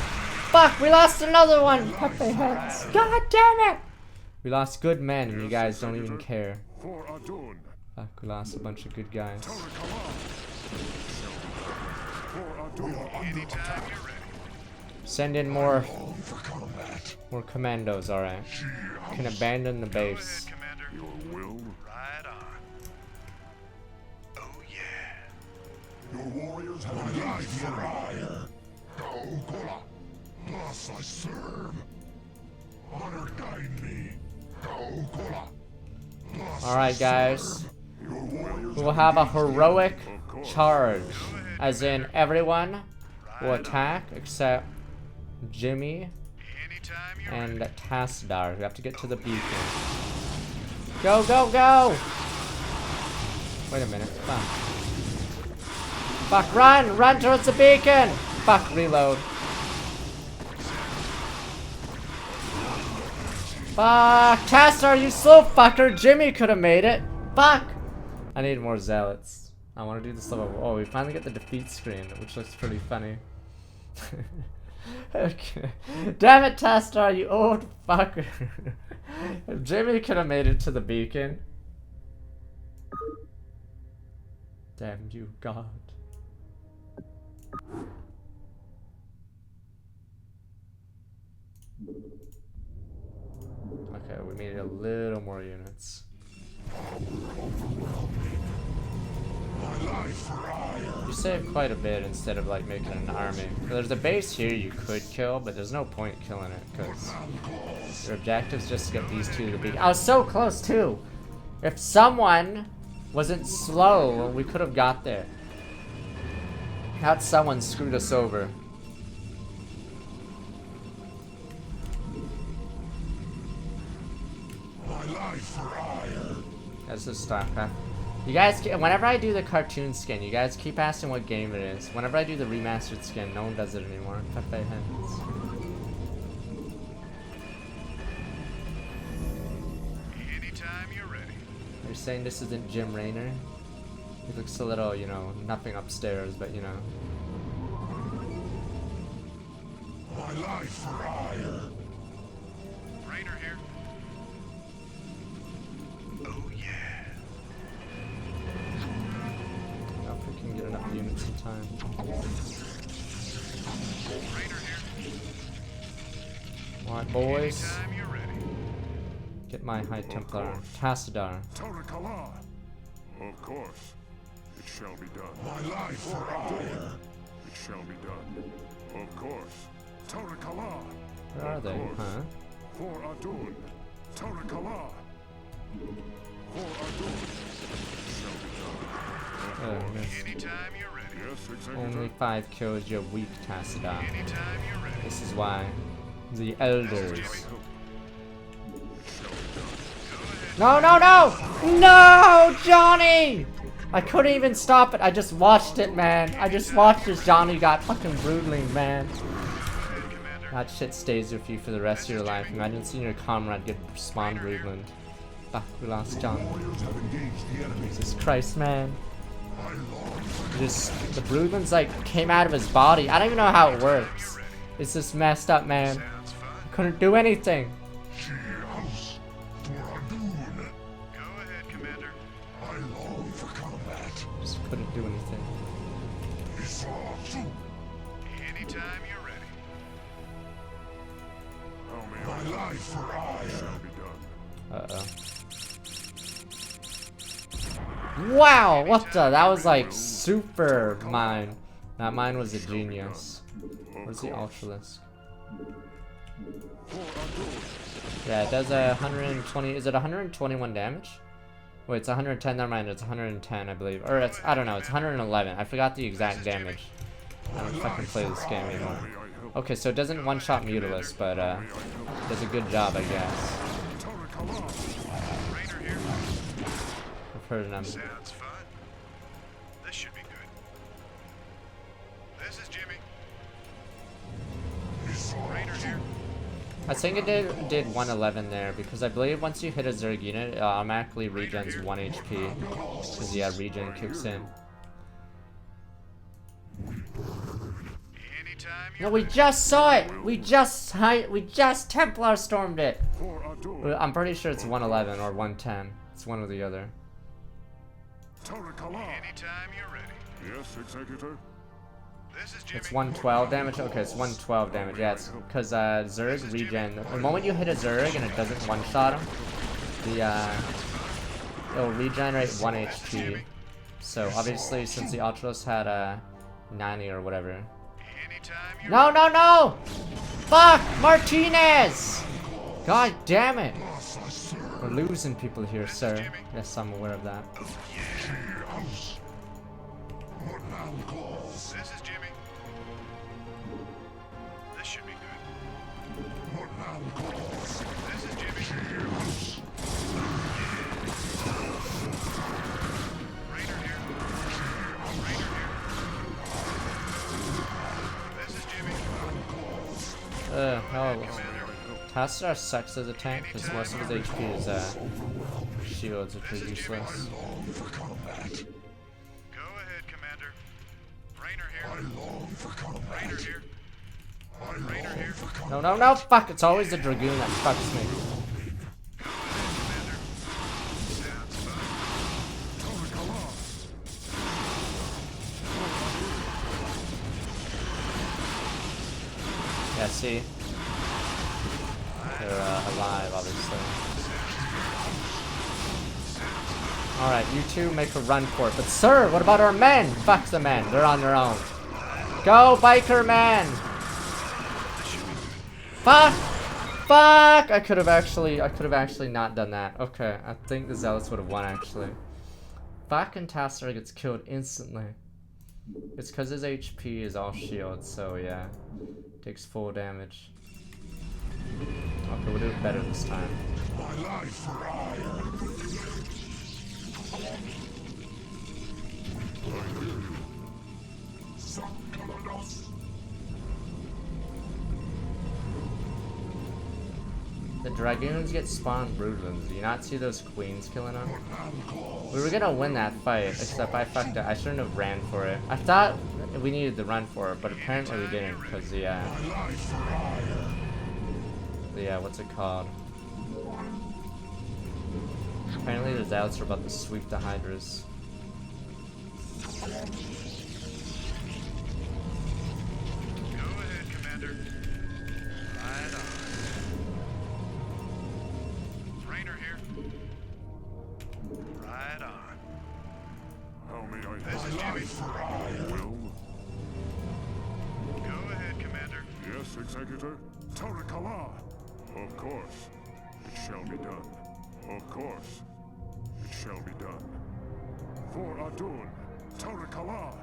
E: Fuck! We lost another one! Pepe heads. God damn it! We lost good men and you guys don't even care.
D: For Adun.
E: Fuck, we lost a bunch of good guys.
D: For Adun. Anytime you're ready.
E: Send in more commandos, alright. Can abandon the base.
D: Commander. Your will? Right on. Oh yeah.
B: Your warriors have engaged the enemy. Kaokola, thus I serve. Honor guide me. Kaokola.
E: Alright, guys. We will have a heroic charge. As in, everyone will attack except Jimmy
D: Anytime you're
E: and Tasdar. We have to get to the beacon. Go, go, go! Wait a minute. Fuck. Fuck, run! Run towards the beacon! Fuck, reload. Fuck! Tasdar, you slow fucker! Jimmy could have made it! Fuck! I need more zealots. I want to do this level. Oh, we finally get the defeat screen, which looks pretty funny. Okay. Damn it, Tastar, you old fucker. If Jimmy could have made it to the beacon. Damn you, God. Okay, we made a little more units.
A: You save quite a bit instead of like making an army. There's a base here you could kill, but there's no point killing it because your objective's just to get these two to the beat. I was so close too. If someone wasn't slow, we could have got there. Had someone screwed us over.
B: My life for hire.
A: This is Starcraft. You guys, whenever I do the cartoon skin, you guys keep asking what game it is. Whenever I do the remastered skin, no one does it anymore. Pepe Hens.
D: Anytime you're ready.
A: You're saying this isn't Jim Raynor? He looks a little, you know, nothing upstairs, but you know.
B: My life for hire.
D: Rainer here. Oh yeah.
A: I don't know if we can get enough units in time.
D: Rainer here.
A: Alright, boys.
D: Anytime you're ready.
A: Get my High Templar. Tassadar.
D: Torakala. Of course. It shall be done.
B: My life for hire.
D: It shall be done. Of course. Torakala.
A: Where are they, huh?
D: For Adun. Torakala. For Adun. It shall be done.
A: Oh, missed.
D: Anytime you're ready. Yes, Executor.
A: Only 5 kills, you're weak, Tassadar.
D: Anytime you're ready.
A: This is why. The Elders. No, no, no! No, Johnny! I couldn't even stop it. I just watched it, man. I just watched as Johnny got fucking brutally, man. That shit stays with you for the rest of your life. Imagine seeing your comrade get spawned Broodland. Fuck, we lost Johnny. Jesus Christ, man. Just, the Broodlands like came out of his body. I don't even know how it works. It's just messed up, man. Couldn't do anything.
D: Go ahead, Commander.
B: I long for combat.
A: Just couldn't do anything.
D: Anytime you're ready.
B: My life for hire.
A: Uh-oh. Wow, what the? That was like super mine. That mine was a genius. Where's the Ultralisk? Yeah, it does 120. Is it 121 damage? Wait, it's 110. Never mind, it's 110, I believe. Or it's, I don't know, it's 111. I forgot the exact damage. I don't fucking play this game anymore. Okay, so it doesn't one-shot Mutalisk, but does a good job, I guess. I've heard of them.
D: Sounds fun. This should be good. This is Jimmy. Rainer here.
A: I think it did 111 there, because I believe once you hit a Zerg unit, it automatically regens 1 HP. Because, yeah, regen kicks in.
D: Anytime
A: No, we just saw it! We just Templar stormed it! Well, I'm pretty sure it's 111 or 110. It's one or the other.
D: Anytime you're ready.
B: Yes, Executor.
D: This is Jimmy.
A: It's 112 damage? Okay, it's 112 damage. Yeah, it's because Zerg regen. The moment you hit a Zerg and it doesn't one-shot him, it'll regenerate 1 HP. So obviously, since the Ultras had 90 or whatever.
D: Anytime you're
A: No, no, no! Fuck! Martinez! God damn it! We're losing people here, sir. Yes, I'm aware of that.
D: This is Jimmy. This should be good. This is Jimmy. Rainer here. Rainer here. This is Jimmy.
A: No. Tassadar sucks as a tank because most of his HP is shields, which are useless.
D: Go ahead, Commander. Rainer here. Rainer here. Rainer here.
A: No, no, no! Fuck! It's always the Dragoon that fucks me.
D: Go ahead, Commander. Sounds fun.
A: Yeah, see? They're alive, obviously.
E: Alright, you two make a run for it. But sir, what about our men? Fuck the men. They're on their own. Go, biker man! Fuck! Fuck! I could have actually not done that. Okay, I think the Zealots would have won actually. Fucking Tasser gets killed instantly. It's because his HP is all shield, so yeah. Takes full damage. Okay, we'll do it better this time.
B: My life for hire.
E: The Dragoons get spawned broodlings. Do you not see those queens killing them? We were gonna win that fight, except I fucked it. I shouldn't have ran for it. I thought we needed to run for it, but apparently we didn't, because the, what's it called? Apparently the Zealots are about to sweep the Hydras.
D: Go ahead, Commander. Right on. Rainer here. Right on.
B: How may I
D: This is Jimmy.
B: Will?
D: Go ahead, Commander.
B: Yes, Executor? Tarakala! Of course. It shall be done. Of course. It shall be done. For Adun, Tarakala!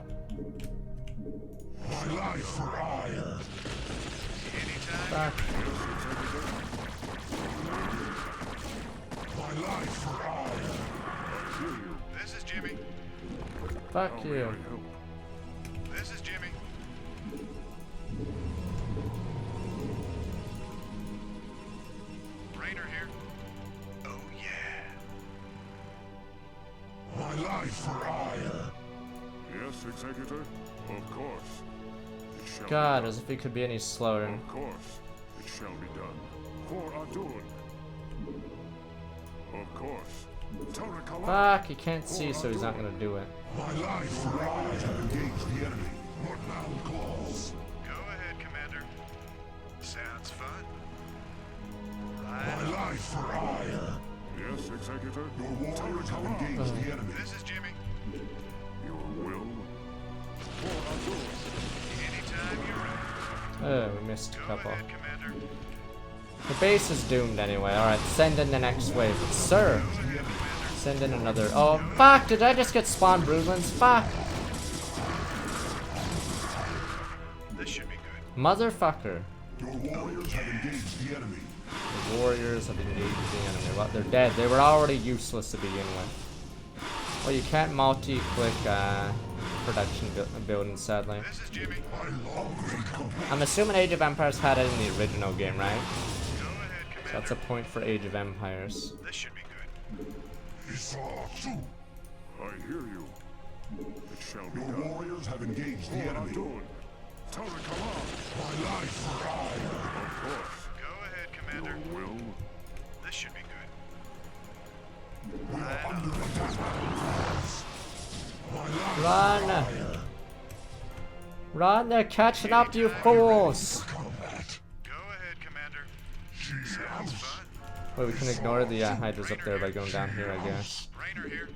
B: My life for hire!
D: Anytime.
E: Fuck.
B: Yes, Executor? My life for hire! I hear you.
D: This is Jimmy.
E: Fuck
B: How may I
E: you.
B: help?
D: This is Jimmy. Rainer here. Oh yeah.
B: My life for hire! Yes, Executor? Of course. It shall
E: God,
B: be
E: as if he could be any slower.
B: done. Of course. It shall be done. For Adun. Of course. Tarakala!
E: Fuck, he can't see, so he's not gonna do it.
B: My life for hire! Engage the enemy. What loud calls?
D: Go ahead, Commander. Sounds fun.
B: My
D: Right on.
B: life for hire! Yes, Executor? Your warriors have engaged the enemy.
D: This is Jimmy.
B: Your will? For Adun.
D: Anytime you're ready.
E: We missed a
D: Go
E: couple.
D: ahead, Commander.
E: The base is doomed anyway. Alright, send in the next wave. Sir! Send in another. Oh, fuck! Did I just get spawned broodlings? Fuck!
D: This should be good.
E: Motherfucker.
B: Your warriors have engaged the enemy.
E: The warriors have engaged the enemy. Well, they're dead. They were already useless to begin with. Well, you can't multi-click production building, sadly.
D: This is Jimmy.
E: I'm assuming Age of Empires had it in the original game, right?
D: Go ahead,
E: So
D: Commander.
E: that's a point for Age of Empires.
D: This should be good.
B: I hear you. It shall be done. Your warriors have engaged the enemy. Adun. Tarakala! My life for hire! Of course.
D: Go ahead, Commander.
B: Your will?
D: This should be good.
B: We are under attack. My life
E: Run! Run, they're catching up, you fools!
B: combat.
D: Go ahead, Commander. Sounds fun.
E: Wait, we can ignore the Hydras up there by going down here, I guess.
D: Rainer here.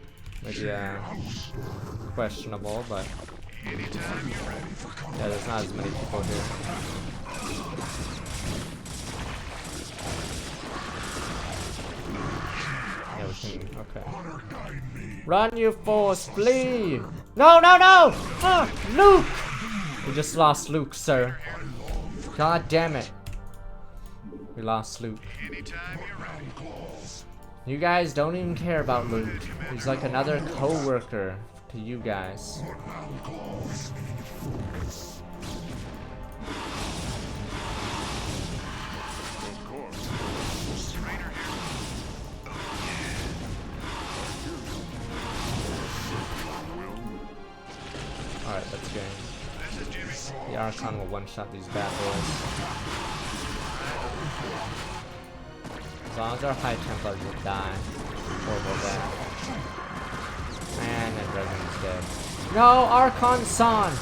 E: Maybe, questionable, but
D: Anytime you're ready.
E: yeah, there's not as many people here. Yeah, we can, okay. Run, you fools, flee! No, no, no! Fuck, Luke! We just lost Luke, sir. God damn it. We lost Luke.
D: Anytime you're ready.
E: You guys don't even care about Luke. He's like another co-worker to you guys.
B: Of course.
D: Rainer here.
E: Alright, let's go.
D: This is Jimmy.
E: The Archon will one-shot these bad boys. As long as our High Templars will die. Or will die. And the Dragon's dead. No, Archon-san!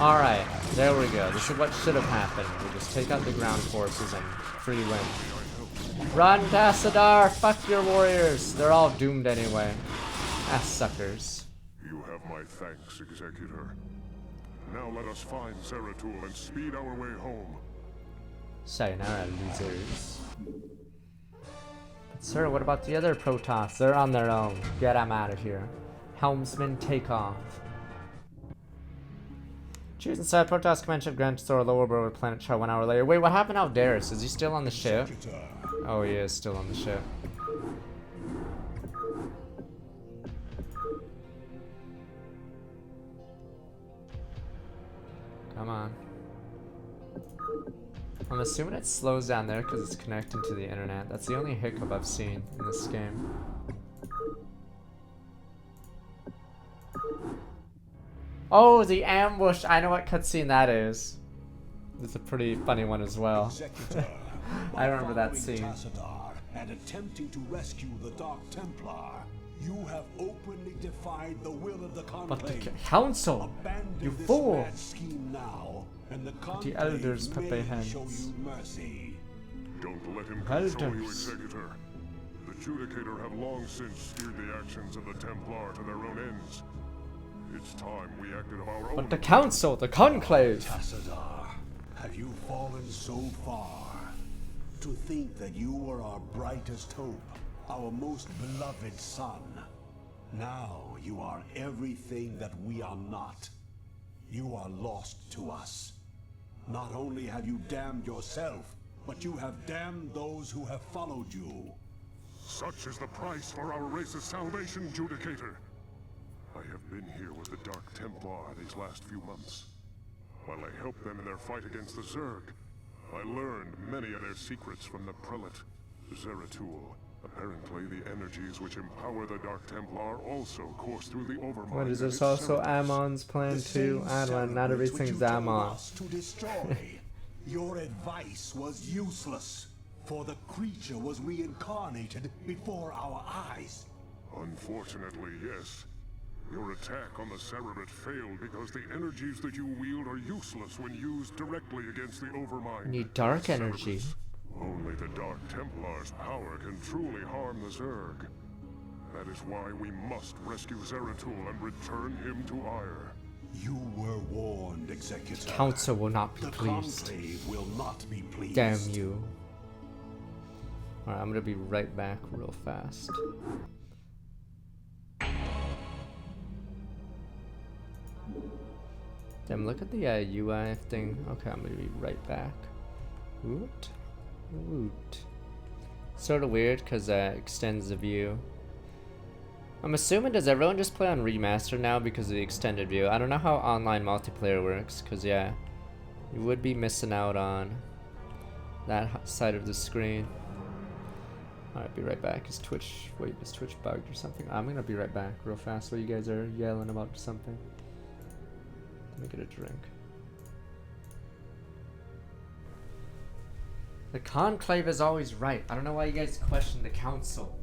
E: Alright, there we go. This is what should have happened. We just take out the ground forces and free win.
A: Run, Tassadar! Fuck your warriors! They're all doomed anyway. Ass suckers.
D: You have my thanks, Executor. Now let us find Zeratul and speed our way home.
A: Sayonara, losers. But sir, what about the other protoss? They're on their own. Get them out of here. Helmsman, take off. Choose inside protoss command ship grants Thor a lower orbit planet chart 1 hour later. Wait, what happened to Aldaris? Is he still on the ship? Oh, he is still on the ship. Come on. I'm assuming it slows down there because it's connecting to the internet. That's the only hiccup I've seen in this game. Oh, the ambush! I know what cutscene that is. It's a pretty funny one as well. I remember that scene.
C: And attempting to rescue the Dark Templar, you have openly defied the will of the Conclave.
A: But the council,
C: Abandon
A: you
C: this
A: fool!
C: mad scheme now, and the Conclave
A: elders,
C: may
A: Pepe hands.
C: show you mercy.
D: Don't let him control you,
A: Elders.
D: Executor. The Judicator have long since steered the actions of the Templar to their own ends. It's time we acted of our own.
A: But the council, the conclave!
C: Tassadar, have you fallen so far? To think that you were our brightest hope, our most beloved son. Now you are everything that we are not. You are lost to us. Not only have you damned yourself, but you have damned those who have followed you.
D: Such is the price for our race's salvation, Judicator. I have been here with the Dark Templar these last few months. While I helped them in their fight against the Zerg, I learned many of their secrets from the prelate, Zeratul. Apparently, the energies which empower the Dark Templar also course through the Overmind.
A: What is
D: and
A: this
D: its
A: also
D: service.
A: Ammon's plan too? Adwan, not everything's Ammon.
C: To destroy. Your advice was useless, for the creature was reincarnated before our eyes.
D: Unfortunately, yes. Your attack on the Cerebrit failed because the energies that you wield are useless when used directly against the Overmind.
A: Need dark energy.
D: Only the Dark Templar's power can truly harm the Zerg. That is why we must rescue Zeratul and return him to Ire.
C: You were warned, Executor.
A: Council will not be
C: The
A: pleased.
C: Conclave will not be pleased.
A: Damn you. Alright, I'm gonna be right back real fast. Damn, look at the UI thing. Okay, I'm gonna be right back. Woot. Woot. Sort of weird because extends the view. I'm assuming, does everyone just play on remaster now because of the extended view? I don't know how online multiplayer works, because yeah, you would be missing out on that side of the screen. Alright, be right back. Is Twitch bugged or something? I'm gonna be right back real fast while you guys are yelling about something. Let me get a drink. The Conclave is always right. I don't know why you guys question the Council.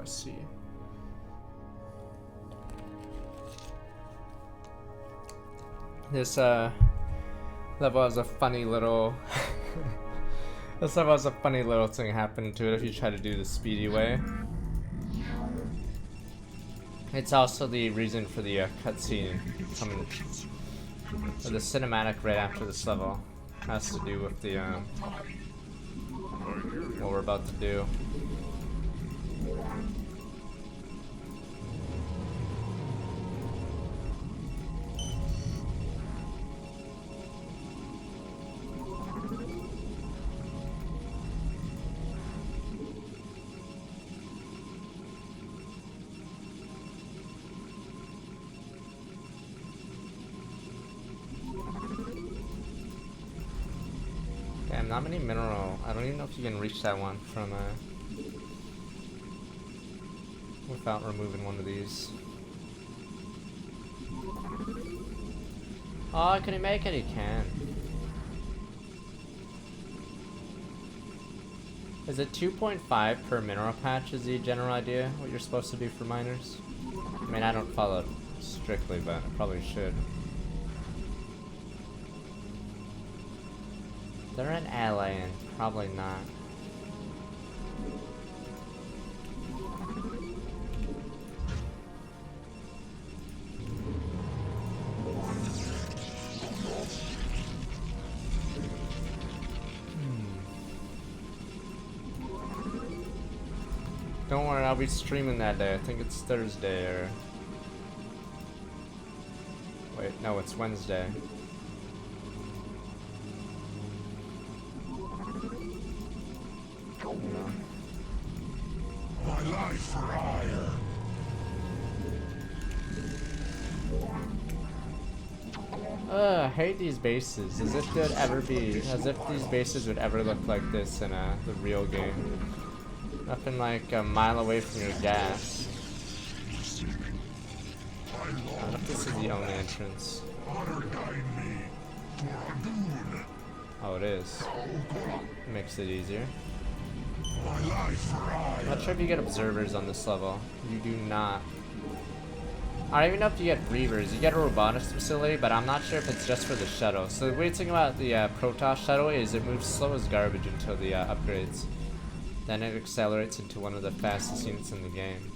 A: I see. This level has a funny little this level has a funny little thing happen to it if you try to do the speedy way. It's also the reason for the cutscene coming, or the cinematic right after this level has to do with the what we're about to do. Damn, not many mineral. I don't even know if you can reach that one from without removing one of these. Oh, can he make it? He can. Is it 2.5 per mineral patch is the general idea, what you're supposed to do for miners? I mean, I don't follow it strictly, but I probably should. They're an alien, probably not. Don't worry, I'll be streaming that day. I think it's Thursday or... Wait, no, it's Wednesday.
B: My life for hire.
A: I hate these bases. As if they'd ever be, as if these bases would ever look like this in the real game. Nothing like a mile away from your gas. I don't know if this is the only entrance. Oh, it is. It makes it easier. I'm not sure if you get observers on this level. You do not. I don't even know if you get reavers. You get a robotics facility, but I'm not sure if it's just for the shuttle. So the weird thing about the protoss shuttle is it moves slow as garbage until the upgrades. Then it accelerates into one of the fastest units in the game.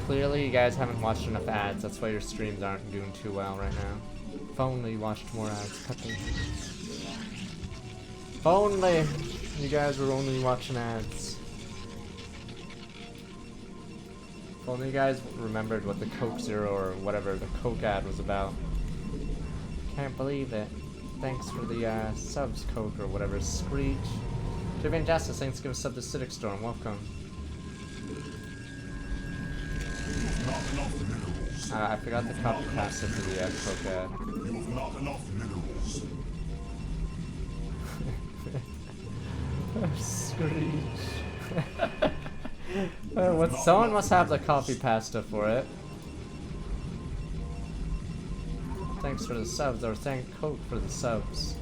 A: Clearly you guys haven't watched enough ads, that's why your streams aren't doing too well right now. If only you watched more ads, Peppy. If only you guys were only watching ads. If only you guys remembered what the Coke Zero or whatever the Coke ad was about. Can't believe it. Thanks for the subs, Coke, or whatever. Screech. Jim Justice, thanks for giving a sub to Citic Storm. Welcome. I forgot the copy pass it to the Coke ad.
B: You have not enough minerals.
A: Screech. Someone must have the coffee pasta for it. Thanks for the subs, or thank Coke for the subs.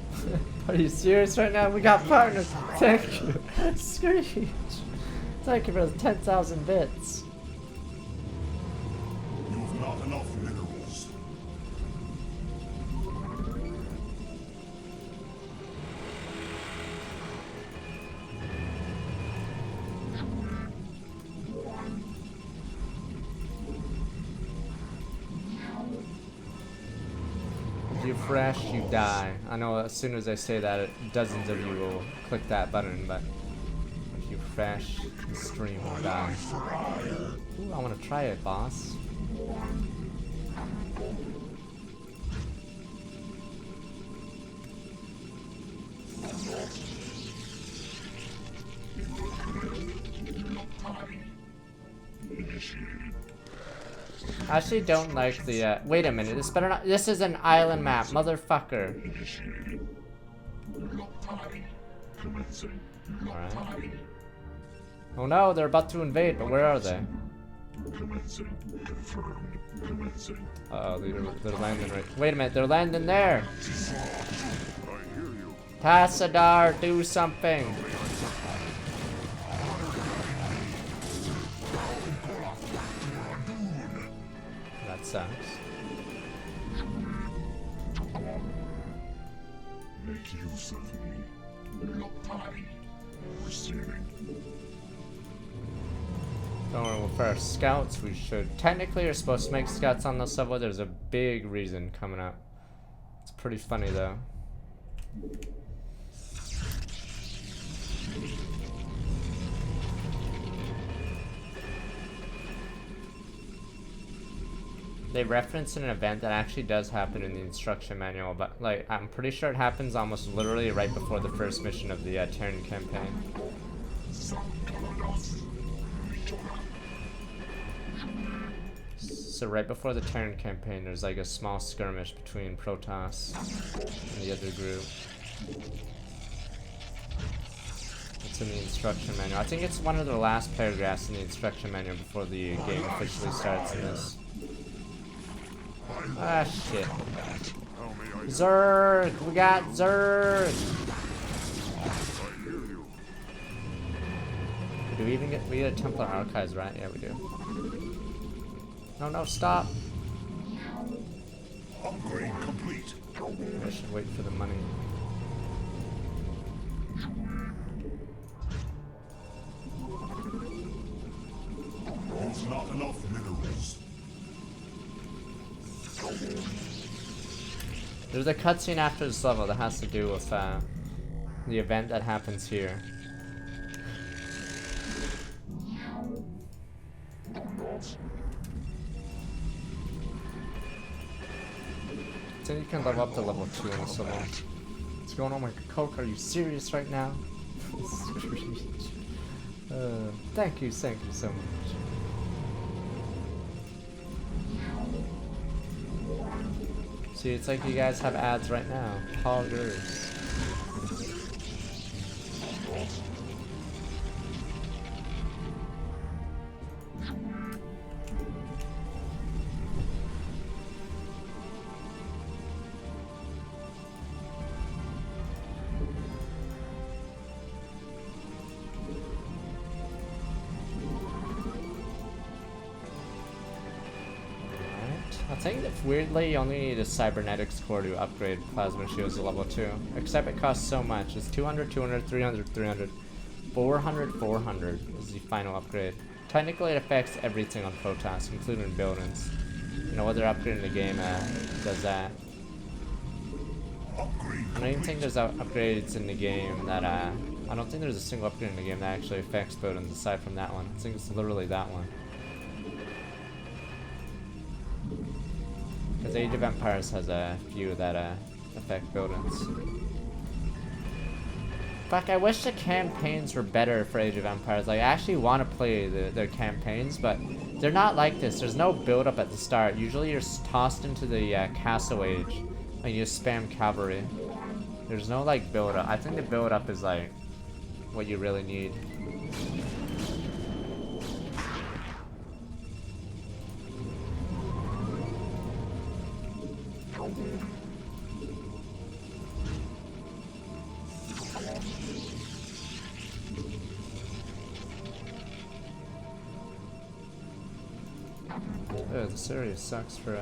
A: Are you serious right now? We got partners. Thank you. Screech. Thank you for the 10,000 bits.
B: You have not enough minerals.
A: If you fresh, you die. I know as soon as I say that, dozens of you will click that button, but if you fresh, the stream will die. Ooh, I want to try it, boss. I actually don't like the, wait a minute, this better not, this is an island map, motherfucker. Alright. Oh no, they're about to invade, but where are they? Uh-oh, they're landing right, wait a minute, they're landing there!
E: Passadar, do something! That sucks.
B: Make use of me. Receiving.
E: Don't worry, well, for our scouts, we should. Technically, you're supposed to make scouts on this level. There's a big reason coming up. It's pretty funny, though. They reference an event that actually does happen in the instruction manual, but like I'm pretty sure it happens almost literally right before the first mission of the Terran campaign. So right before the Terran campaign, there's like a small skirmish between Protoss and the other group. It's in the instruction manual. I think it's one of the last paragraphs in the instruction manual before the game officially starts in this. Ah, shit. Zerg! We got Zerg! Do we even get... We get a Templar Archives, right? Yeah, we do. No, no, stop!
B: Upgrade complete.
E: I should wait for the money.
B: There's not enough minerals.
E: There's a cutscene after this level that has to do with the event that happens here. So you can level up to level 2 in this level. What's going on, my Coke? Are you serious right now? Thank you so much. See, it's like you guys have ads right now. Poggers. I think that weirdly you only need a cybernetics core to upgrade plasma shields to level 2. Except it costs so much. It's 200, 200, 300, 300. 400, 400 is the final upgrade. Technically it affects everything on Protoss, including buildings. You know, whether upgrading the game does that. I don't even think there's upgrades in the game that I don't think there's a single upgrade in the game that actually affects buildings aside from that one. I think it's literally that one. Because Age of Empires has a few that affect buildings. Fuck, I wish the campaigns were better for Age of Empires. Like, I actually want to play their campaigns, but they're not like this. There's no build-up at the start. Usually you're tossed into the Castle Age, and you just spam cavalry. There's no, like, build-up. I think the build-up is, like, what you really need. Oh, this area sucks for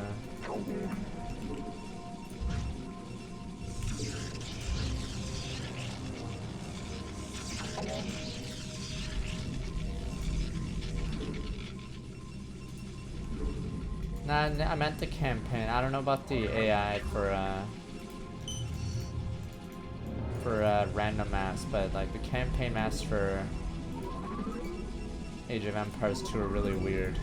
E: Nah, I meant the campaign. I don't know about the AI for random maps, but like the campaign maps for Age of Empires 2 are really weird.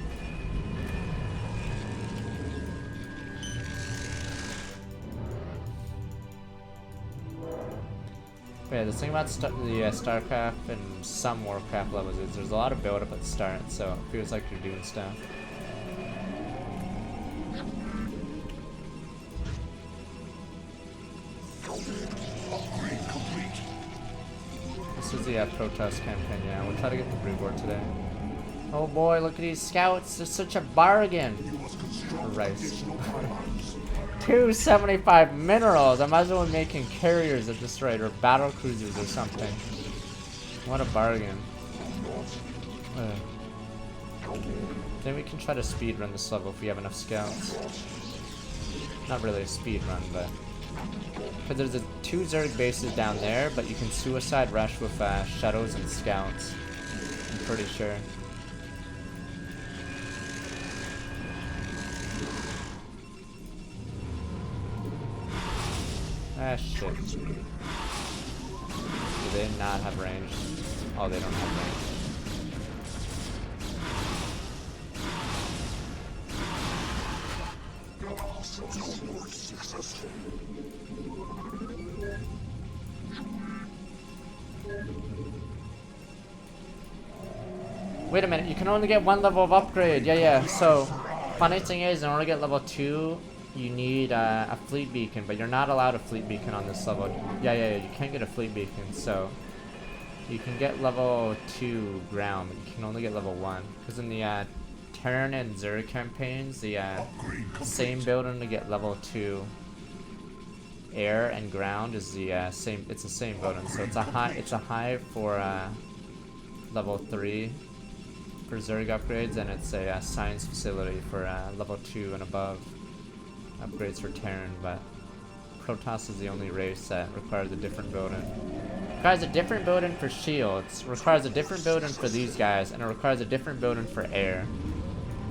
E: But yeah, the thing about Starcraft and some Warcraft levels is there's a lot of build up at the start, so it feels like you're doing stuff. This is the Protoss campaign, yeah. We'll try to get the reward today. Oh boy, look at these scouts. They're such a bargain. Christ.
A: 275 minerals. I might as well be making carriers at this rate, or battle cruisers or something. What a bargain. Then we can try to speed run this level if we have enough scouts. Not really a speed run, but because there's 2 zerg bases down there, but you can suicide rush with shuttles and scouts. I'm pretty sure. Ah, shit. Do they not have range? Oh, they don't have range. Wait a minute, you can only get 1 level of upgrade. Yeah. So, funny thing is, in order to get level 2, you need a fleet beacon, but you're not allowed a fleet beacon on this level. Yeah, you can't get a fleet beacon, so you can get level 2 ground, but you can only get level 1. Because in the Terran and Zerg campaigns, the same building to get level 2 air and ground is the same. It's the same building, so it's a high for level 3 for Zerg upgrades, and it's a science facility for level 2 and above upgrades for Terran. But Protoss is the only race that requires a different building. Requires a different building for shields, requires a different building for these guys, and it requires a different building for air.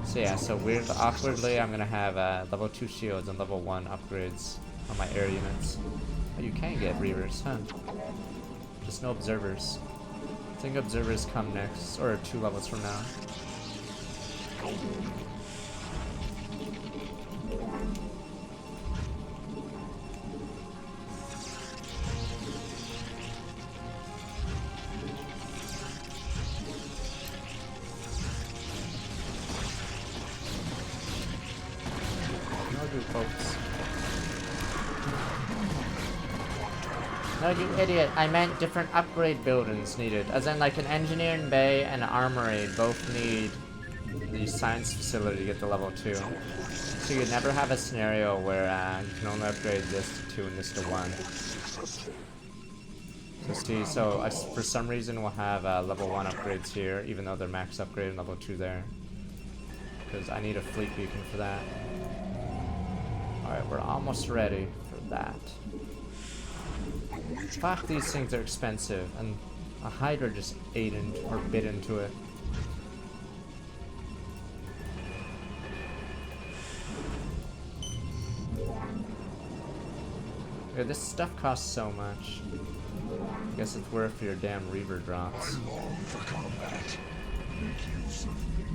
A: So yeah, so awkwardly, I'm gonna have level 2 shields and level 1 upgrades on my air units. Oh, you can get reavers, huh? Just no observers. I think observers come next, or 2 levels from now. Folks. No, you idiot. I meant different upgrade buildings needed. As in, like, an engineering bay and an armory both need the science facility to get to level 2. So you'd never have a scenario where you can only upgrade this to 2 and this to 1. So see, for some reason we'll have level 1 upgrades here, even though they're max upgrade and level 2 there. Because I need a fleet beacon for that. Alright, we're almost ready for that. Fuck, these things are expensive, and a Hydra just bit into it. Yeah, this stuff costs so much. I guess it's worth your damn Reaver drops.
B: I long for combat. Make use of me.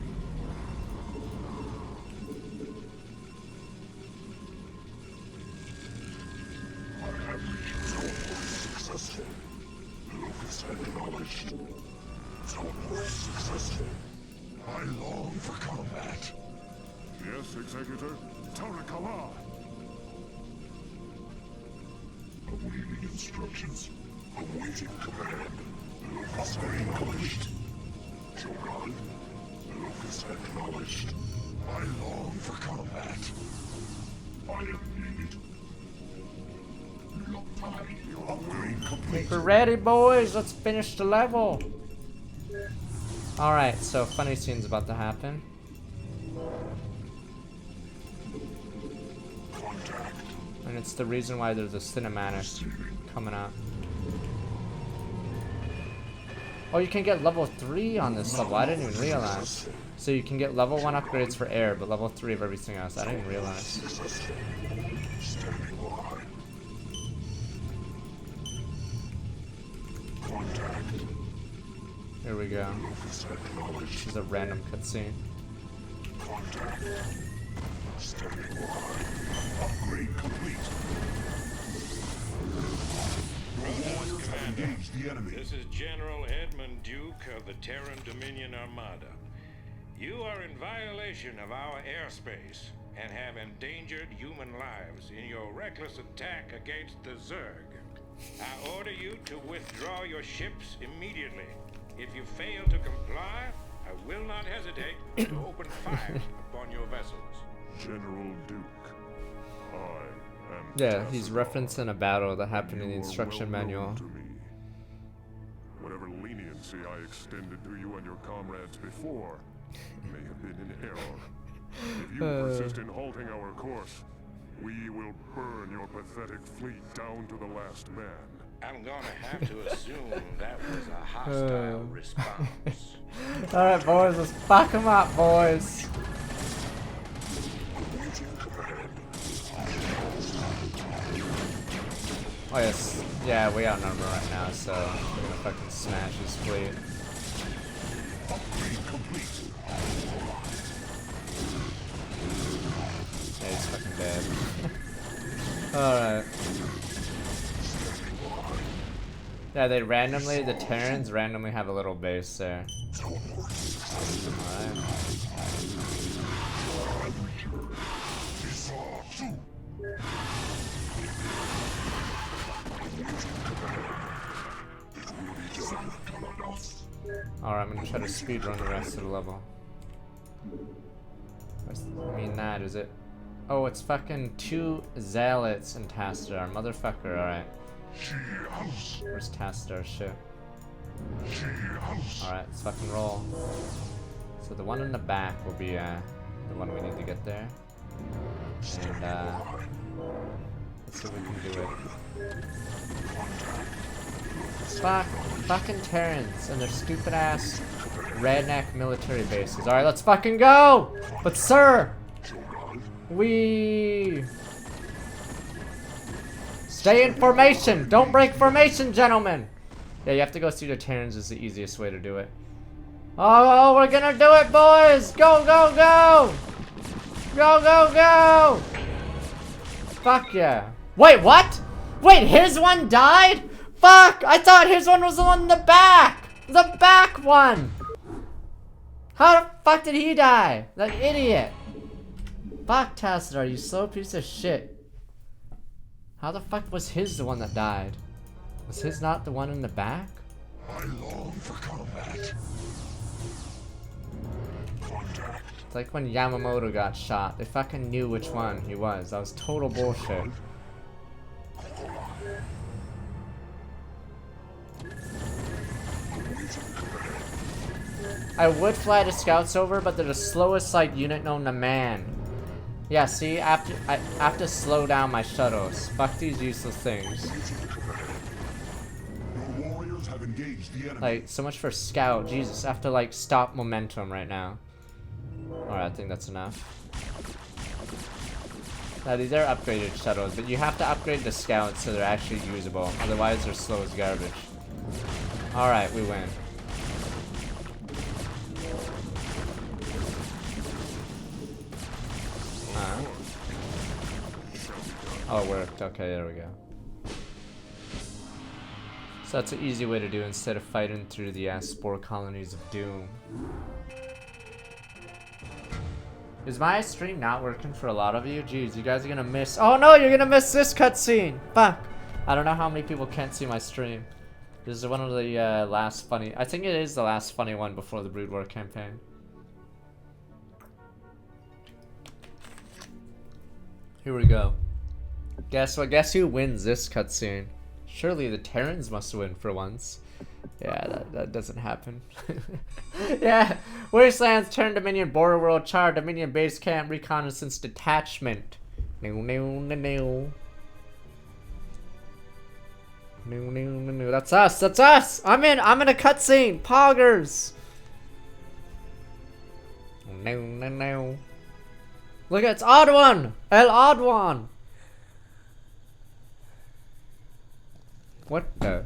B: Acknowledged. Successful. I long for combat.
D: Yes, Executor? Tarakala!
B: Awaiting instructions. Awaiting command. Locus acknowledged. Joran. Locus acknowledged. I long for combat. I am needed. Upgrade complete.
A: We're ready, boys. Let's finish the level. Alright, so funny scene's about to happen.
B: Contact.
A: And it's the reason why there's a cinematic coming out. Oh, you can get level 3 on this level. I didn't even realize. So you can get level 1 upgrades for air, but level 3 of everything else. I didn't even realize.
B: Standing by. Contact.
A: Here we go.
B: Locus acknowledged.
A: This is a random cutscene.
B: Contact. Standing by. Upgrade complete. Engage the enemy.
G: This is General Edmund Duke of the Terran Dominion Armada. You are in violation of our airspace and have endangered human lives in your reckless attack against the Zerg. I order you to withdraw your ships immediately. If you fail to comply, I will not hesitate to open fire upon your vessels.
D: General Duke,
E: Yeah, he's referencing a battle that happened in the instruction manual.
D: To me. Whatever leniency I extended to you and your comrades before may have been in error. If you persist in halting our course, we will burn your pathetic fleet down to the last man.
G: I'm gonna have to assume that was a hostile response.
E: Alright, boys, let's fuck him up, boys. Oh, yes. Yeah, we outnumber right now, so we're gonna fucking smash his fleet. Yeah, he's fucking dead. Alright. Yeah, they randomly, the Terrans randomly have a little base there. Alright. Alright, I'm gonna try to speedrun the rest of the level. I mean that, is it? Oh, it's fucking 2 Zealots in Tastar. Motherfucker, alright. Where's Tastar's ship? Alright, let's fucking roll. So the one in the back will be the one we need to get there. And let's see if we can do it. Fuck, fucking Terrans and their stupid ass redneck military bases. Alright, let's fucking go! But sir! We stay in formation! Don't break formation, gentlemen! Yeah, you have to go through the Terrans is the easiest way to do it. Oh, we're gonna do it, boys! Go, go, go! Go, go, go! Fuck yeah. Wait, what? Wait, his one died? Fuck! I thought his one was the one in the back! The back one! How the fuck did he die? That idiot! Fuck, Tassadar, you slow piece of shit. How the fuck was his the one that died? Was his not the one in the back?
B: I long for combat.
E: It's like when Yamamoto got shot. They fucking knew which one he was. That was total bullshit. I would fly the scouts over, but they're the slowest like unit known to man. Yeah, see, I have to slow down my shuttles. Fuck these useless things.
B: Your warriors have engaged the enemy.
E: Like, so much for scout. Jesus, I have to like stop momentum right now. Alright, I think that's enough. Now these are upgraded shuttles, but you have to upgrade the scouts so they're actually usable. Otherwise they're slow as garbage. Alright, we win. Oh, it worked. Okay, there we go. So that's an easy way to do it instead of fighting through the spore colonies of doom. Is my stream not working for a lot of you? Jeez, you guys are gonna miss. Oh no, you're gonna miss this cutscene! Fuck! I don't know how many people can't see my stream. This is one of the last funny. I think it is the last funny one before the Brood War campaign. Here we go. Guess what? Guess who wins this cutscene? Surely the Terrans must win for once. Yeah, that doesn't happen. Yeah, Wastelands, Terran Dominion, Border World, Char, Dominion Base Camp, Reconnaissance Detachment. No. That's us. That's us. I'm in a cutscene. Poggers. No. Look, it's Odd One. El Odd One. What the?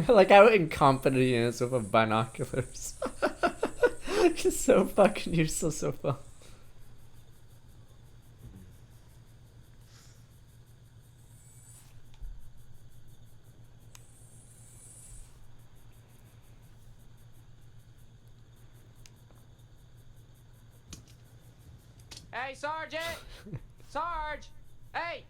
E: Like how incompetent he is with binoculars. He's so fucking useless so far.
H: Hey, Sergeant! Sarge! Hey!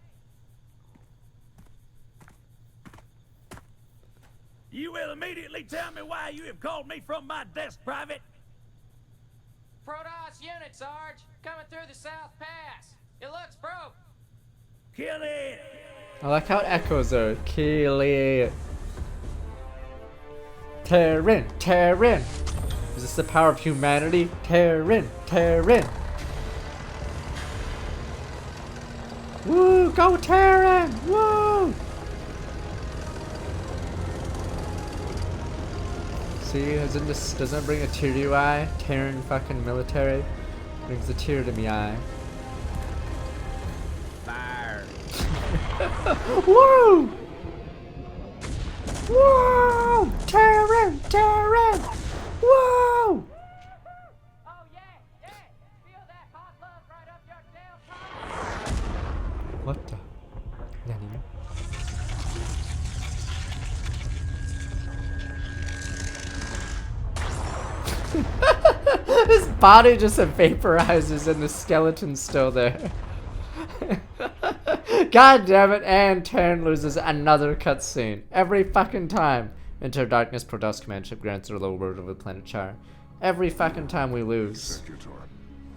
I: You will immediately tell me why you have called me from my desk, Private.
H: Protoss unit, Sarge. Coming through the South Pass. It looks broke.
I: Kill it.
A: I like how it echoes there. Kill it. Tear in, tear in. Is this the power of humanity? Tear in, tear in. Woo, go Terran! Woo! See, doesn't it bring a tear to your eye? Terran fucking military brings a tear to me eye.
I: Fire.
A: Woo! Woo! Terran! Terran! Woo!
H: Oh, yeah, yeah. Feel that hot love right up your tailpipe.
A: What the? Nani? His body just vaporizes and the skeleton's still there. God damn it, and Terran loses another cutscene. Every fucking time. Enter Darkness Protoss command ship grants her low word of the planet Char. Every fucking time we lose.
D: Executor,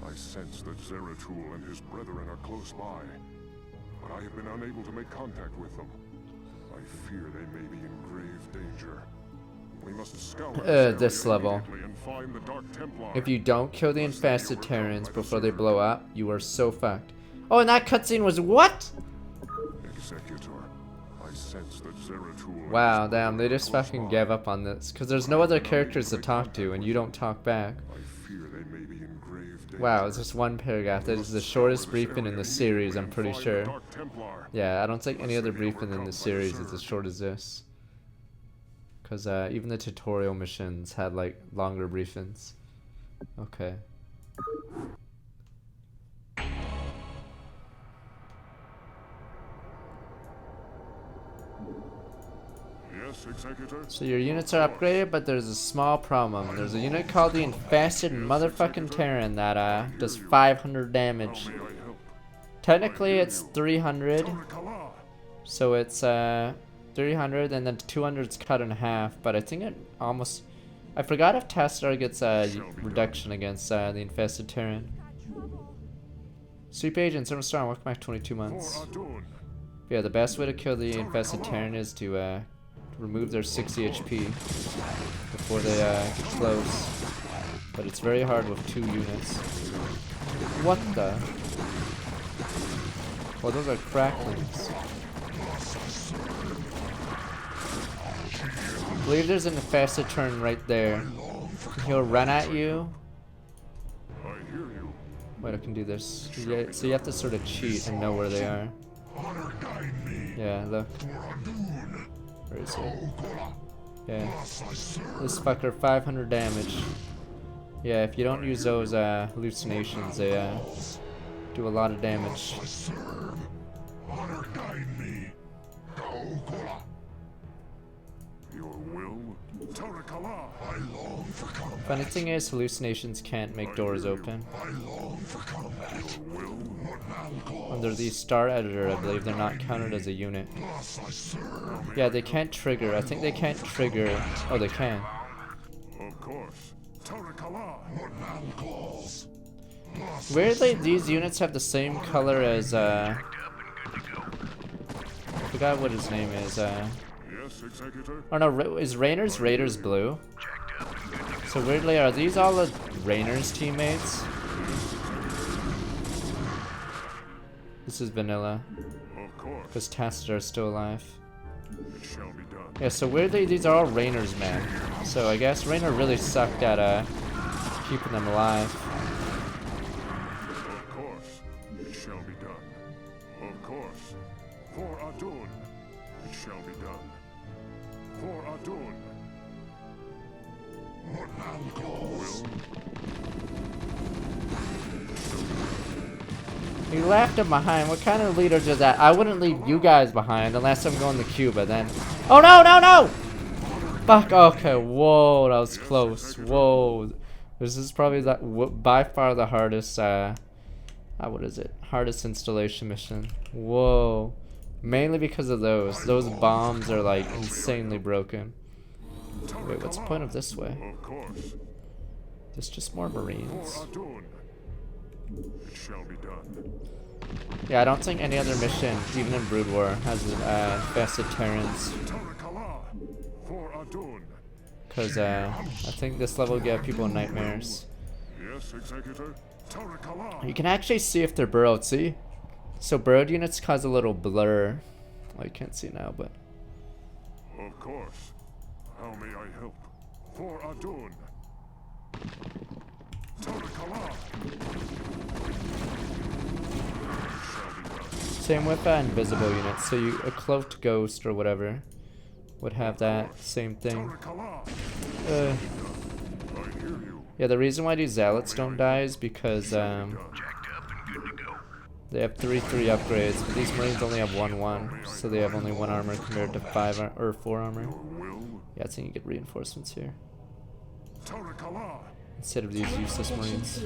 D: I sense that Zeratul and his brethren are close by, but I have been unable to make contact with them. I fear they may be in grave danger. We must scour
A: this level.
D: and find the Dark Templar.
A: If you don't kill the infested Terrans before they blow up, you are so fucked. Oh, and that cutscene was what?
D: Executor, I sense that Zeratul.
A: Wow, damn, they just fucking gave up on this. Because there's no other characters to talk to, and you don't talk back.
D: I fear they may be in grave danger.
A: Wow, it's just one paragraph. That is the shortest briefing in the series, I'm pretty sure. Yeah, I don't think any other briefing in the series is as short as this. Because even the tutorial missions had, like, longer briefings. Okay.
D: Yes, Executor.
A: So your units are upgraded, but there's a small problem. There's a unit called the Infested Motherfucking Terran that does 500 damage. Technically it's 300. So it's 300 and then 200's cut in half, but I think it almost... I forgot if Tastar gets a reduction against the Infested Terran. Sweep Agent, Summer Storm, welcome back 22 months. Yeah, the best way to kill the Infested Terran is to remove their 60 HP before they get close. But it's very hard with 2 units. What the? Well, those are cracklings. I believe there's an infested turn right there. He'll run at you. Wait, I can do this. Yeah, so you have to sort of cheat and know where they are. Yeah, look. Where is it? Yeah. This fucker, 500 damage. Yeah, if you don't use those hallucinations, they do a lot of damage. Funny thing is, hallucinations can't make doors open. Under the Star Editor, I believe they're not counted as a unit. Yeah, they can't trigger. I think they can't trigger. Oh, they can.
D: Of course.
A: Weirdly, these units have the same color as I forgot what his name is.
D: Yes, Executor.
A: Oh no, is Raiders blue? So weirdly, are these all the Rainer's teammates? This is vanilla.
D: Of course.
A: Because Tastar is still alive.
D: It shall be done.
A: Yeah, so weirdly, these are all Rainer's men. So I guess Rainer really sucked at keeping them alive.
D: Of course. It shall be done. Of course. For Adun. It shall be done. For Adun.
A: He left him behind. What kind of leader does that? I wouldn't leave you guys behind unless I'm going to Cuba then. Oh no, no, no! Fuck, okay, whoa, that was close. Whoa. This is probably by far the hardest, what is it? Hardest installation mission. Whoa. Mainly because of those. Those bombs are like insanely broken. Wait, what's the point of this way?
D: Of course.
A: There's just more Marines.
D: For Adun. It shall be done.
A: Yeah, I don't think any other mission, even in Brood War, has vested Terrans.
D: Tarakala. For Adun.
A: Because I think this level will give people nightmares.
D: Yes, Executor. Tarakala.
A: You can actually see if they're burrowed, see? So burrowed units cause a little blur. Well, you can't see now, but...
D: Of course. How may I help? For Adun. Tarakala.
A: Same with invisible units, so a cloaked ghost or whatever would have that same thing. Yeah, the reason why these zealots don't die is because they have 3/3 upgrades, but these Marines only have 1/1, so they have only 1 armor compared to 5 or 4 armor. Yeah, I think you get reinforcements here instead of these useless Marines.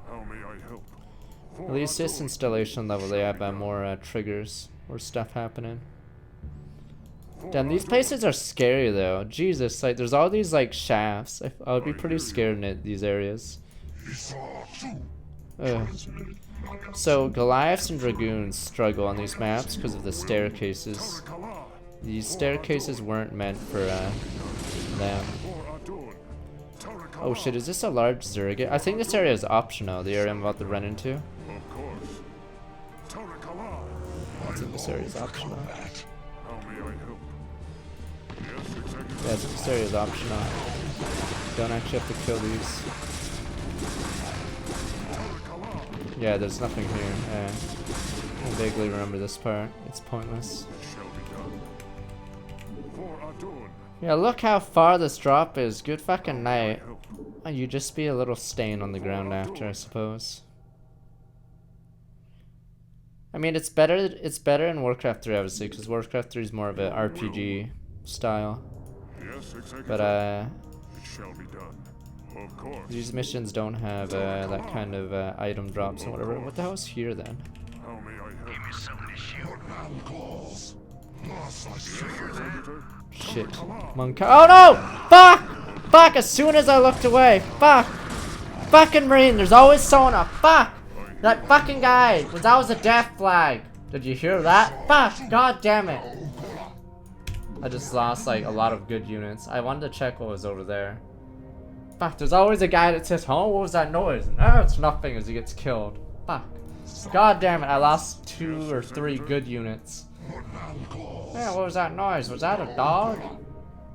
D: How may I help?
A: At least this installation level, they have more triggers or stuff happening. Damn, these places are scary though. Jesus, like there's all these like shafts. I would be pretty scared in these areas. So Goliaths and Dragoons struggle on these maps because of the staircases. These staircases weren't meant for them. Oh shit, is this a large zerg? I think this area is optional, the area I'm about to run into. I think this area is optional. Yeah, this area is optional. Don't actually have to kill these. Yeah, there's nothing here. I vaguely remember this part. It's pointless. Yeah, look how far this drop is. Good fucking night. Oh, you just be a little stain on the ground after, I suppose. I mean, it's better in Warcraft 3, obviously, because Warcraft 3 is more of an RPG style. But, these missions don't have that kind of item drops and whatever. What the hell is here then?
D: Give me something to shoot.
A: Shit. Monk. Oh no! Fuck! Fuck! As soon as I looked away. Fuck! Fucking Marine, there's always someone up. Fuck! That fucking guy! That was a death flag! Did you hear that? Fuck! God damn it! I just lost like a lot of good units. I wanted to check what was over there. Fuck, there's always a guy that says, oh, what was that noise? No, it's nothing as he gets killed. Fuck. God damn it, I lost 2 or 3 good units. Yeah, what was that noise? Was that a dog?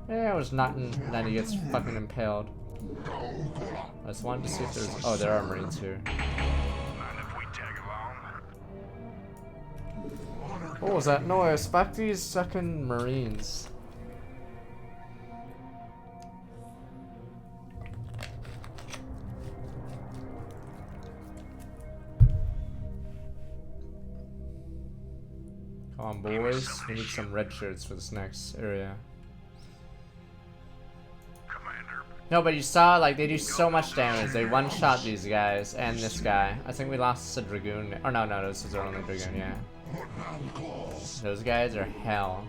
A: Yeah, it was nothing. And then he gets fucking impaled. I just wanted to see if there's... Oh, there are Marines here. What was that noise? Fuck these fucking Marines. Come on, boys. We need some red shirts for this next area. No, but you saw, like, they do so much damage. They one-shot these guys and this guy. I think we lost a Dragoon. Or no, this is our only Dragoon, yeah. Those guys are hell.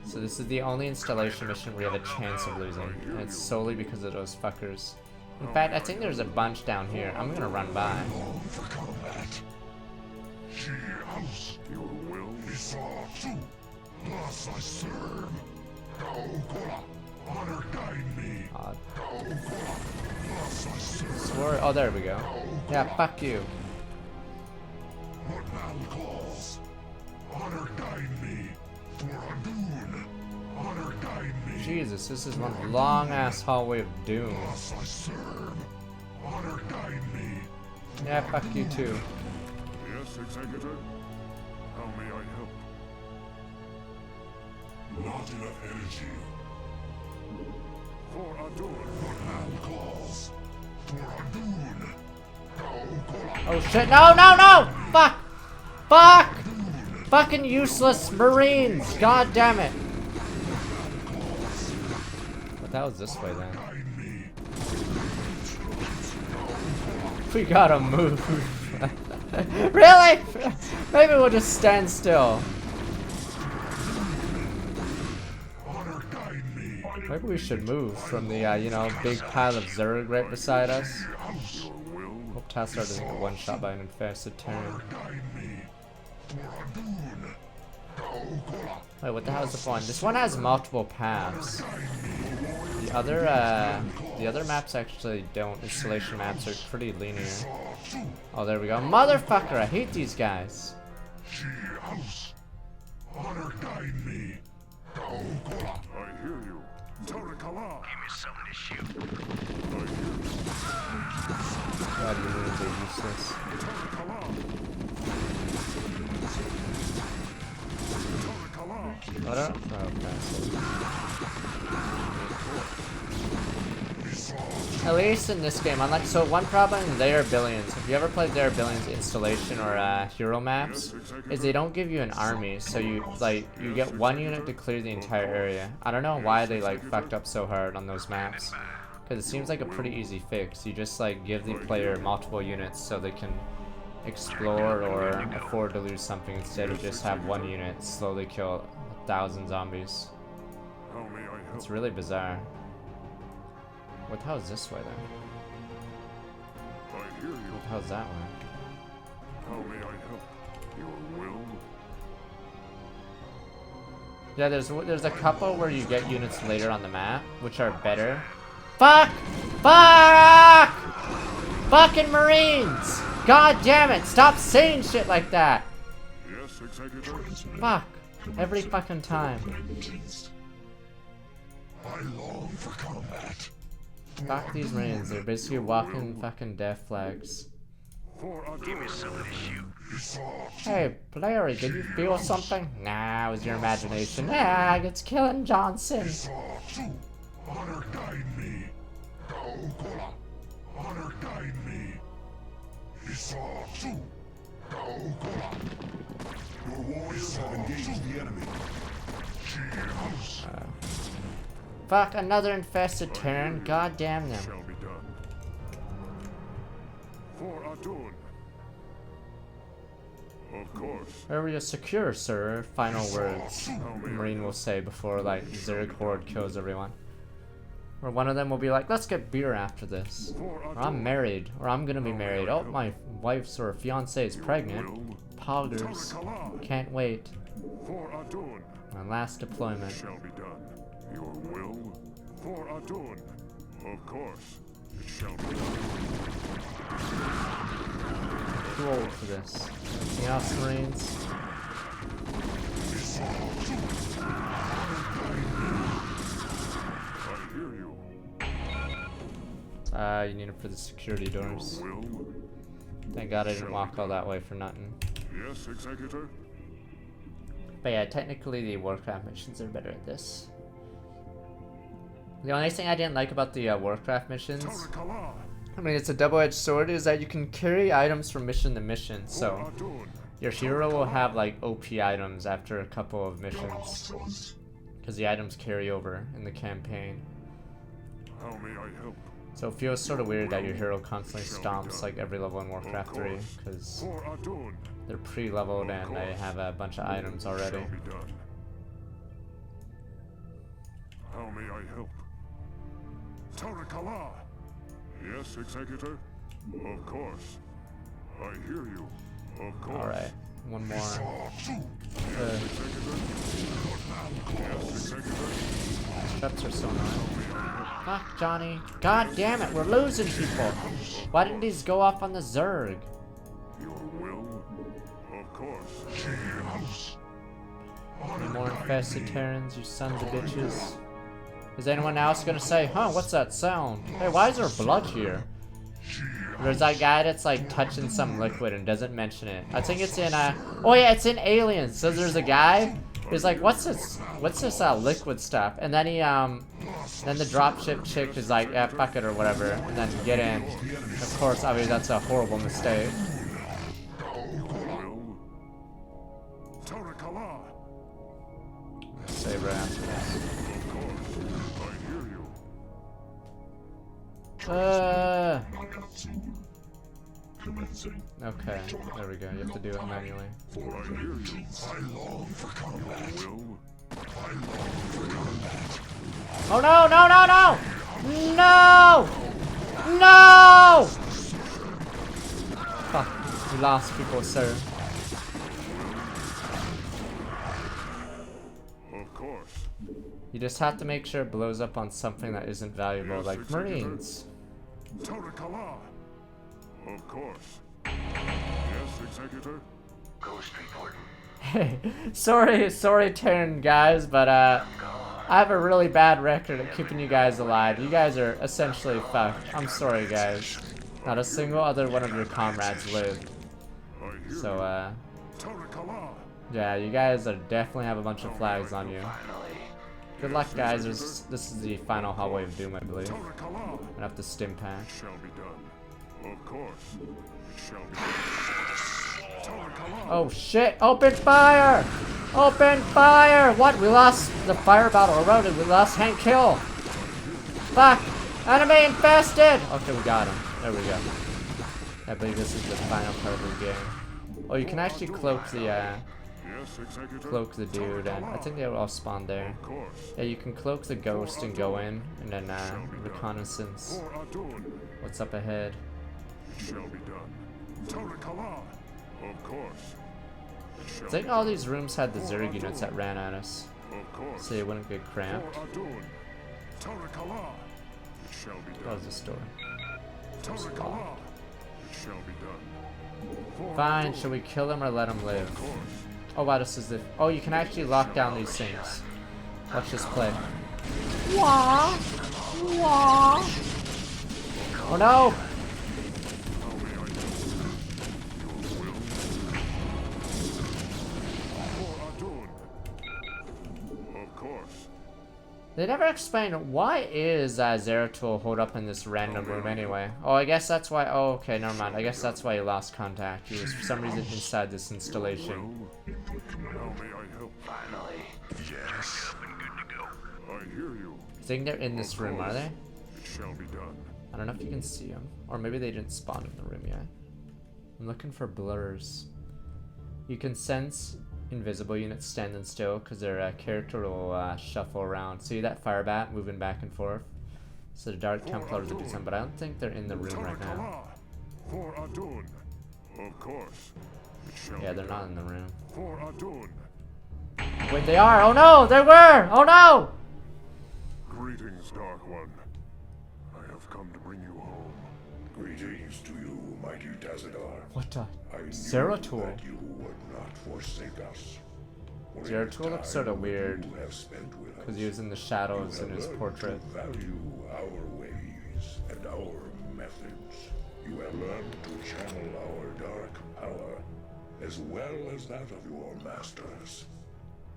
A: So this is the only installation mission we have a chance of losing. And it's solely because of those fuckers. In fact, I think there's a bunch down here. I'm gonna run by.
B: Your will is thus I serve. Honor guide me.
A: Swore. Oh, there we go. Yeah, fuck you.
B: What man calls? Honor guide me. For Adun. Honor guide me.
A: Jesus, this is one long ass hallway of doom.
B: Thus I serve. Honor guide me.
A: Yeah, fuck you too.
D: Yes, Executor. How may I help?
B: Not enough energy.
D: For Adun.
B: What man calls? For Adun.
A: Oh shit, no! Fuck! Fuck! Fucking useless Marines! God damn it! But that was this way then. We gotta move. Really? Maybe we'll just stand still. Maybe we should move from the, you know, big pile of zerg right beside us. Hope Tassar doesn't get one shot by an infested Terran. Wait, what the hell is the one? This one has multiple paths. The other maps actually don't. Installation maps are pretty linear. Oh, there we go. Motherfucker, I hate these guys.
D: I hear you. Tarakala.
F: Give me something to shoot.
A: God, you really are useless. What up? Oh, okay. At least in this game, unlike so one problem in There Are Billions, if you ever played There Are Billions installation or hero maps, is they don't give you an army, so you get one unit to clear the entire area. I don't know why they like fucked up so hard on those maps, because it seems like a pretty easy fix. You just like give the player multiple units so they can explore or afford to lose something instead of just have one unit slowly kill 1,000 zombies. It's really bizarre. What the hell is this way then?
D: I hear you.
A: What the hell is that way?
D: How may I help? Your will?
A: Yeah, there's a couple where you get units later on the map, which are better. Fuck! Fuck! Fucking Marines! God damn it! Stop saying shit like that!
D: Yes, Executor.
A: Fuck. Every fucking time.
B: I long for combat.
A: Fuck these Marines, they're basically walking fucking death flags.
F: Give me something to shoot.
A: Hey, Larry, did you feel something? Nah, it was your imagination. Ah, it's killing Johnson.
B: Honor guide me. Honor guide me. Your warriors have engaged the enemy.
A: Fuck, another infested Terran. God damn them.
D: Shall be done. For Adun. Of course.
A: Area secure, sir. Final words. Marine will say before, like, Zerg Horde kills everyone. Or one of them will be like, let's get beer after this. Or I'm married. Or I'm gonna be married. Oh, my wife's or fiance is pregnant. Poggers. Can't wait.
D: For Adun.
A: My last deployment.
D: Shall be done. Your will? For Adun. Of course. It shall be done.
A: Too old for this. Anything else, Marines?
D: I hear you.
A: You need it for the security doors.
D: Will?
A: Thank God I didn't walk all that way for nothing.
D: Yes, Executor?
A: But yeah, technically the Warcraft missions are better at this. The only thing I didn't like about the Warcraft missions,
D: Tarakala.
A: I mean it's a double-edged sword, is that you can carry items from mission to mission. So your hero will have like OP items after a couple of missions, because the items carry over in the campaign.
D: How may I help?
A: So it feels sort of weird that your hero constantly stomps like every level in Warcraft 3, because
D: For Adun.
A: they're pre-leveled and they have a bunch of items already.
D: Shall be done. How may I help? Tarakala. Yes, Executor? Of course. I hear you. Of course.
A: Alright, one more.
D: Executor? Yes, Executor?
A: Traps are so annoying. Fuck, Johnny. God damn it, we're losing people. Why didn't these go off on the Zerg?
D: Your will? Of course.
A: Any more infested Terrans, you sons of bitches? Is anyone else gonna say, huh, what's that sound? Hey, why is there blood here? There's that guy that's like touching some liquid and doesn't mention it. I think it's in oh yeah, it's in Aliens. So there's a guy who's like, what's this liquid stuff? And then he then the dropship chick is like, yeah, fuck it or whatever, and then get in. Of course, obviously that's a horrible mistake. Save right after this. Okay, there we go. You have to do it manually. Oh no, no, no, no! No! No! Fuck, we lost people, sir.
D: Of course.
A: You just have to make sure it blows up on something that isn't valuable,
D: Yes,
A: like
D: Executor.
A: Marines.
D: Torakala. Of course. Yes, Executor.
B: Ghost reporting.
A: Hey, sorry, Terran guys, but I have a really bad record at keeping you guys alive. You guys are essentially fucked. I'm sorry, guys. Not a single other one of your comrades lived.
D: I hear
A: So,
D: Torakala.
A: yeah, you guys are definitely have a bunch of flags on you. Good luck, guys. This is the final hallway of doom, I believe. I'm
D: Torakala.
A: gonna have to stim pack.
D: Shall be done. Of course. It shall be done. Torakala.
A: Oh shit! Open fire! Open fire! What? We lost the fire battle eroded. We lost Hank Hill. Fuck! Enemy infested! Okay, we got him. There we go. I believe this is the final part of the game. Oh, you can actually cloak the
D: Yes, Executor.
A: cloak the dude, and I think they all spawn there.
D: Of course.
A: Yeah, you can cloak the ghost and go in, and then reconnaissance.
D: For Adun.
A: What's up ahead?
D: It shall be done. Torakala. Of course. It shall
A: I think all these rooms had the zerg units that ran at us,
D: Of course.
A: so you wouldn't get cramped.
D: For Adun. Torakala. It shall be
A: That
D: done.
A: was the story.
D: Torakala. It shall be done. For
A: Fine,
D: Adun.
A: should we kill him or let him live?
D: Of course.
A: Oh wow, this is the... Oh, you can actually lock down these things. Watch this play. Wah! Wah! Oh no!
D: How may I help you? Your will? For Adun. Of course.
A: They never explain why is Zeratul holed up in this random room anyway. Oh, I guess that's why... Oh, okay, never mind. I guess that's why he lost contact. He was for some reason inside this installation.
D: How may I help?
B: Finally. Yes.
D: I hear you.
A: I think they're in this room, are they?
D: It shall be done.
A: I don't know if you can see them. Or maybe they didn't spawn in the room yet. I'm looking for blurs. You can sense invisible units standing still because their character will shuffle around. See that fire bat moving back and forth? So the Dark Templars will do something, but I don't think they're in the room right now.
D: Torakala. For Adun. Of course. It shall
A: Yeah,
D: be
A: they're not
D: done.
A: in the room.
D: For Adun.
A: Wait, they are! Oh no! They were! Oh no!
D: Greetings, Dark One. I have come to bring you home.
B: Greetings to you, mighty Tazadar.
A: What the?
B: I knew
A: Zeratul.
B: that you would not forsake us. For in
A: Zeratul
B: the
A: looks sorta
B: time
A: weird,
B: you have spent with
A: because
B: us,
A: he was in the shadows
B: you
A: in
B: have
A: his
B: learned
A: portrait.
B: to value our ways and our methods. You have learned to channel our dark power, as well as that of your masters.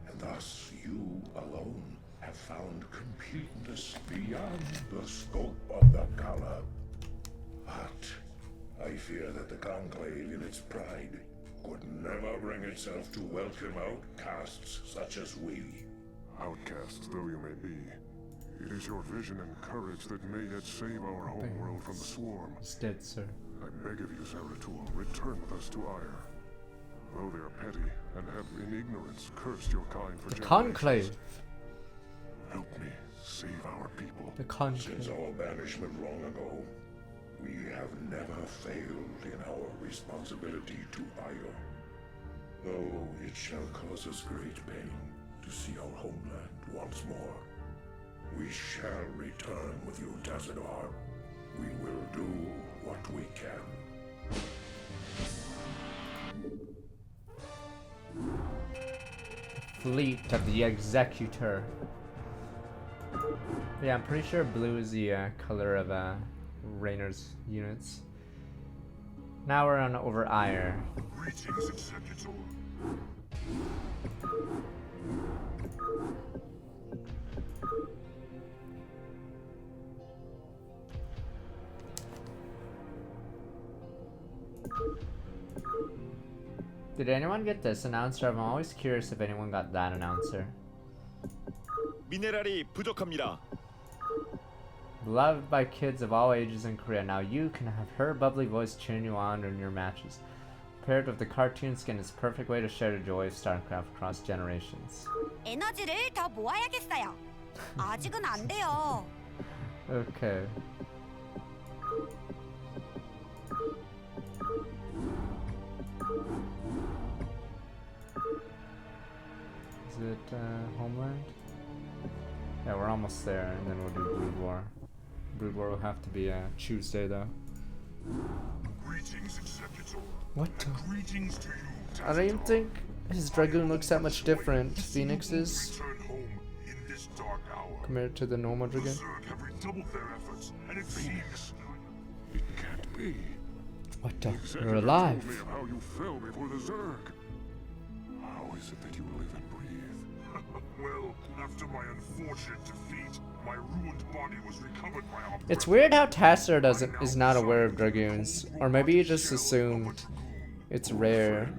B: And thus you alone have found completeness beyond the scope of the Kala. But I fear that the Conclave in its pride could never bring itself to welcome outcasts such as we.
D: Outcasts though you may be, it is your vision and courage that may yet save our homeworld from the swarm.
A: He's dead, sir.
D: I beg of you, Zeratul, return with us to Ire. Though they are petty and have in ignorance cursed your kind for
A: The
D: generations.
A: Conclave.
D: Help me save our people.
A: The
B: Since
A: Conclave.
B: our banishment long ago, we have never failed in our responsibility to Ire. Though it shall cause us great pain to see our homeland once more, we shall return with you, Tazadar. We will do what we can.
A: Fleet of the Executor. Yeah, I'm pretty sure blue is the color of Raynor's units. Now we're on over Ire.
D: Greetings, Executor.
A: Did anyone get this announcer? I'm always curious if anyone got that announcer.
J: 미네랄이 부족합니다.
A: Beloved by kids of all ages in Korea, now you can have her bubbly voice cheering you on in your matches. Paired with the cartoon skin, it's a perfect way to share the joy of StarCraft across generations.
K: 에너지를 더 모아야겠어요.
J: 아직은 안 돼요.
A: Okay. Is it Homeland? Yeah, we're almost there, and then we'll do Brood War. Brood War will have to be Tuesday, though.
D: Greetings, Executor.
A: What?
D: Greetings to you,
A: I don't even think his Dragoon looks that much different. Phoenix's
D: Return home in this dark hour.
A: compared to the normal
D: The
A: Dragoon.
D: zerg have redoubled their efforts, and it seems
B: It can't be.
A: What the?
B: Executor
A: You're alive.
B: told me of how you fell before the Zerg. How is it that you live and breathe?
D: well, after my unfortunate defeat, my ruined body was recovered by our
A: It's weird how Tasser is not aware of Dragoons. Or maybe you just assume it's rare.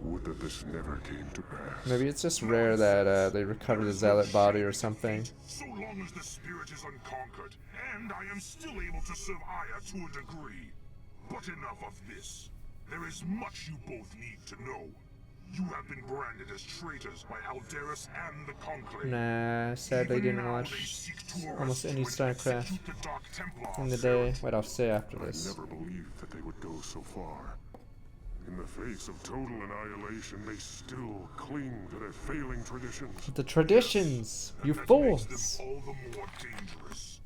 B: Would that this never came to pass.
A: Maybe it's just rare that they recover the Zealot body or something.
D: So long as the spirit is unconquered, and I am still able to serve Aya to a degree. But enough of this. There is much you both need to know. You have been branded as traitors by Aldaris and the Conclave.
A: Nah, sadly
D: Even
A: didn't
D: now
A: watch
D: they seek to
A: almost
D: arrest
A: any
D: you and
A: Starcraft
D: execute the Dark Templar
A: in the
D: Zerg.
A: day. Wait, I'll say after
B: I
A: this.
B: never believed that they would go so far. In the face of total annihilation, they still cling to their failing traditions.
A: The traditions, you
D: That
A: fools.
D: makes them all the more dangerous.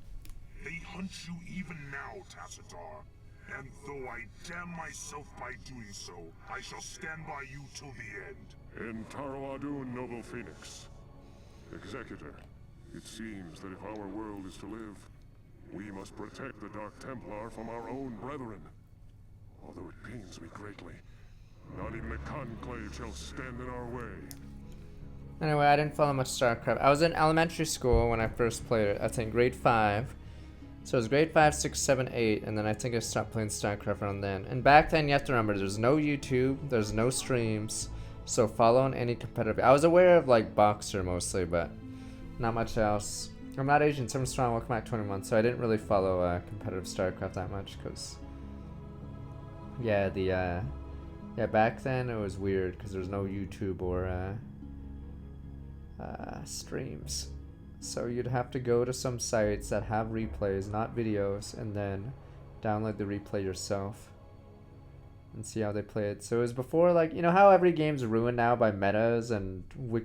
D: They hunt you even now, Tassadar. And though I damn myself by doing so, I shall stand by you till the end.
B: En Taro Adun, noble Phoenix. Executor, it seems that if our world is to live, we must protect the Dark Templar from our own brethren. Although it pains me greatly, not even the Conclave shall stand in our way.
A: Anyway, I didn't follow much StarCraft. I was in elementary school when I first played it. I think grade 5. So it was grade 5, 6, 7, 8, and then I think I stopped playing StarCraft around then. And back then, you have to remember, there's no YouTube, there's no streams, so following any competitive... I was aware of, like, Boxer mostly, but not much else. I'm not Asian, so I'm strong, welcome back 21, so I didn't really follow competitive StarCraft that much, because... Yeah, yeah, back then it was weird, because there's no YouTube or streams. So you'd have to go to some sites that have replays, not videos, and then download the replay yourself and see how they play it. So it was before, like, you know how every game's ruined now by metas and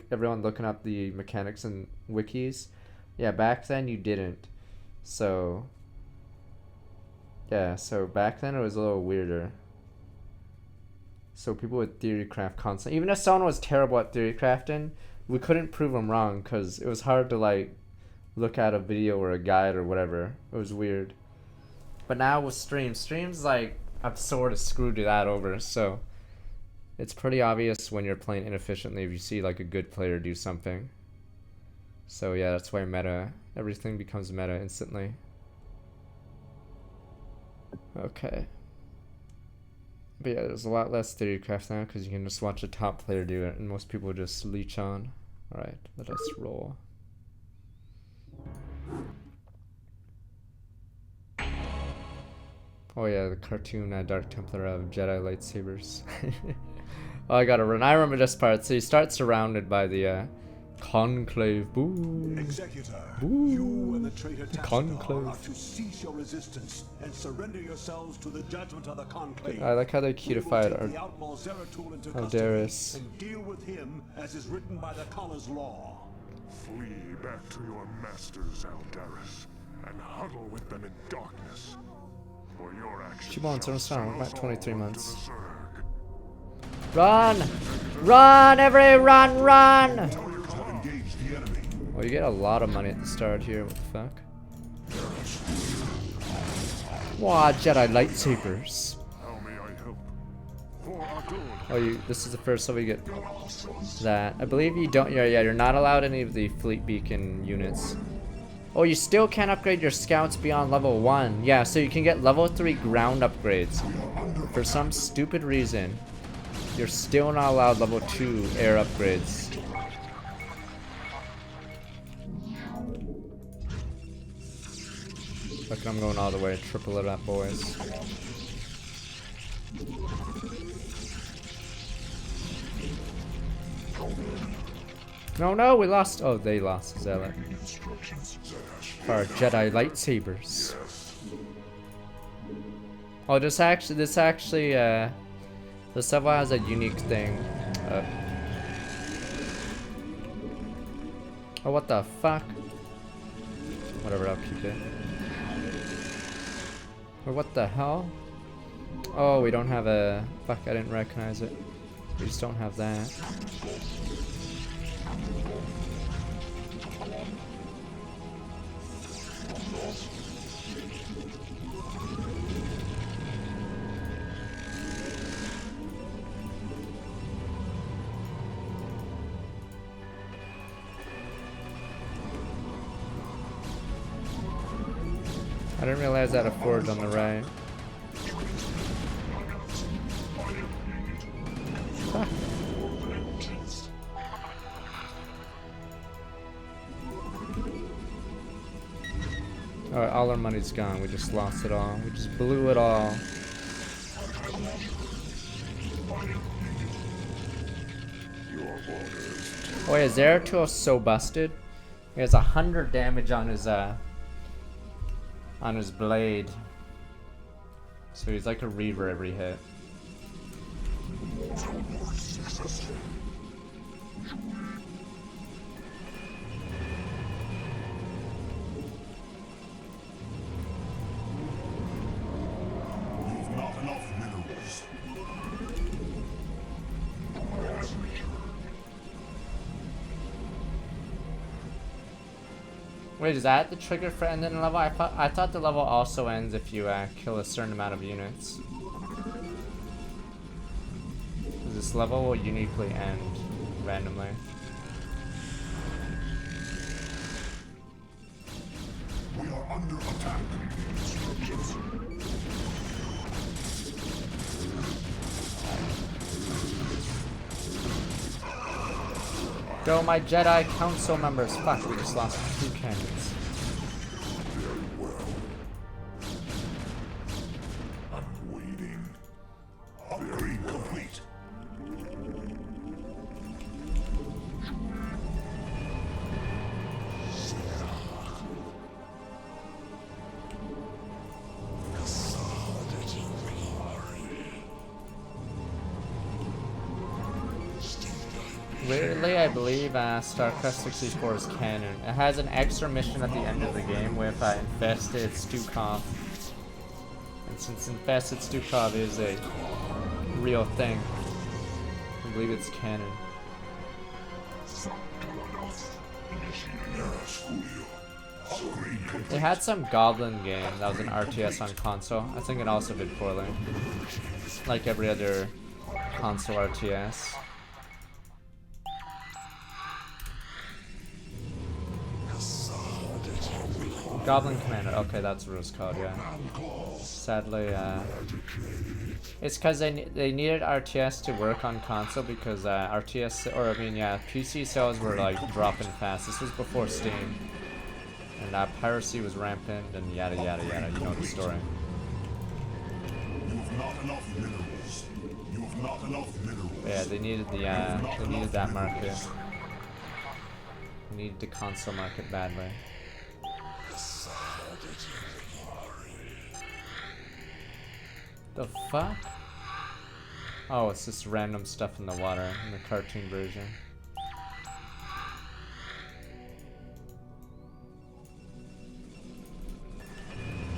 A: everyone looking up the mechanics and wikis? Yeah, back then you didn't. So, yeah, so back then it was a little weirder. So people would theorycraft constantly. Even if someone was terrible at theorycrafting, we couldn't prove them wrong because it was hard to, like, look at a video or a guide or whatever. It was weird. But now with streams, like, I've sort of screwed that over, so it's pretty obvious when you're playing inefficiently if you see, like, a good player do something. So yeah, that's why everything becomes meta instantly. Okay. But yeah, there's a lot less theorycraft now because you can just watch a top player do it and most people just leech on. Alright, let us roll. Oh yeah, the cartoon Dark Templar of Jedi lightsabers. Oh, I gotta run. I remember this part. So you start surrounded by the Conclave. Boo.
C: Executor,
A: Boo.
C: you and the traitor
A: Conclave.
C: Tassadar are to cease your resistance and surrender yourselves to the judgment of the Conclave.
A: I like how they
C: We will
A: cutified
C: take
A: our
C: the outlaw Zeratul into
A: Aldaris.
C: custody and deal with him as is written by the Khan's law.
B: Flee back to your masters, Aldaris, and huddle with them in darkness. For your actions
A: 2 months, I'm
B: shall
A: sorry,
B: sell
A: about
B: us
A: 23
B: all
A: months.
B: to the Zerg.
A: Run! Run, everybody, run, run!
B: Engage the enemy.
A: Well, you get a lot of money at the start here. What the fuck? Wow, Jedi lightsabers.
B: How may I help? For Adun.
A: Oh, this is the first level you get that. I believe you don't. Yeah, you're not allowed any of the fleet beacon units. Oh, you still can't upgrade your scouts beyond level 1. Yeah, so you can get level 3 ground upgrades. But for some stupid reason, you're still not allowed level 2 air upgrades. Look, I'm going all the way. Triple it up, boys. No, we lost. Oh, they lost Zealot. For our Jedi lightsabers. Oh, this actually, this level has a unique thing. Oh, what the fuck? Whatever, I'll keep it. Or what the hell? Oh, we don't have a... Fuck, I didn't recognize it. We just don't have that. I didn't realize I had a forge on the right. Fuck. Alright, all our money's gone. We just lost it all. We just blew it all. Oh wait, Zeratul so busted. He has 100 damage on his blade. So he's like a reaver every hit.
B: Not enough minerals.
A: Wait, is that the trigger for ending the level? I thought the level also ends if you kill a certain amount of units. This level will uniquely end randomly.
B: We are under attack.
A: Go, my Jedi Council members! Fuck, we just lost 2 cannons.
B: I'm waiting. Upgrade complete.
A: Weirdly, I believe Starcraft 64 is canon. It has an extra mission at the end of the game with Infested Stukov. And since Infested Stukov is a real thing, I believe it's canon. They had some Goblin game that was an RTS on console. I think it also did poorly. Like every other console RTS. Goblin Commander. Okay, that's what it's called, yeah. Sadly, it's because they needed RTS to work on console because PC sales were like dropping fast. This was before Steam, and piracy was rampant, and yada yada yada. You know the story.
B: You have not enough minerals. You have not enough minerals.
A: Yeah, they needed that market. They needed the console market badly. The fuck? Oh, it's just random stuff in the water in the cartoon version.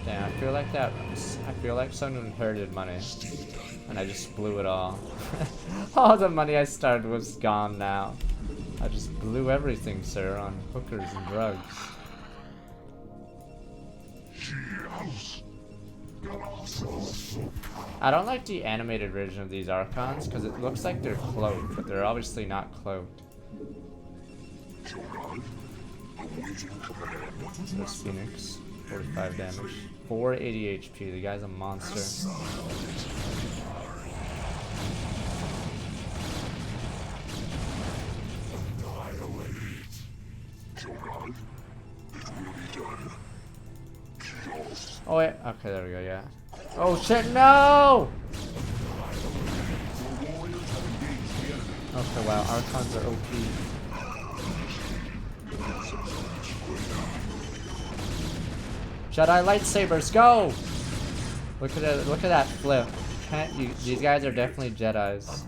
A: Damn, I feel like someone inherited money, and I just blew it all. All the money I started was gone now. I just blew everything, sir, on hookers and drugs. I don't like the animated version of these Archons because it looks like they're cloaked, but they're obviously not cloaked. There's Phoenix, 45 damage, 480 HP. The guy's a monster. Oh wait, okay, there we go, yeah. Oh shit, no! Okay, wow, Archons are OP. Jedi lightsabers, go! Look at it, look at that flip. Can't you? These guys are definitely Jedis.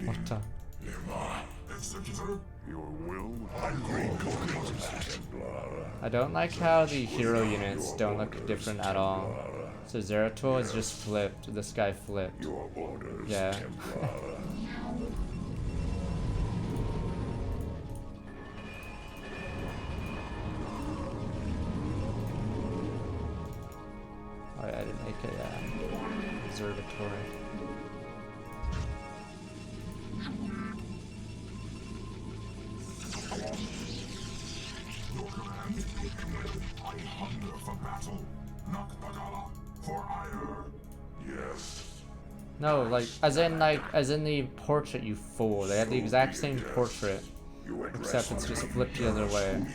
A: What the? I don't like how the hero units don't look different at all. So Zeratul is just flipped. This guy flipped. Yeah. Oh yeah, I didn't make a observatory.
D: Your command? I hunger for battle. Nakbagala for ire. Yes.
A: No, like as in the portrait, you fool. They have the exact same portrait, except it's just flipped the other way.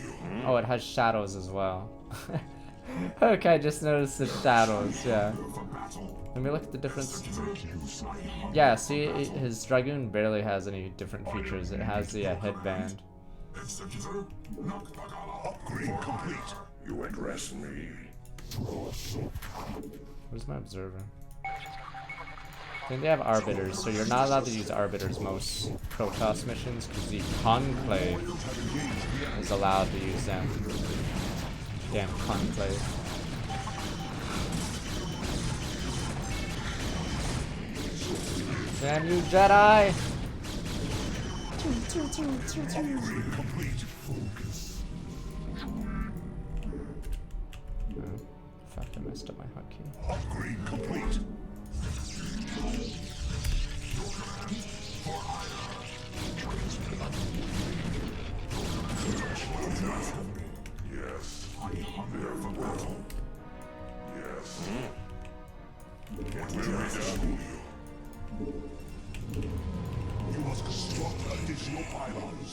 A: Oh, it has shadows as well. Okay, I just noticed the shadows. Yeah. Let me look at the difference. Yeah, see, his Dragoon barely has any different features. It has the headband.
B: Upgrade complete. You address me.
A: Where's my observer? I think they have arbiters, so you're not allowed to use arbiters most protoss missions because the Conclave is allowed to use them. Damn Conclave. Damn you, Jedi! Oh, fuck, I messed up my hotkey.
B: Upgrade complete.
D: Yes. I hunger for battle. Yes. What will we do?
B: You must construct additional pylons.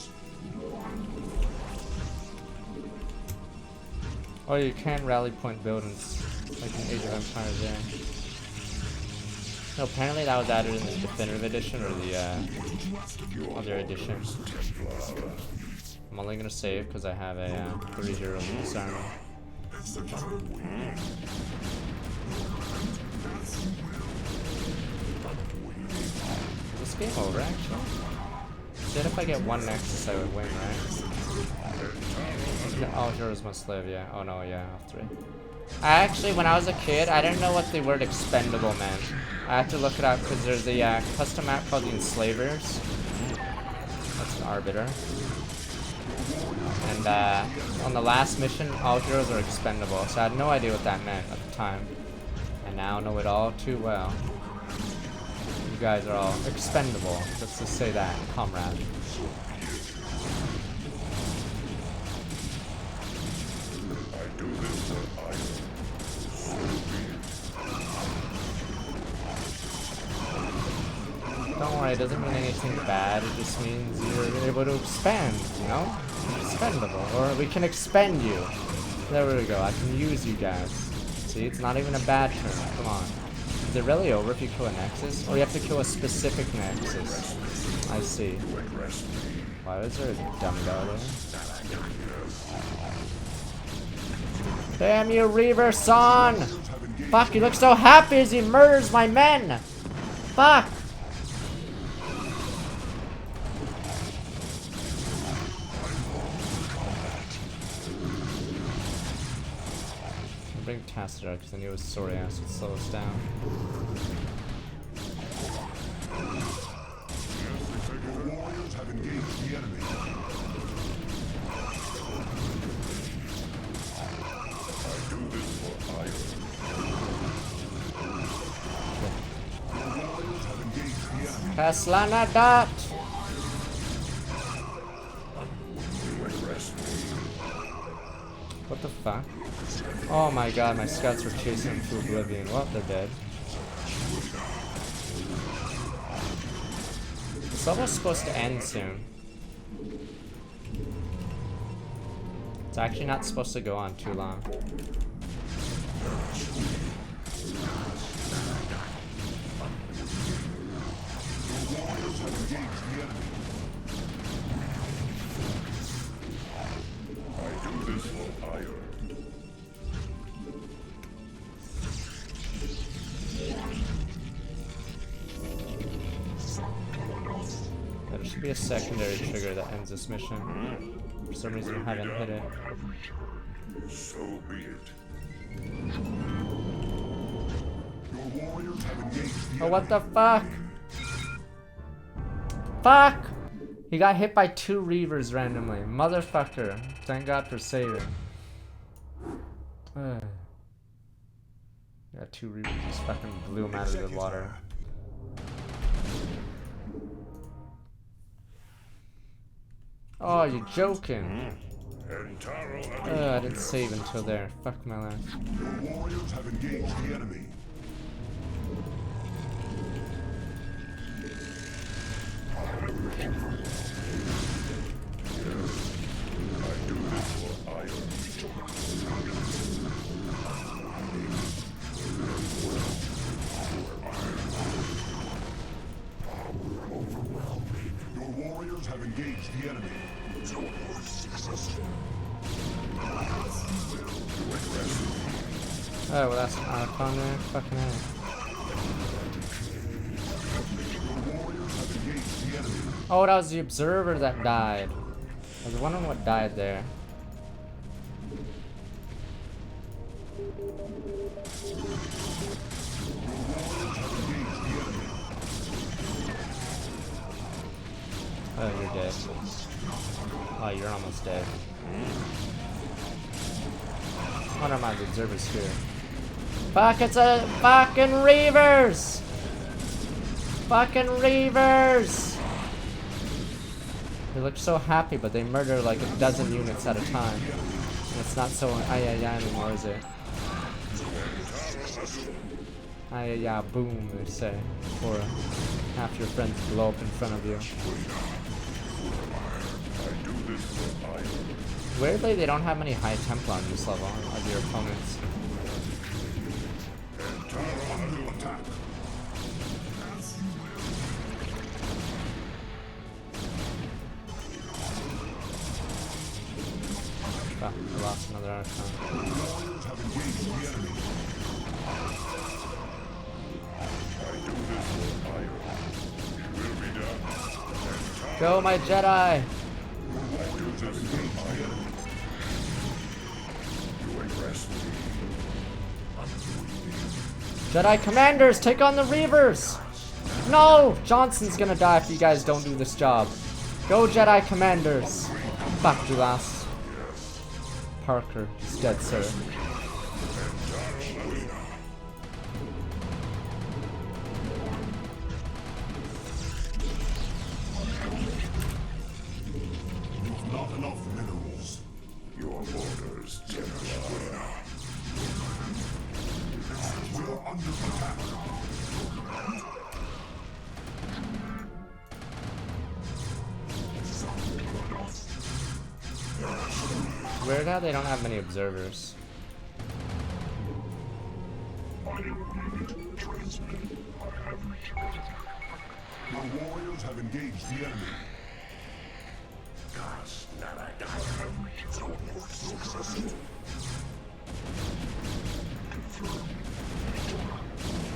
A: Oh, you can rally point buildings like in Age of Empires, yeah. No, apparently that was added in the Definitive Edition or the other edition. I'm only gonna save because I have a 3-0 disarming. Is this game over actually? Said if I get one Nexus I would win, right? Oh, heroes must live, yeah. Oh no, yeah, I have 3. Actually, when I was a kid, I didn't know what the word expendable meant. I had to look it up because there's a custom map called the Enslavers. That's an arbiter. And on the last mission, all heroes are expendable, so I had no idea what that meant at the time. I now know it all too well. You guys are all expendable. Let's just say that, comrade. Don't worry, it doesn't mean anything bad, it just means you're able to expand, you know? Expendable. Or we can expend you. There we go, I can use you guys. See, it's not even a bad term, come on. Is it really over if you kill a Nexus? Or you have to kill a specific Nexus? I see. Why is there a dumb guy there? Damn you, Reaver son! Fuck, he looks so happy as he murders my men! Fuck! Bring Tassadar because I knew his sorry ass would slow us down.
B: The warriors have engaged the enemy. I do this for ire. The warriors have engaged the enemy.
A: Kaslana dot! What the fuck? Oh my god, my scouts were chasing him to oblivion. Well, they're dead. This level's supposed to end soon. It's actually not supposed to go on too long. should be a secondary trigger that ends this mission. For some reason, I haven't hit it.
D: So be it.
B: Your warriors have engaged the
A: Oh, what the fuck? Fuck! He got hit by 2 Reavers randomly. Motherfucker. Thank God for saving. Got 2 Reavers just fucking blew him out of the water. Oh, you're joking. I didn't save until there. Fuck my life.
B: Your warriors have engaged the enemy. Your warriors have engaged the enemy.
A: Oh, well, that's Archon there. Fucking hell. Oh, that was the observer that died. I was wondering what died there. Oh, you're dead. Oh, you're almost dead. Oh, never mind, the observer's here. Fuck, it's a fucking Reavers! Fucking Reavers! They look so happy, but they murder like a dozen units at a time. And it's not so ay-ay-ay anymore, is it? Ay-ay-ay, boom, they say. Before half your friends blow up in front of you. Weirdly, they don't have many high Templar on this level of your opponents. Fuck, I lost another Archon. Go, my Jedi! Jedi Commanders, take on the Reavers! No! Johnson's gonna die if you guys don't do this job. Go, Jedi Commanders! Fuck you, ass. Parker, he's dead, sir.
B: Not enough minerals.
D: Your orders, Templar.
B: We're under attack.
A: Weird how they don't have many observers.
B: Your warriors have engaged the enemy.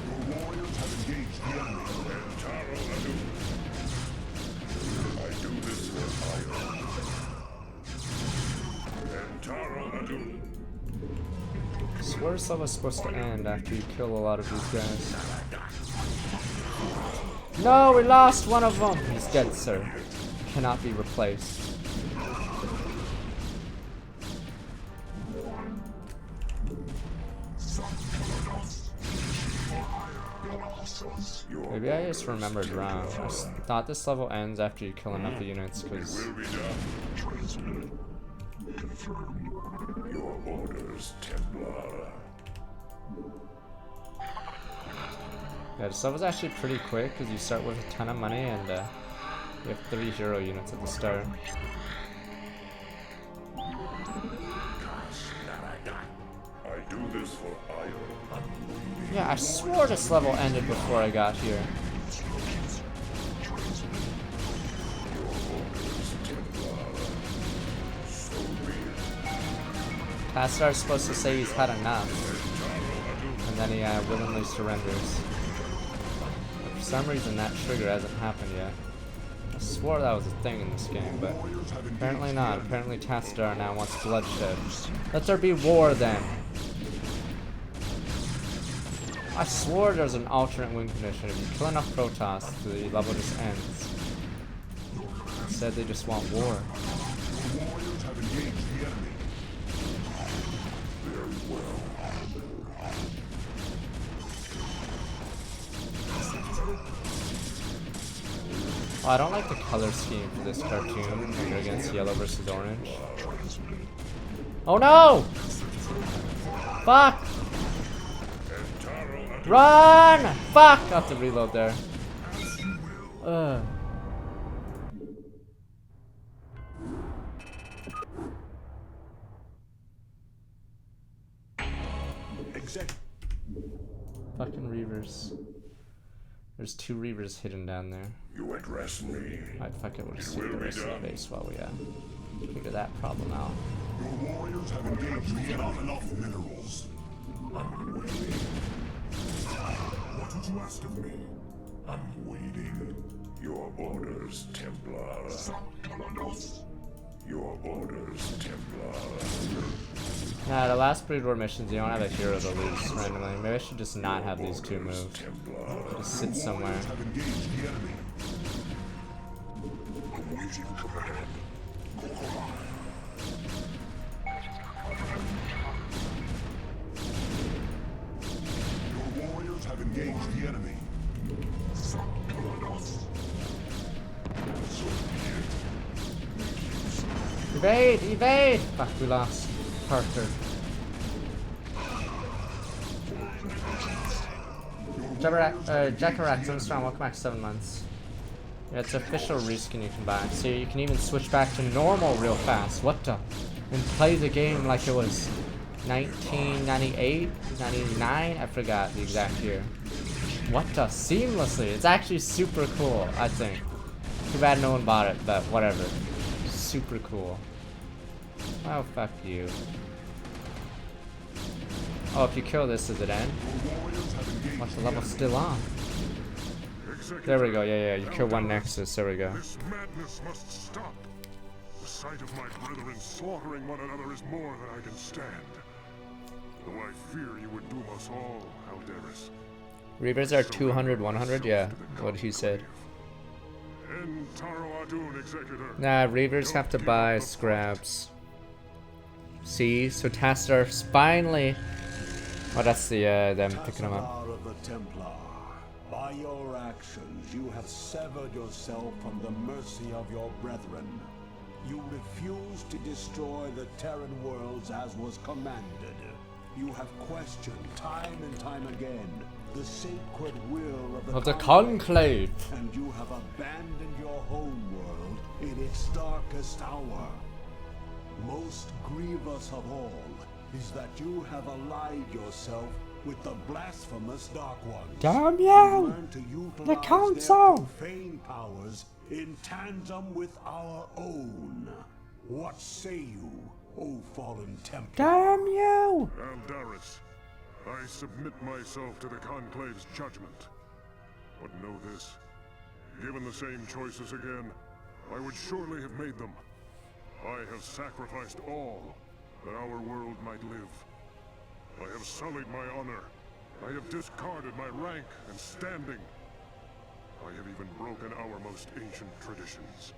B: Your warriors have engaged the enemy.
D: I do this for Iron.
A: I swear this level's supposed to end after you kill a lot of these guys. No, we lost one of them! He's dead, sir. Cannot be replaced. Maybe I just remembered wrong. I thought this level ends after you kill enough units, because...
D: Your orders, Templar.
A: Yeah, this level's actually pretty quick, because you start with a ton of money, and you have 3 hero units at the start.
D: I do this for Iron.
A: Yeah, I swore this level ended before I got here. Tastar's supposed to say he's had enough, and then he willingly surrenders. But for some reason that trigger hasn't happened yet. I swore that was a thing in this game, but apparently not. Apparently Tassadar now wants bloodshed. Let there be war then. I swore there's an alternate win condition. If you kill enough Protoss, the level just ends. Instead, they just want war.
B: The warriors have engaged the enemy. Very well.
A: Oh, I don't like the color scheme for this cartoon when you're against yellow versus orange. Oh no! Fuck! Run! Fuck! I have to reload there. Ugh. Fucking Reavers. There's 2 Reavers hidden down there.
B: You address me.
A: Alright, fuck it, we'll just take the rest of the base while we figure that problem out.
B: Your warriors have engaged the enemy. Not enough minerals. I'm waiting. What would you ask of me? I'm waiting. Your orders, Templar. Your orders, Templar.
A: Nah, the last Breed War missions, you don't have a hero to lose randomly. Maybe I should just not have these 2 moves. Just sit somewhere.
B: Have engaged the enemy. Awaiting command. Your warriors have engaged the enemy.
A: Evade! Evade! Fuck, we lost Parker. Jackarax, I'm strong. Welcome back to 7 months. Yeah, it's official reskin you can buy. So you can even switch back to normal real fast. What the? And play the game like it was 1998, 99? I forgot the exact year. What the? Seamlessly. It's actually super cool, I think. Too bad no one bought it, but whatever. Super cool. Oh, fuck you. Oh, if you kill this, does it end? What's the level still on? There we go, yeah, you kill 1 Nexus, there we go.
D: This madness must stop. The sight of my brethren slaughtering one another is more than I can stand. Though I fear you would doom us all, Aldaris.
A: Reavers are 200, 100? Yeah, what he said. Nah, Reavers have to buy scraps. See, so Tassadar's finally... Oh, that's the, them picking them up.
C: Of the Templar. By your actions, you have severed yourself from the mercy of your brethren. You refuse to destroy the Terran worlds as was commanded. You have questioned time and time again the sacred will of the
A: Conclave.
C: And you have abandoned your home world in its darkest hour. Most grievous of all is that you have allied yourself with the blasphemous Dark Ones.
A: Damn you! The Council!
C: Their profane powers in tandem with our own. What say you, O fallen Templar?
A: Damn you!
D: Aldaris, I submit myself to the Conclave's judgment. But know this, given the same choices again, I would surely have made them. I have sacrificed all that our world might live. I have sullied my honor. I have discarded my rank and standing. I have even broken our most ancient traditions.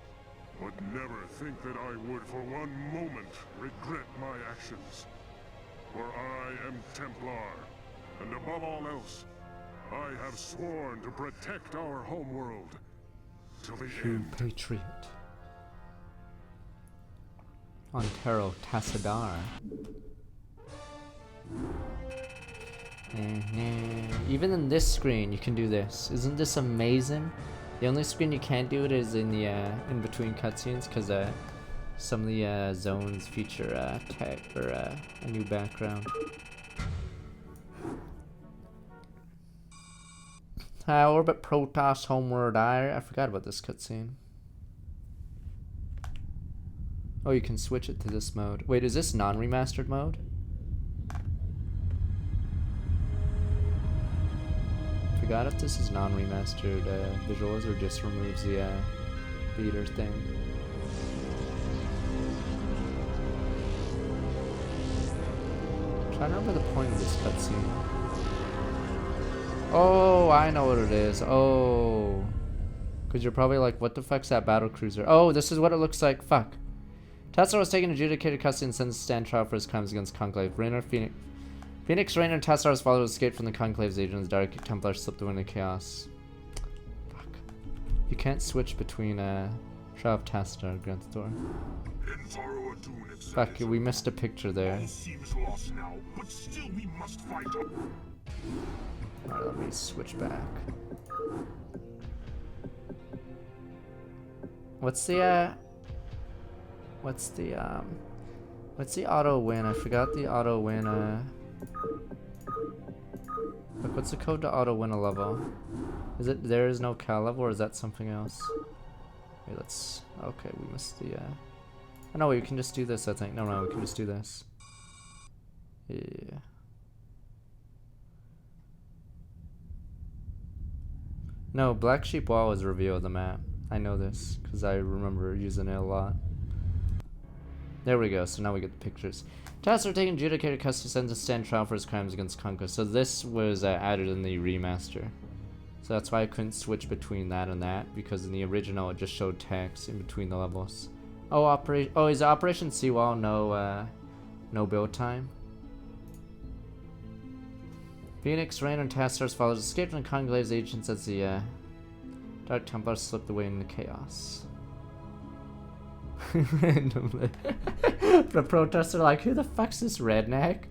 D: But never think that I would for one moment regret my actions. For I am Templar, and above all else, I have sworn to protect our homeworld till the end.
A: Patriot. Ontero Tassadar. Even in this screen, you can do this. Isn't this amazing? The only screen you can't do it is in the in between cutscenes, because some of the zones feature tech or a new background. Orbit Protoss Homeward I forgot about this cutscene. Oh, you can switch it to this mode. Wait, is this non-remastered mode? Forgot if this is non-remastered visuals or just removes the speeder thing. I'm trying to remember the point of this cutscene. Oh, I know what it is. Oh. Because you're probably like, what the fuck's that battle cruiser? Oh, this is what it looks like. Fuck. Tassadar was taken adjudicated custody and sentenced to stand trial for his crimes against Conclave. Phoenix, Raynor, and Tassadar's father escaped from the Conclave's agents. Dark Templar slipped away into chaos. Fuck. You can't switch between Shroud of Tassadar and Grand Thor. Fuck, we missed a picture there. Alright, let me switch back. What's the auto win? I forgot the auto win. Look, what's the code to auto win a level? Is it there is no Cal level, or is that something else? Okay, let's. Okay, we missed the. Oh no, we can just do this. I think. No, we can just do this. Yeah. No, Black Sheep Wall is a review of the map. I know this because I remember using it a lot. There we go. So now we get the pictures. Tassadar taken adjudicated custody, sentenced to stand trial for his crimes against Conquest. So this was added in the remaster. So that's why I couldn't switch between that and that, because in the original it just showed text in between the levels. Oh, is Operation Seawall no build time? Phoenix, Raynor, and Tassadar's fathers escaped from the Conclave's agents as the Dark Templar slipped away into chaos. Randomly. The protesters are like, who the fuck's this redneck?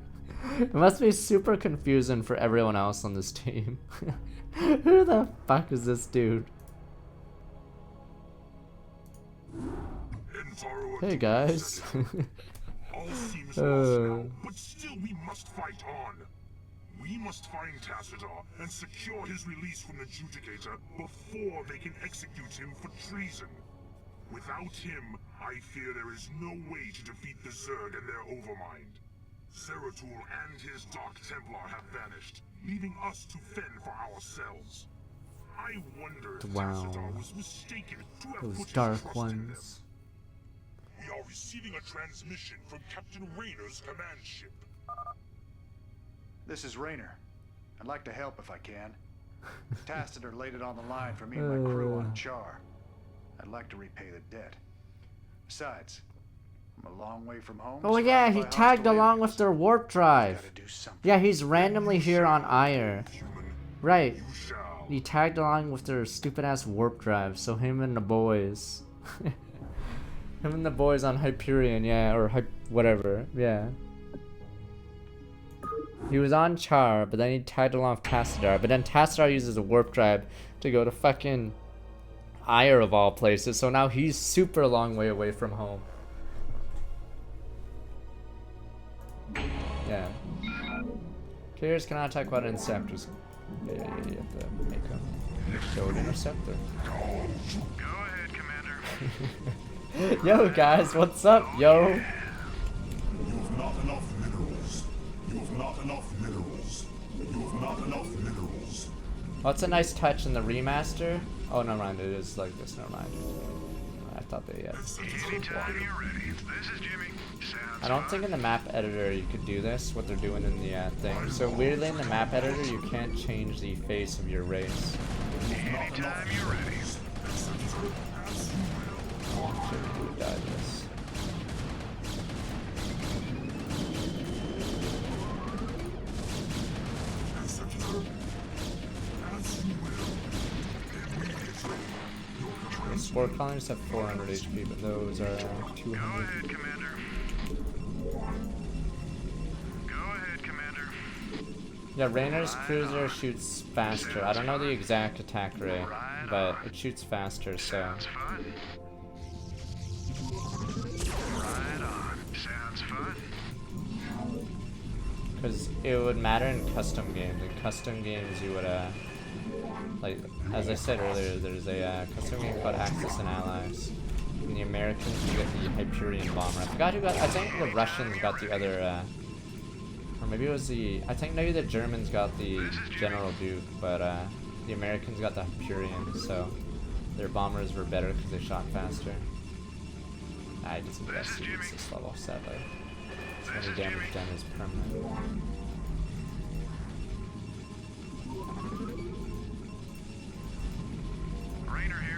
A: It must be super confusing for everyone else on this team. Who the fuck is this dude? Hey guys.
D: All seems lost now, but still we must fight on. We must find Tassadar and secure his release from the Judicator before they can execute him for treason. Without him, I fear there is no way to defeat the Zerg and their Overmind. Zeratul and his Dark Templar have vanished, leaving us to fend for ourselves. I wonder if Tassadar was mistaken to have
A: Those
D: put his
A: dark
D: trust
A: ones.
D: in them. We are receiving a transmission from Captain Raynor's command ship.
F: This is Raynor. I'd like to help if I can. Tassadar laid it on the line for me and my crew on Char. I'd like to repay the debt. Besides, I'm a long way from home.
A: Oh yeah, he tagged along with their warp drive. Yeah, he's randomly here on Ire. Right. He tagged along with their stupid ass warp drive, so him and the boys. Him and the boys on Hyperion, yeah, or whatever, yeah. He was on Char, but then he tagged along with Tassadar, but then Tassadar uses a warp drive to go to fucking Ire of all places, so now he's super long way away from home. Yeah. Carriers cannot attack without interceptors. Yeah, you have to make them show an interceptor.
D: Go ahead, Commander.
A: Yo guys, what's up, yo?
B: You have not enough minerals. You have not enough minerals. You have not enough minerals.
A: Oh, it's a nice touch in the remaster. Oh, never mind, it is like this, never mind. I thought they had.
D: Anytime you're ready. This is Jimmy.
A: I don't think in the map editor you could do this, what they're doing in the thing. So weirdly in the map editor you can't change the face of your race.
D: Anytime you're ready.
A: Should die this. The spore colonies have 400 HP, but those are 200.
D: Go ahead, Commander. Go ahead, Commander.
A: Yeah, Raynor's cruiser shoots faster. I don't know the exact attack rate, but it shoots faster, so.
D: Sounds fun. Right on. Sounds fun.
A: Because it would matter in custom games. In custom games, you would, like, as I said earlier, there's a custom game called Axis and Allies. In the Americans, you get the Hyperion bomber. I forgot who got. I think the Russians got the other, or maybe it was the. I think maybe the Germans got the General Duke, but the Americans got the Hyperion. So their bombers were better because they shot faster. I just underestimated this level, sadly. So any damage done is permanent.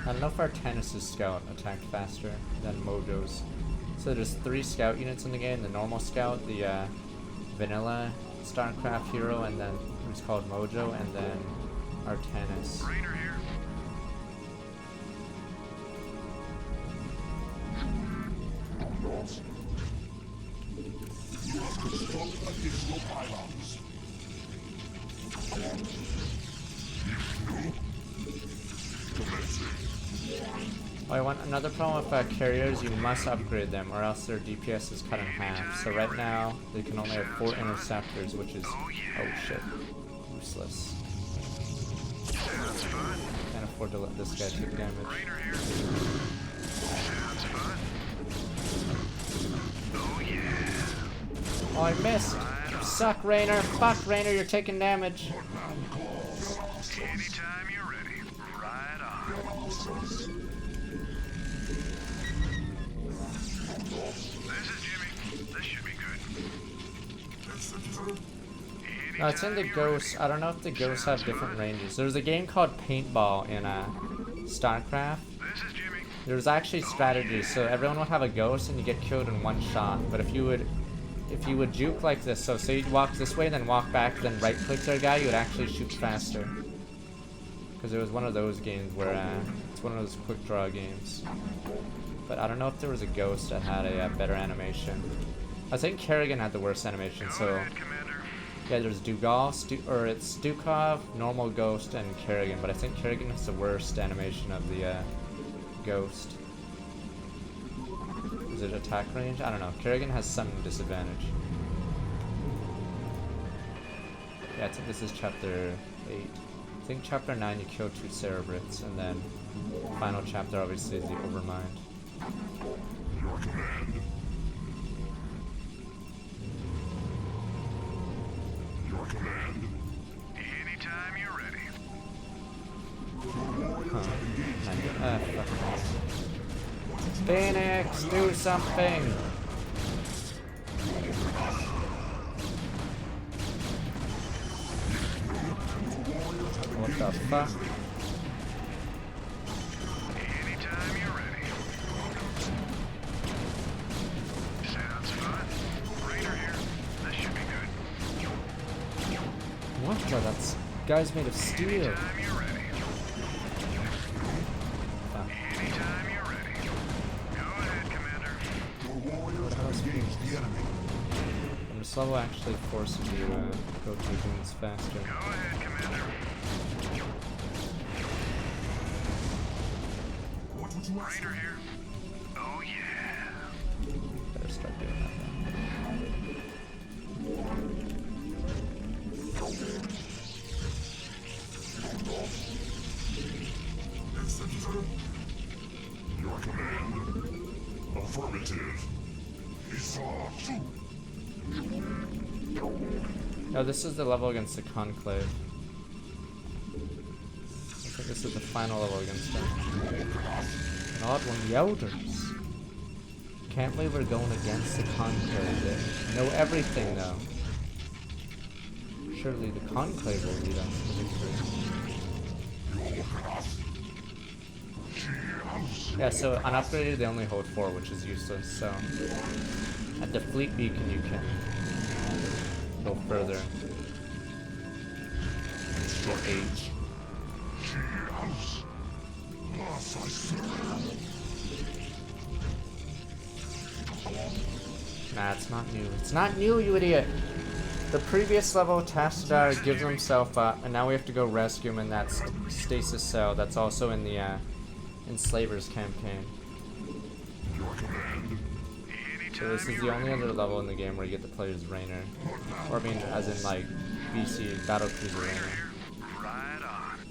A: I don't know if our Artanis' scout attacked faster than Mojo's. So there's 3 scout units in the game, the normal scout, the vanilla Starcraft hero, and then who's called Mojo, and then Artanis. Oh, I want another problem with carriers, you must upgrade them or else their DPS is cut in half. So right now, they can only have 4 interceptors, which is, oh shit, useless. Can't afford to let this guy take damage. Oh, I missed! You suck, Rainer! Fuck, Rainer, you're taking damage!
K: Anytime you're ready, right on. This is Jimmy. This should be good.
A: No, it's in the Ghosts. I don't know if the Ghosts have different ranges. There's a game called Paintball in Starcraft.
K: This is Jimmy.
A: There's actually strategies, so everyone would have a ghost and you get killed in 1 shot. But if you would juke like this, so say you'd walk this way, then walk back, then right click their guy, you would actually shoot faster. Because it was one of those games where it's one of those quick draw games. But I don't know if there was a ghost that had a better animation. I think Kerrigan had the worst animation, so yeah, there's Dougal, it's Dukov, normal ghost, and Kerrigan, but I think Kerrigan has the worst animation of the ghost. Is it attack range? I don't know. Kerrigan has some disadvantage. Yeah, I think this is chapter 8. I think chapter 9 you kill 2 Cerebrits, and then final chapter obviously is the Overmind.
D: Your command. Your command.
K: Anytime you're ready.
A: Fuck. Phoenix, do something! What the fuck?
K: Anytime you're ready. Sounds fun. Raider here. This should be good.
A: What the? That's guy's made of steel.
K: Anytime you're ready. Anytime you're ready. Go ahead, Commander.
B: Your warriors have engaged the enemy.
A: And this level actually forces you to go through things faster.
K: Go ahead, Commander.
D: What would you ask?
K: Raider here. Oh yeah.
A: Better start doing that then.
D: Executor. Your command. Affirmative. Isaac.
A: No, this is the level against the Conclave. I think this is the final level against them. Not one of the Elders. Can't believe we're going against the Conclave. They know everything though. Surely the Conclave will lead us to victory. Yeah, so unupgraded they only hold 4, which is useless, so at the fleet beacon you can go further. Get 8. Nah, it's not new. It's not new, you idiot! The previous level, Tastadar gives himself up, and now we have to go rescue him in that stasis cell that's also in the Enslavers Campaign. So this is the only other level in the game where you get to play as Rainer. Or I mean, as in like, BC, Battlecruiser Rainer.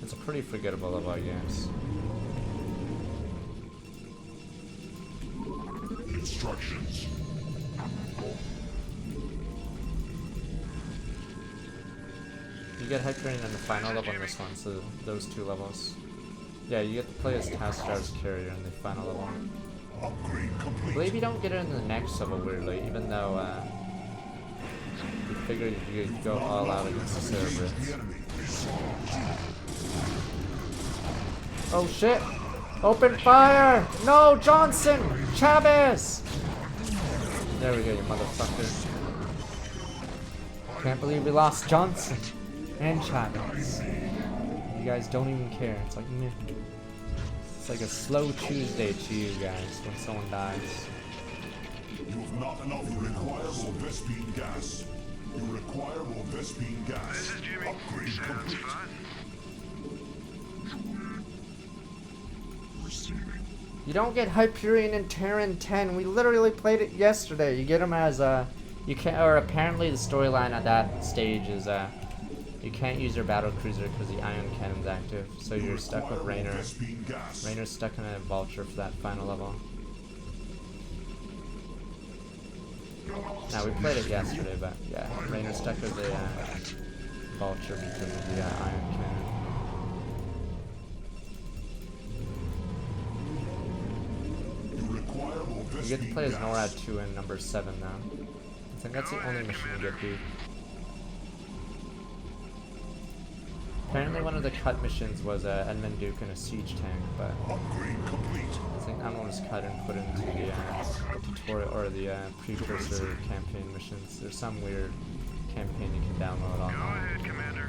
A: It's a pretty forgettable level, I guess.
D: Instructions.
A: You get Hyperion in the final level in this one, so those 2 levels. Yeah, you get to play as Tastar's carrier in the final level. I believe you don't get it in the next level, weirdly, even though you figured you'd go all out against the Cerberus. Oh shit! Open fire! No, Johnson! Chavez! There we go, you motherfucker. Can't believe we lost Johnson and Chavez. You guys don't even care. It's like meh. It's like a slow Tuesday to you guys when someone dies.
B: You have not enough requireable Vespine gas. You require more Vespine gas.
K: This is Jimmy.
B: Upgrade
K: Sounds
B: complete.
K: fun.
A: You don't get Hyperion and Terran 10. We literally played it yesterday. You get them as you can't, or apparently the storyline at that stage is you can't use your battle cruiser because the ion cannon's active. So you're stuck with Raynor. Raynor's stuck in a vulture for that final level. Now we played it yesterday, but yeah, Raynor's stuck with the vulture because of the ion cannon. You get to play as NORAD 2 and number 7 now. I think that's the only mission you get, dude. Apparently one of the cut missions was Edmund Duke in a siege tank, but I think that one was cut and put into the tutorial or the precursor campaign missions. There's some weird campaign you can download online.
K: Go ahead, Commander.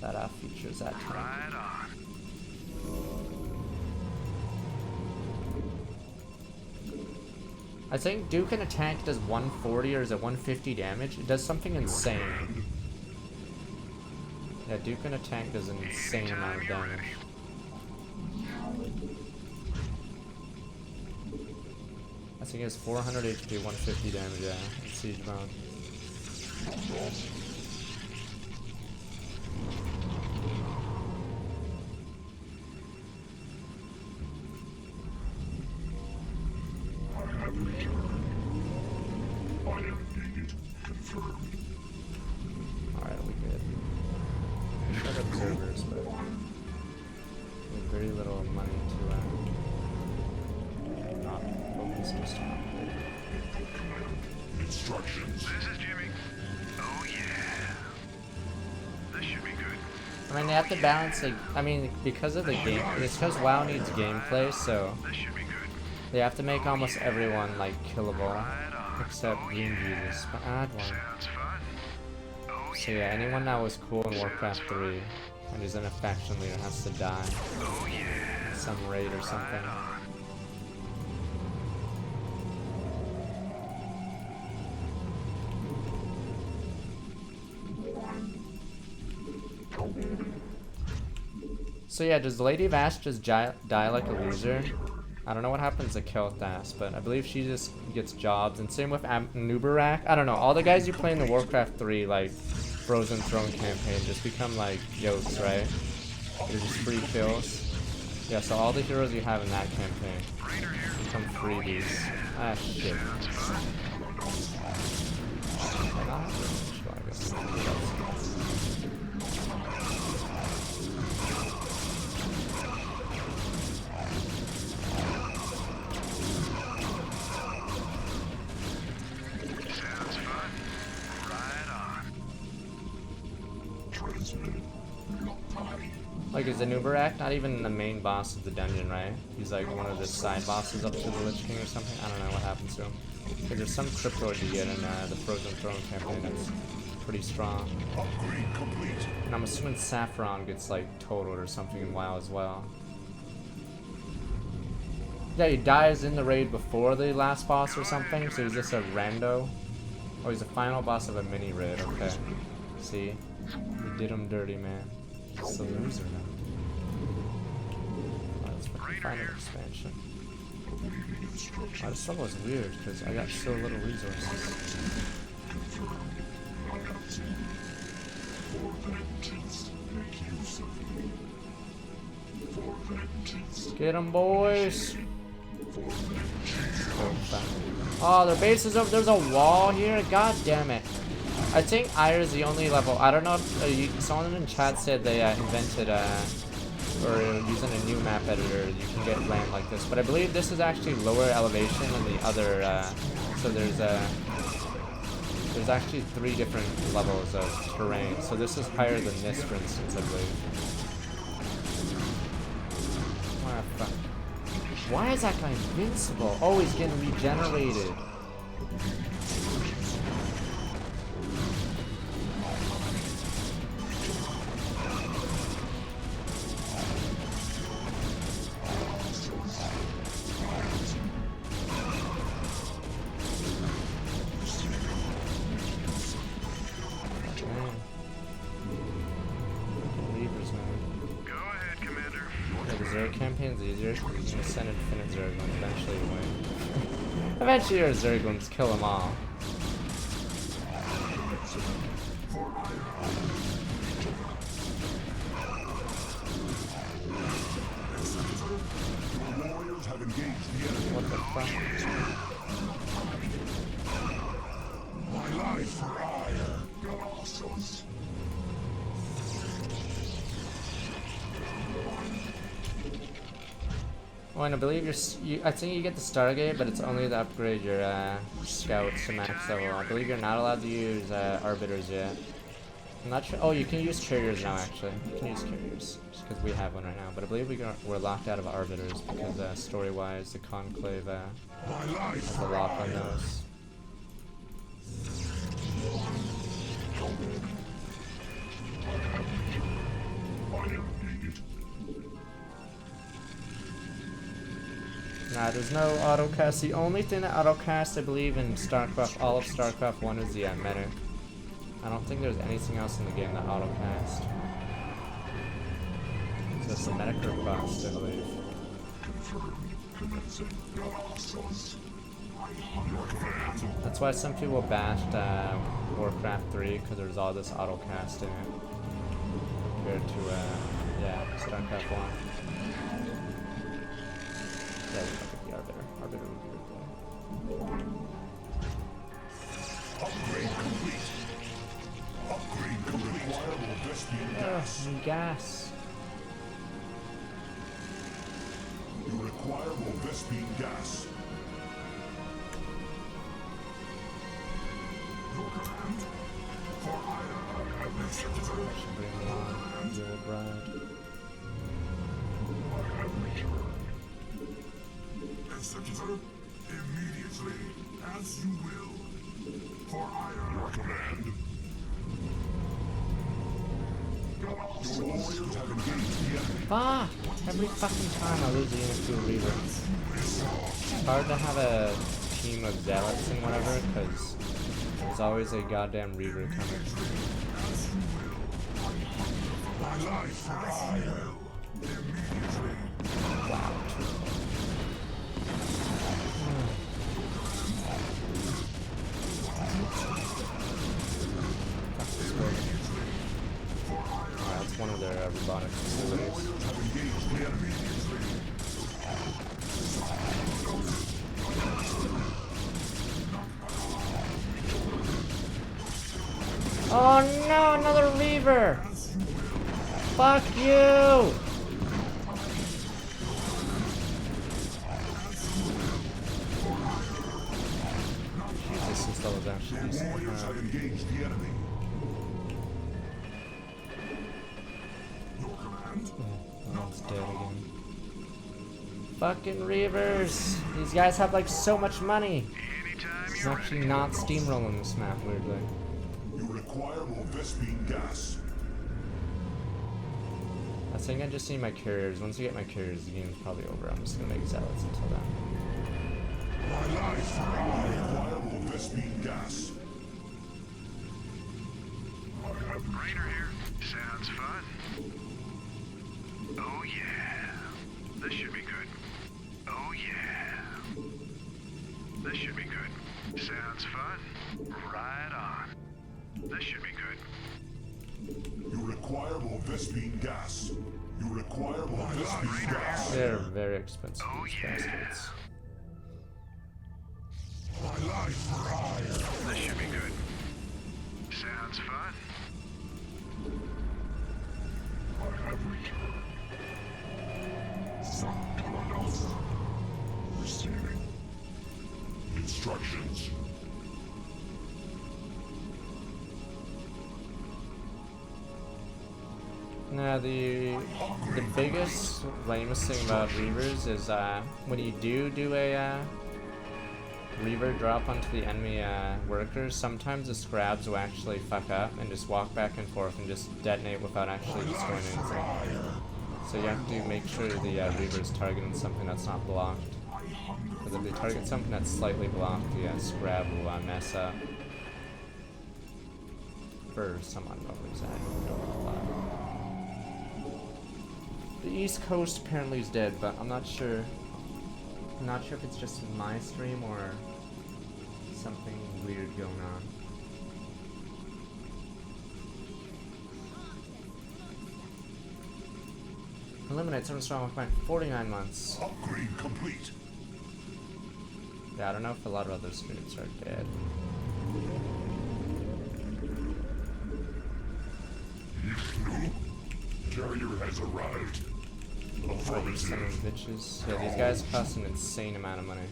A: That features that tank.
K: Right on.
A: I think Duke in a tank does 140 or is it 150 damage? It does something insane. Yeah, Duke in a tank does an insane amount of damage. I think it has 400 HP, 150 damage, yeah, in siege mode. Alright, we good. We should have observers, but we have very little money to not focus just on upgrade.
B: Instructions.
K: This is Jimmy. Oh yeah. This should be good.
A: I mean, they have to balance, like, I mean, because of the game, it's because WoW needs gameplay, so
K: This should be good.
A: they have to make almost everyone, like, killable, except Green Jesus, but add one.
K: Sounds fun. Oh
A: So yeah, anyone that was cool in Warcraft 3 and is in a faction leader has to die
K: Oh yeah.
A: in some raid or something. So yeah, does Lady Vash just die like a loser? I don't know what happens to Kel'Thas, but I believe she just gets jobs. And same with Nubarak. I don't know. All the guys you play in the Warcraft 3, like, Frozen Throne campaign just become, like, yokes, right? They're just free kills. Yeah, so all the heroes you have in that campaign become freebies. Ah, shit. I guess. Like, is the Nubarak not even the main boss of the dungeon, right? He's like one of the side bosses up to the Lich King or something? I don't know what happens to him. But there's some cryptoid you get in the Frozen Throne campaign that's pretty strong. And I'm assuming Saffron gets, like, totaled or something in WoW as well. Yeah, he dies in the raid before the last boss or something, so he's just a rando. Oh, he's the final boss of a mini raid, okay. See? You did him dirty, man. He's a loser now. Oh, let's fucking find an expansion. Oh, this level is weird, because I got so little resources. Get them, boys! Oh, their base is up. There's a wall here. God damn it. I think Ire is the only level. I don't know if someone in chat said they invented or using a new map editor, you can get land like this. But I believe this is actually lower elevation than the other. So there's actually 3 different levels of terrain. So this is higher than this, for instance, I believe. What the fuck? Why is that guy invincible? Oh, he's getting regenerated. Campaign's easier because you can send infinite zerglings eventually away. Eventually your zerglings kill them all. What the fuck?
B: My life for ire, Colossus.
A: Oh, and I believe I think you get the Stargate, but it's only to upgrade your scouts to max level. I believe you're not allowed to use arbiters yet. I'm not sure. Oh, you can use carriers now, actually. You can use carriers, just because we have one right now. But I believe we're locked out of arbiters because story-wise, the Conclave has a lock on those. Nah, there's no autocast. The only thing that autocast, I believe, in StarCraft, all of StarCraft 1 is the medic. I don't think there's anything else in the game that autocast. So it's the medic or bust, I believe. That's why some people bashed Warcraft 3, because there's all this autocast in it. Compared to, yeah, StarCraft 1. Yeah, we don't think the Arbiter. Arbiter would be good.
B: Upgrade complete. Upgrade complete.
A: New gas.
B: You require more Vespine gas. Your command for ire.
A: Should bring along your bride.
B: Executor, immediately, as you will. For ire. Your command. Your warriors have engaged the enemy.
A: Fuck! Every fucking time I lose a unit to a Reaver. It's hard to have a team of zealots and whatever, because there's always a goddamn Reaver coming.
B: My life for ire. Immediately.
A: Wow. That's one of their robotic facilities. Oh no, another Reaver! Fuck you! Jesus, this level's actually decent.
B: Warriors have engaged the enemy.
A: Oh, it's dead again. Fucking Reavers! These guys have like so much money! It's actually not steamrolling this map, weirdly.
B: You require more Vespine gas.
A: I think I just need my carriers. Once I get my carriers, the game's probably over. I'm just gonna make zealots until then.
B: My life for ire. Require more Vespine gas.
K: Raider here. Sounds fun. Oh yeah. This should be good. Oh yeah. This should be good. Sounds fun. Right on. This should be good.
B: You require more Vespine gas. You require more Vespine gas.
A: They're very expensive, these bastards.
B: My life for ire.
K: This should be good. Sounds fun.
A: Nah, the biggest, lamest thing about Reavers is when you do a Reaver drop onto the enemy workers, sometimes the scrabs will actually fuck up and just walk back and forth and just detonate without actually destroying anything. So you have to make sure the Reaver's targeting something that's not blocked. Because if they target something that's slightly blocked, the scrab will mess up. For some unknown reason, I don't know why. The East Coast apparently is dead, but I'm not sure. I'm not sure if it's just my stream or something weird going on. Eliminate 7 strong with my 49 months.
B: Upgrade complete.
A: Yeah, I don't know if a lot of other streams are dead.
B: Carrier has arrived. Affirmative.
A: Bitches. Yeah, these guys cost an insane amount of money.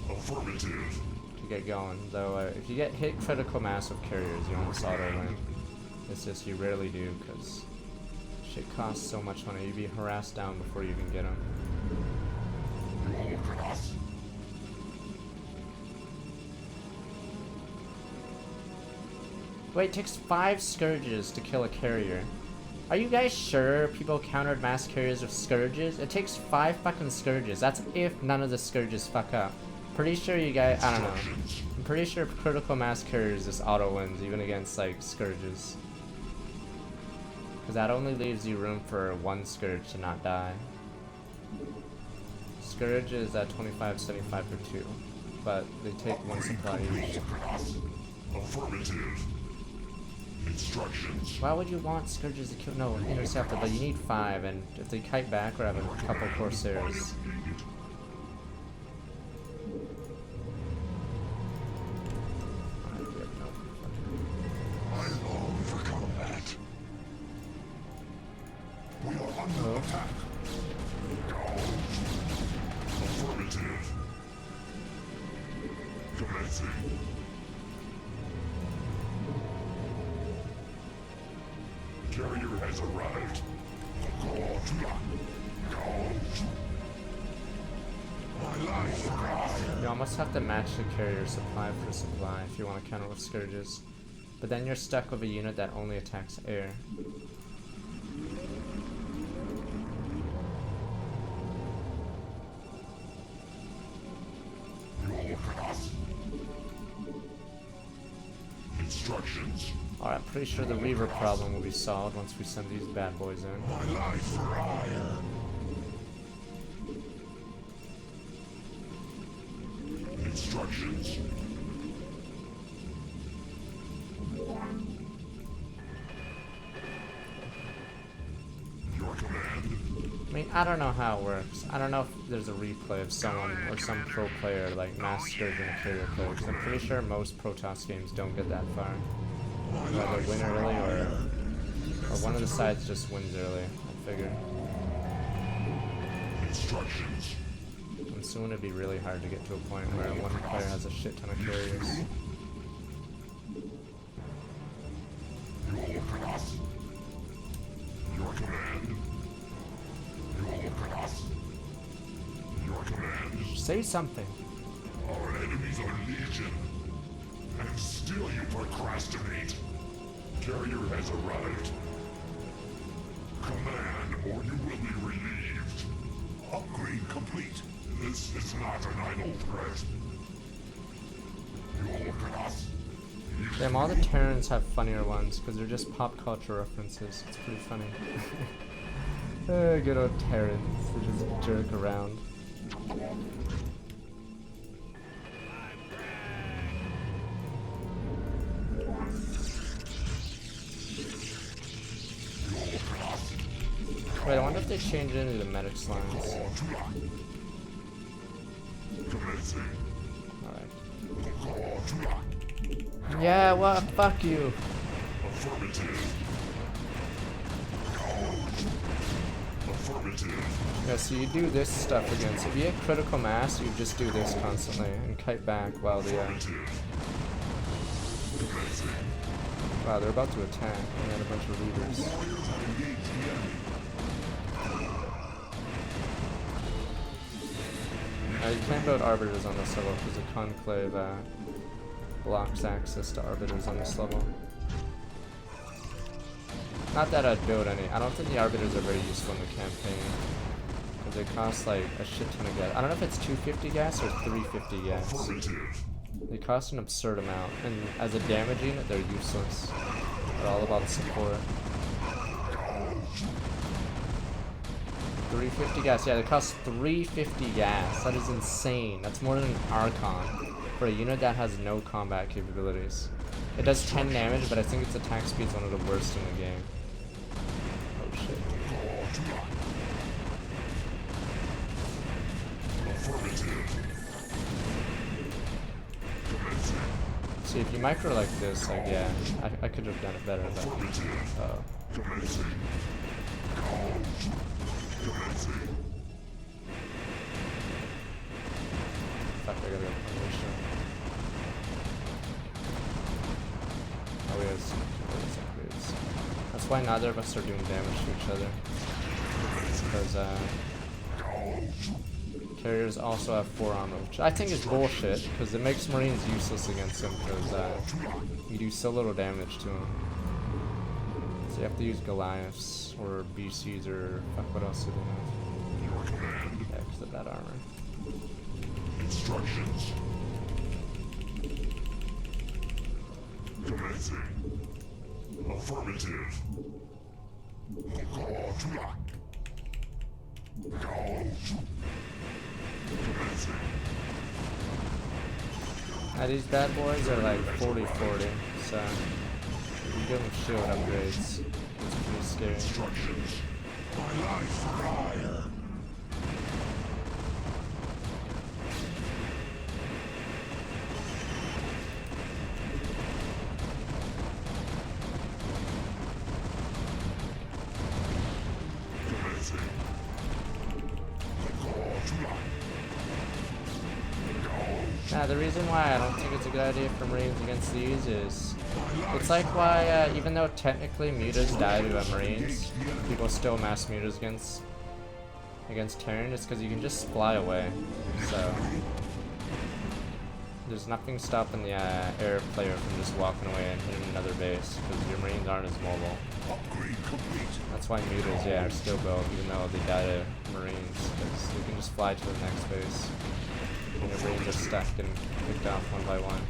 B: Affirmative.
A: To get going. Though, if you get hit critical mass with carriers, you almost auto win. It's just you rarely do, because shit costs so much money. You'd be harassed down before you even get them. Wait, it takes 5 scourges to kill a carrier. Are you guys sure people countered mass carriers with scourges? It takes 5 fucking scourges. That's if none of the scourges fuck up. Pretty sure you guys, I don't know. I'm pretty sure critical mass carriers just auto wins even against like scourges. Because that only leaves you room for 1 scourge to not die. Scourge is at 25.75 for 2. But they take 1 supply each.
B: Affirmative. Instructions.
A: Why would you want scourges to kill? No, interceptor, but you need 5, and if they kite back, we're having a couple corsairs.
B: I long for combat. We are under attack. Affirmative. Commencing. Carrier has arrived. My life for hire.
A: You almost have to match the carrier supply for supply if you want to counter with scourges. But then you're stuck with a unit that only attacks air.
B: Instructions.
A: Alright, I'm pretty sure the Reaver problem will be solved once we send these bad boys in.
B: My life for hire. Instructions. Your command.
A: I mean, I don't know how it works. I don't know if there's a replay of someone or some pro player like mass scourging a carrier player, because I'm pretty sure most protoss games don't get that far. Either win early or one of the sides just wins early, I figure.
B: Instructions.
A: And soon it'd be really hard to get to a point where one player has a shit ton of carriers.
B: Your command. Your command.
A: Say something.
B: Our enemies are legion. And still you procrastinate. Carrier has arrived. Command, or you will be relieved. Upgrade complete. This is not an idle threat.
A: Damn, all the Terrans have funnier ones, because they're just pop culture references. It's pretty funny. Good old Terrans. They just jerk around. Wait, I wonder if they change into the medics lines. Alright. Yeah, what? Fuck you. Yeah, so you do this stuff against. If you hit critical mass, you just do this constantly and kite back while the
E: Wow, they're about to attack. They had a bunch of reavers. You can't build arbiters on this level because the conclave blocks access to arbiters on this level. Not that I'd build any. I don't think the arbiters are very useful in the campaign because they cost like a shit ton of gas. I don't know if it's 250 gas or 350 gas. They cost an absurd amount, and as a damage unit, they're useless. They're all about support. 350 gas, yeah, they cost 350 gas. That is insane. That's more than an Archon for a unit that has no combat capabilities. It does 10 damage, but I think its attack speed is one of the worst in the game. Oh shit. See, if you micro like this, like, yeah, I could have done it better, but, fuck, I gotta go formation. Oh, we have some upgrades. That's why neither of us are doing damage to each other. Because, carriers also have 4 armor, which I think is bullshit, because it makes Marines useless against them, because you do so little damage to them. So you have to use Goliaths, or BCs, or fuck, what else do they have? Yeah, because of that armor.
B: Instructions. Commencing. Affirmative.
E: These bad boys are like 40-40, so you give them shield upgrades. It's pretty scary.
B: Instructions. My life fire.
E: Nah, the reason why I don't think it's a good idea for Marines against these is it's like why, even though technically mutas die to Marines, people still mass mutas against Terran. It's because you can just fly away. So there's nothing stopping the air player from just walking away and hitting another base because your Marines aren't as mobile. That's why mutas, yeah, are still built even though they die to Marines, because they can just fly to the next base. And your Marines are stuck and picked off one by one.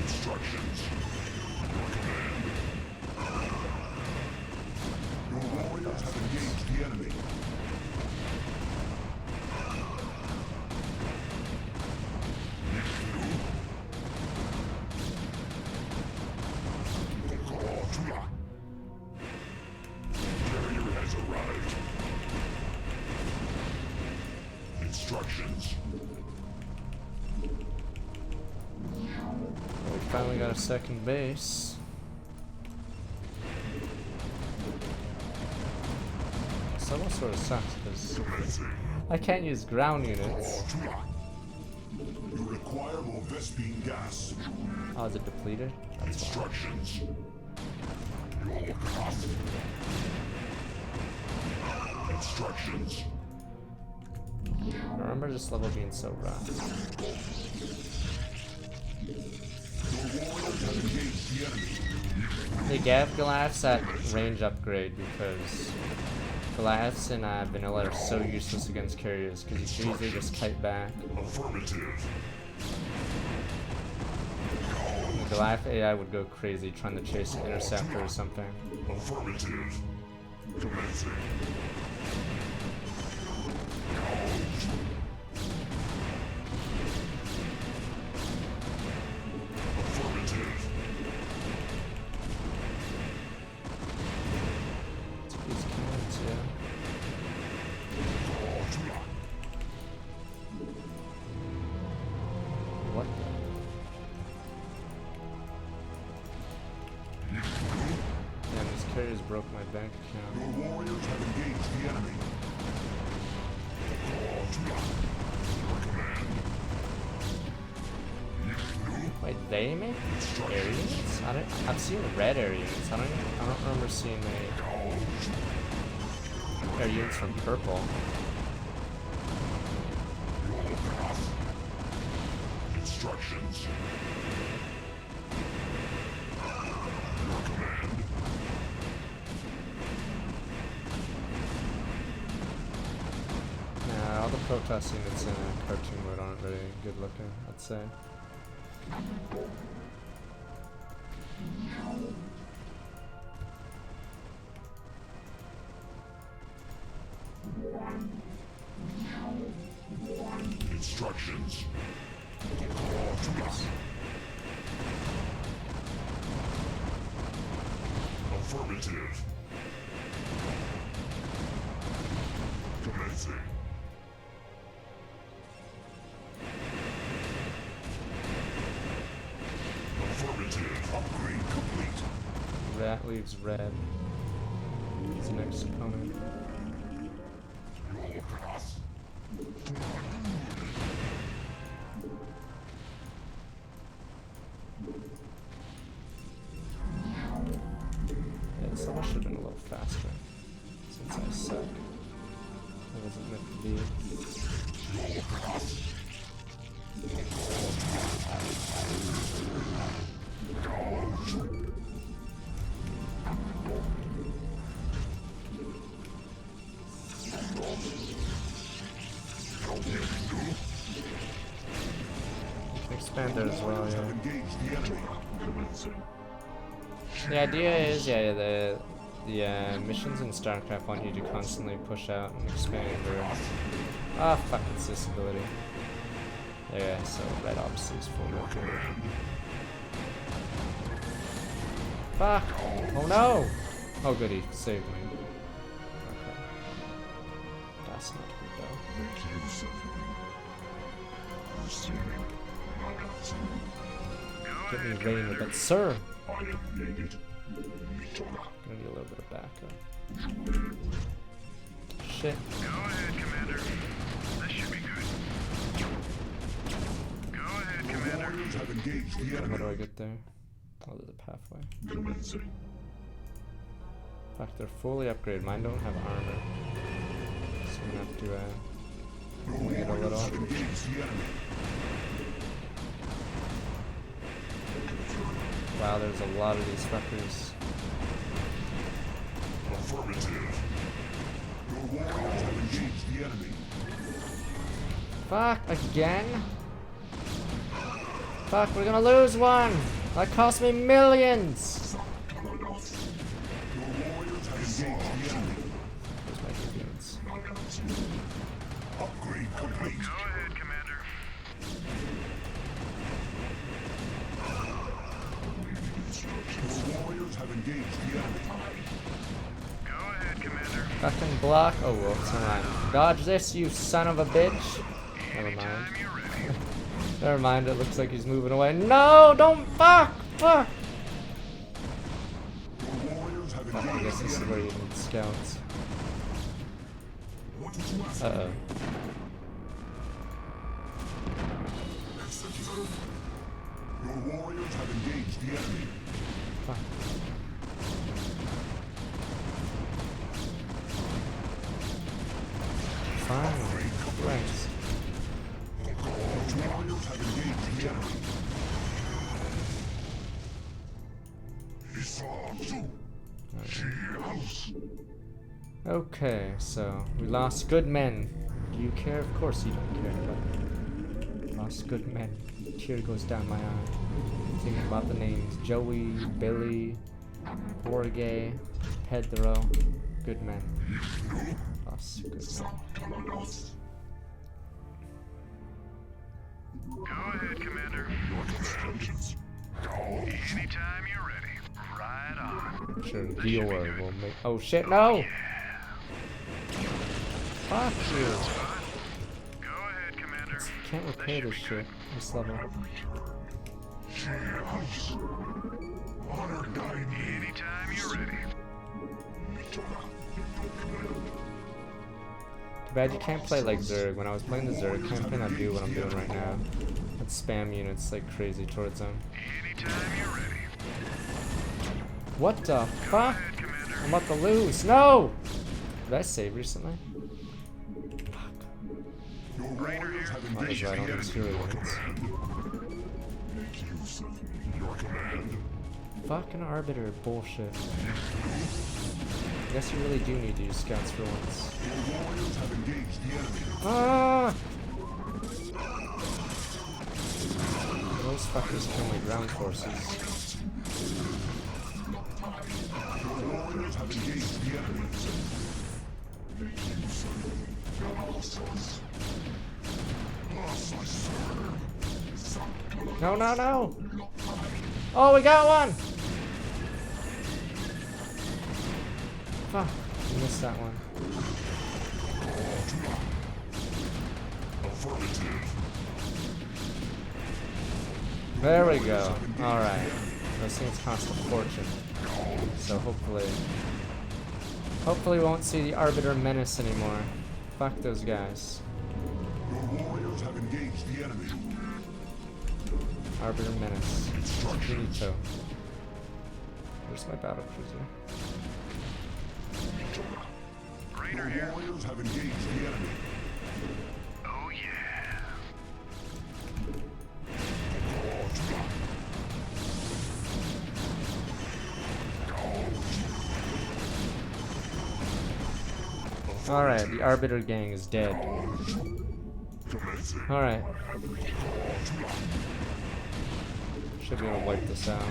B: Instructions. Your warriors have engaged the enemy. Instructions.
E: We finally got a second base. This level sort of sucks because I can't use ground units.
B: You require more Vespine gas.
E: Oh, is it depleted? That's why.
B: Instructions. Instructions.
E: I remember this level being so rough.
B: Your warriors have engaged the enemy.
E: They gave Goliaths that range upgrade because Goliaths in vanilla are so useless against carriers because you can easily just kite back.
B: Affirmative.
E: The Goliath AI would go crazy trying to chase an interceptor or something.
B: Affirmative. Commencing. Affirmative.
E: These cannons, yeah. What the? Damn, these carriers broke my bank account.
B: Your warriors have engaged the enemy.
E: Wait, they make air units? I've seen red air units. I don't remember seeing air units from purple.
B: Instructions.
E: Nah, all the protoss units in cartoon mode aren't very good looking, I'd say.
B: Instructions. Affirmative. Commencing. Affirmative. Upgrade complete.
E: That leaves red. He's the next opponent. Yeah, this level should have been a little faster. Since I suck. It wasn't meant to be. Expander as well, yeah. The idea is, yeah, the missions in Starcraft want you to constantly push out and expand or... fuck, it's this ability. Yeah, so red obviously is full military. Fuck! Oh no! Oh good, he saved me. Okay. That's not good though. Get me rain a bit, sir! Gonna need a little bit of backup. Shit.
K: Go ahead, Commander. This should be good. Go ahead, Commander.
E: How do I get there? Oh, there's a pathway. Fuck, they're fully upgraded. Mine don't have armor. So I'm gonna have to, get a little. Wow, there's a lot of these fuckers.
B: Affirmative. Your warriors have engaged the enemy.
E: Fuck, again? Fuck, we're gonna lose one! That cost me millions!
B: Your warriors have engaged the enemy.
E: Where's my units?
B: Upgrade complete.
K: Go ahead, Commander.
B: Your warriors have engaged the enemy.
K: Go ahead, Commander.
E: Fucking block. Oh, whoops, never mind. Dodge this, you son of a bitch! Never mind.
K: Anytime you're ready.
E: Never mind, it looks like he's moving away. No, don't fuck! Fuck!
B: Your warriors have
E: I
B: engaged
E: guess this
B: the
E: is where
B: enemy.
E: you need scouts.
B: What did you ask?
E: Uh-oh.
B: Your warriors have engaged the enemy.
E: Fuck. Fine. Thanks.
B: Your warriors have engaged the enemy.
E: Okay, so we lost good men. Do you care? Of course you don't care, but lost good men. Tear goes down my eye. Thinking about the names Joey, Billy, Jorge, Pedro. Good men. Lost good men.
K: Go ahead, Commander. Anytime you're ready. Right on.
E: Sure, Dior will make. Oh shit, no! Fuck you!
K: Go ahead, Commander.
E: Can't repair this shit. This level.
K: Anytime you're ready.
E: Too bad you can't play like Zerg. When I was playing the Zerg campaign, I'd do what I'm doing right now. I'd spam units like crazy towards them.
K: Anytime you're ready.
E: What the fuck? I'm about to lose. No! Did I save recently?
B: Your warriors have
E: Oh, that's
B: engaged
E: right, I
B: the
E: don't use
B: enemy.
E: hero units.
B: Make use of your command.
E: Fucking Arbiter bullshit. I guess you really do need to use scouts for once.
B: Your warriors have engaged the enemy.
E: Ah! Those fuckers kill my ground forces.
B: Your warriors have engaged the enemy.
E: No, no, no! Oh, we got one! Fuck, I missed that one. There we go. Alright. Those things cost a fortune. So hopefully we won't see the Arbiter Menace anymore. Fuck those guys.
B: Your warriors have engaged the enemy.
E: Arbiter Menace. Finito. Where's my battle cruiser?
K: Raider
B: Your
K: here.
B: warriors have engaged the enemy.
K: Oh yeah.
E: Alright, the Arbiter gang is dead. Alright. Should be able to wipe this out.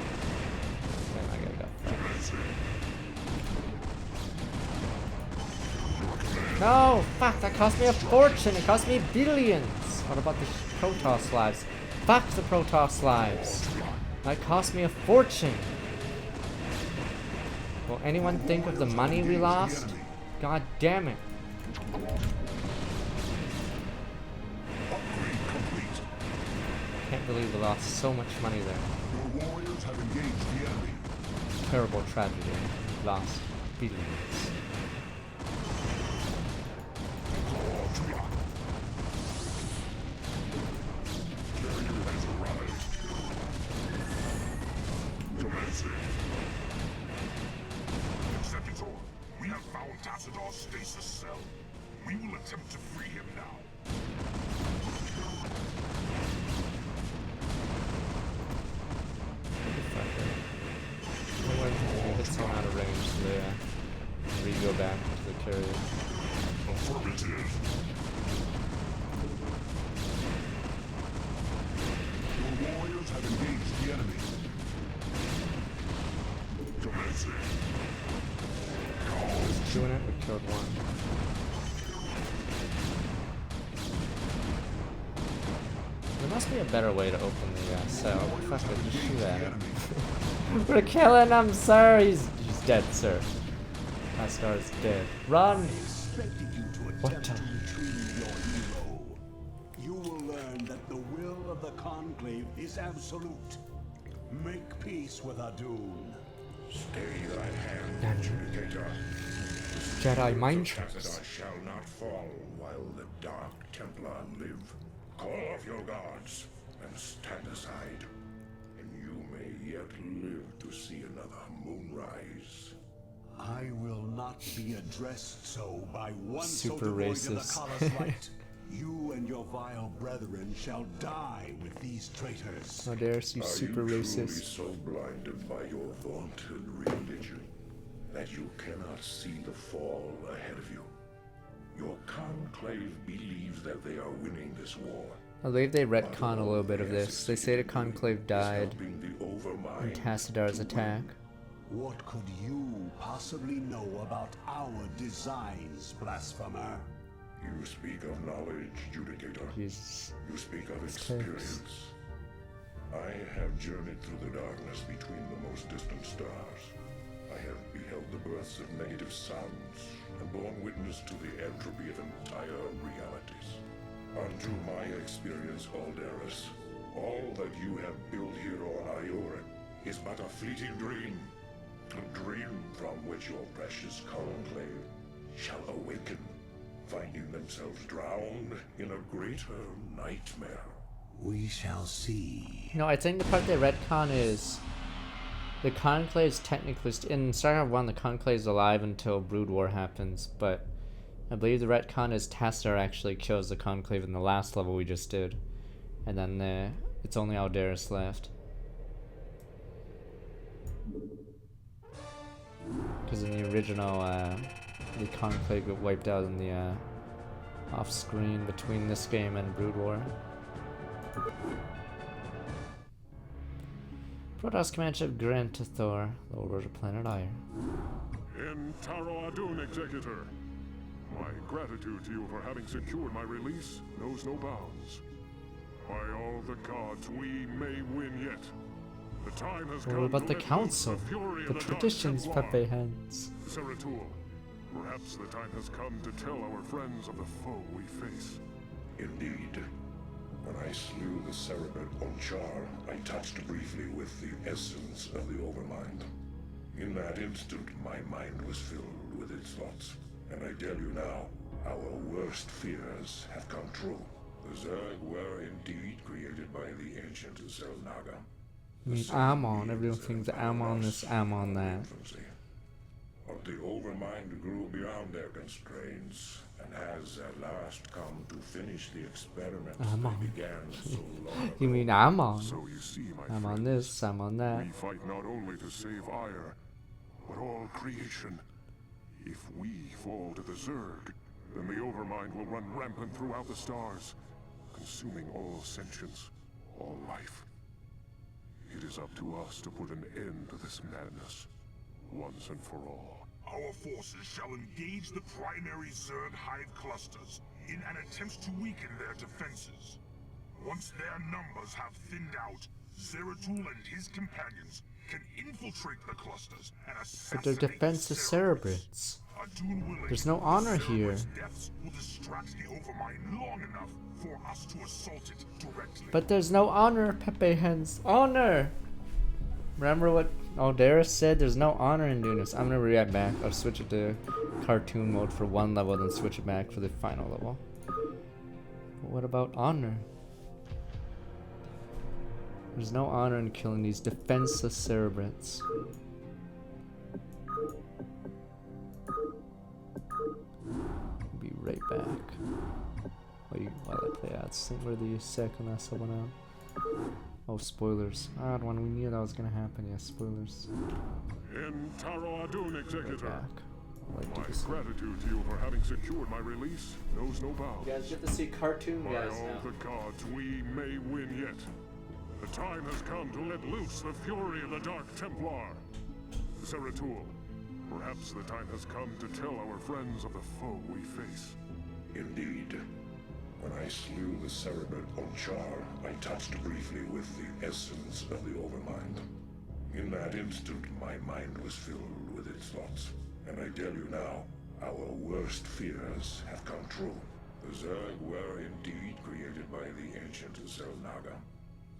E: Then I gotta go. No! Fuck, that cost me a fortune! It cost me billions! What about the protoss lives? Fuck the protoss lives! That cost me a fortune! Will anyone think of the money we lost? God damn it! Can't believe we lost so much money there.
B: Your warriors have engaged the enemy.
E: Terrible tragedy. Lost billions.
D: Executor, we have found Tassador's stasis cell. We will attempt to free him now.
E: When we hit someone out of range, so they re-go back into the carrier.
D: Affirmative.
B: Your warriors have engaged the enemy.
D: Commencing.
E: Just doing it, we killed one. There must be a better way to open the cell. Fuck it, just shoot at him. We're killing him, sir! He's dead, sir. Astar is dead. Run!
C: Expected you to
E: What
C: attempt
E: the-
C: to retrieve your hero. You will learn that the will of the Conclave is absolute. Make peace with Adun.
D: Stay thy hand, adjudicator.
E: Jedi mind
D: Tassador
E: tricks.
D: shall not fall while the Dark Templar live. Call off your guards and stand aside, and you may yet live to see another moonrise.
C: I will not be addressed so by one
E: Super
C: so devoid of the
E: racist.
C: Kala's light. You and your vile brethren shall die with these traitors.
E: How dare you, super
D: Are you truly
E: racist.
D: so blinded by your vaunted religion that you cannot see the fall ahead of you? Your conclave believes that they are winning this war.
E: I believe they retcon a little bit of this. They say the Conclave died
D: Helping the
E: in
D: Overmind.
E: Tassadar's attack.
C: What could you possibly know about our designs, blasphemer?
D: You speak of knowledge, Judicator.
E: Jesus.
D: You speak of
E: It's
D: experience. I have journeyed through the darkness between the most distant stars. I have beheld the births of negative sounds and borne witness to the entropy of entire realities. Unto my experience, Alderus,
B: All that you have built here on Ioran is but a fleeting dream. A dream from which your precious conclave shall awaken, finding themselves drowned in a greater nightmare.
C: We shall see.
A: No, I think the part they retcon is the Conclave's technically in StarCraft 1. The Conclave's alive until Brood War happens, but I believe the retcon is Tassadar actually kills the Conclave in the last level we just did, and then it's only Aldaris left. Because in the original, the Conclave got wiped out in the off screen between this game and Brood War. Protoss Command Ship Grant to Thor, Lord of Planet Ire.
B: In Taro Adun, Executor, my gratitude to you for having secured my release knows no bounds. By all the gods, we may win yet. The time has come.
A: What about
B: to
A: the
B: let
A: council?
B: loose the fury
A: The
B: of the
A: traditions,
B: Dark
A: Pepe
B: Templar.
A: Hands.
B: Zeratul, perhaps the time has come to tell our friends of the foe we face. Indeed. When I slew the Cerebet Onchar, I touched briefly with the essence of the Overmind. In that instant, my mind was filled with its thoughts. And I tell you now, our worst fears have come true. The Zerg were indeed created by the ancient Zelnaga.
A: I mean, Amon, everyone thinks Amon this, Amon that.
B: But the Overmind grew beyond their constraints, and has at last come to finish the experiments they began so long ago.
A: You mean Amon?
B: So you see, my
A: I'm on
B: friends,
A: this, I'm on that.
B: we fight not only to save Ire, but all creation. If we fall to the Zerg, then the Overmind will run rampant throughout the stars, consuming all sentience, all life. It is up to us to put an end to this madness, once and for all.
D: Our forces shall engage the primary Zerg hive clusters in an attempt to weaken their defenses. Once their numbers have thinned out, Zeratul and his companions can infiltrate the clusters and
A: But their
D: assassinate
A: defense is Cerebrates.
D: Adun-willing,
A: There's no honor
D: the
A: here.
D: Cerebrates' deaths will distract the Overmind long enough for us to assault it directly.
A: But there's no honor, Pepe Hands. Honor! Remember what Aldaris said? There's no honor in doing this. I'm gonna react back. I'll switch it to cartoon mode for one level, then switch it back for the final level. But what about honor? There's no honor in killing these defenseless Cerebrates. Be right back. While I play out, see where the second last went out. Oh, spoilers. Odd one. We knew that was gonna happen. Yeah, spoilers.
B: In Taro Adun,
A: Right
B: Executor,
A: back.
B: my gratitude to you for having secured my release knows no bounds.
A: You guys get to see cartoon
B: By
A: guys
B: all
A: now.
B: the gods, we may win yet. The time has come to let loose the fury of the Dark Templar. Zeratul, perhaps the time has come to tell our friends of the foe we face. Indeed. When I slew the Cerebet Onchar, I touched briefly with the essence of the Overmind. In that instant, my mind was filled with its thoughts. And I tell you now, our worst fears have come true. The Zerg were indeed created by the ancient Zelnaga,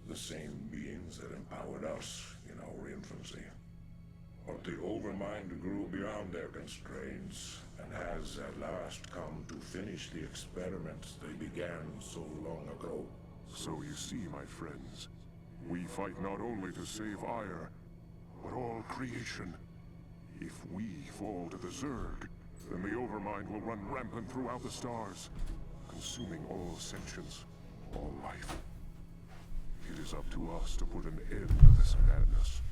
B: the same beings that empowered us in our infancy. But the Overmind grew beyond their constraints, and has at last come to finish the experiments they began so long ago. So you see, my friends, we fight not only to save Ire, but all creation. If we fall to the Zerg, then the Overmind will run rampant throughout the stars, consuming all sentience, all life. It is up to us to put an end to this madness,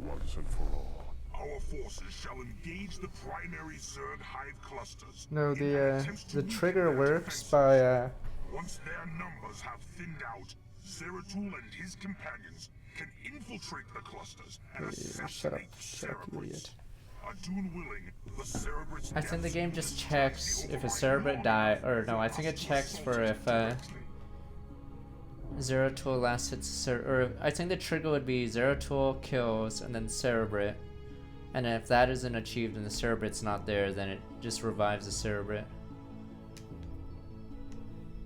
B: once and for all. Our forces shall engage the primary Zerg hive clusters.
A: No, the trigger works by
D: Once their numbers have thinned out, Zeratul and his companions can infiltrate the clusters and assassinate
A: shut up, you idiot.
D: Adun-willing, the Cerebrates'
A: I think the
D: deaths
A: game
D: will
A: just
D: distract
A: checks
D: the
A: if a
D: Overmind
A: Cerebrate
D: long
A: die,
D: enough
A: or no, I
D: for
A: think
D: us
A: it
D: to
A: checks
D: assault
A: for
D: it
A: if
D: directly.
A: Zeratul last hits or I think the trigger would be Zeratul kills and then Cerebrate. And if that isn't achieved and the Cerebrate's not there, then it just revives the Cerebrate.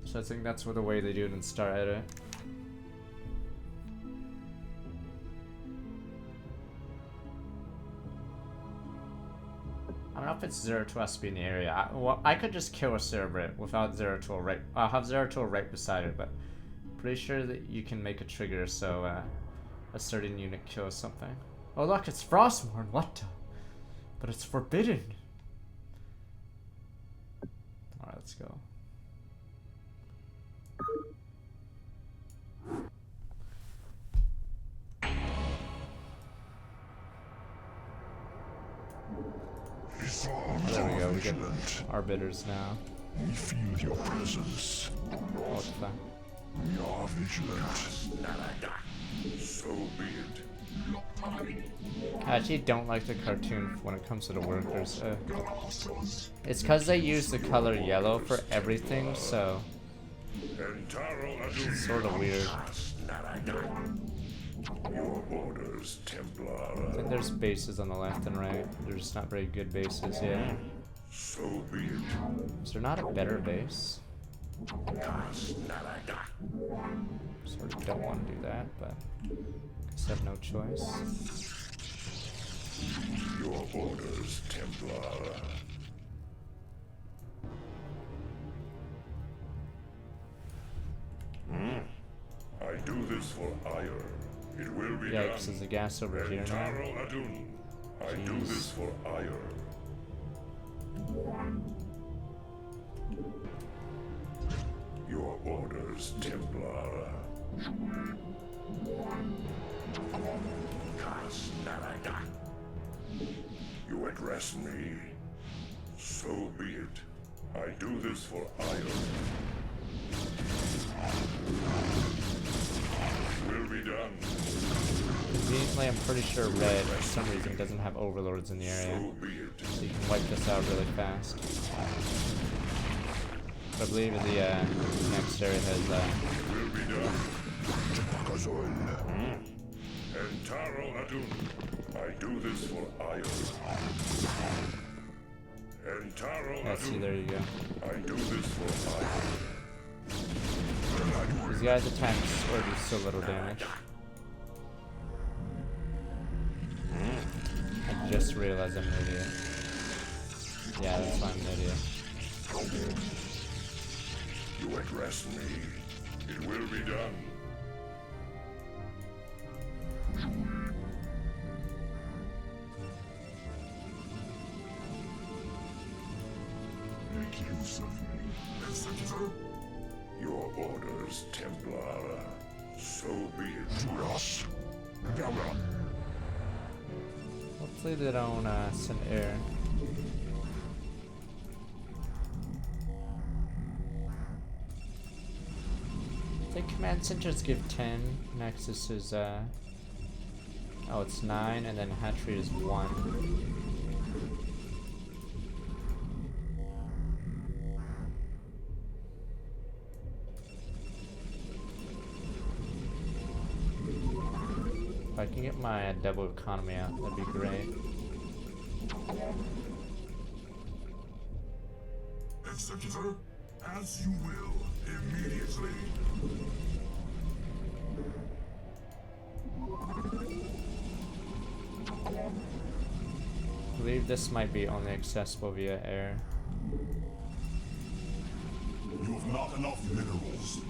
A: So I think that's the way they do it in Star Edit. don't know if it's Zeratul has to be in the area. Well, I could just kill a Cerebrate without Zeratul right. I'll have Zeratul right beside it, but pretty sure that you can make a trigger so a certain unit kills something. Oh look, it's Frostmourne. What the? But it's forbidden. All right, let's go. There we go, we get Arbiters now.
B: We feel your presence.
A: Oh, what's that?
B: We are vigilant. So be it.
A: I actually don't like the cartoon when it comes to the workers. It's because they use the color yellow for everything, so it's sort of weird.
B: Your orders, Templar.
A: I think there's bases on the left and right. They're just not very good bases yet.
B: So be it.
A: Is there not a better base? Sort of don't want to do that, but guess I have no choice.
B: Your orders, Templar. I do this for ire. It will be done.
A: Yikes, there's a gas over here now.
B: I do this for ire. Your orders, Templar. You address me. So be it. I do this for ire. Will be done.
A: Conveniently, I'm pretty sure red, for some reason, doesn't have overlords in the area. So you can wipe this out really fast. But I believe the next area has
B: will be done. I do this for ire.
A: yeah, see, there you go.
B: I do this for ire.
A: These guys' attacks or do so little damage. I just realized I'm an idiot. Yeah, that's why I'm an idiot.
B: You address me. It will be done. Make use of me, Executor. Your orders, Templar. So be it. To us.
A: Hopefully they don't send air. I think command centers give 10. Nexus is oh, it's 9, and then hatchery is 1. If I can get my double economy out, that'd be great.
D: Executor, as you will, immediately.
A: I believe this might be only accessible via air.
B: You have not enough minerals.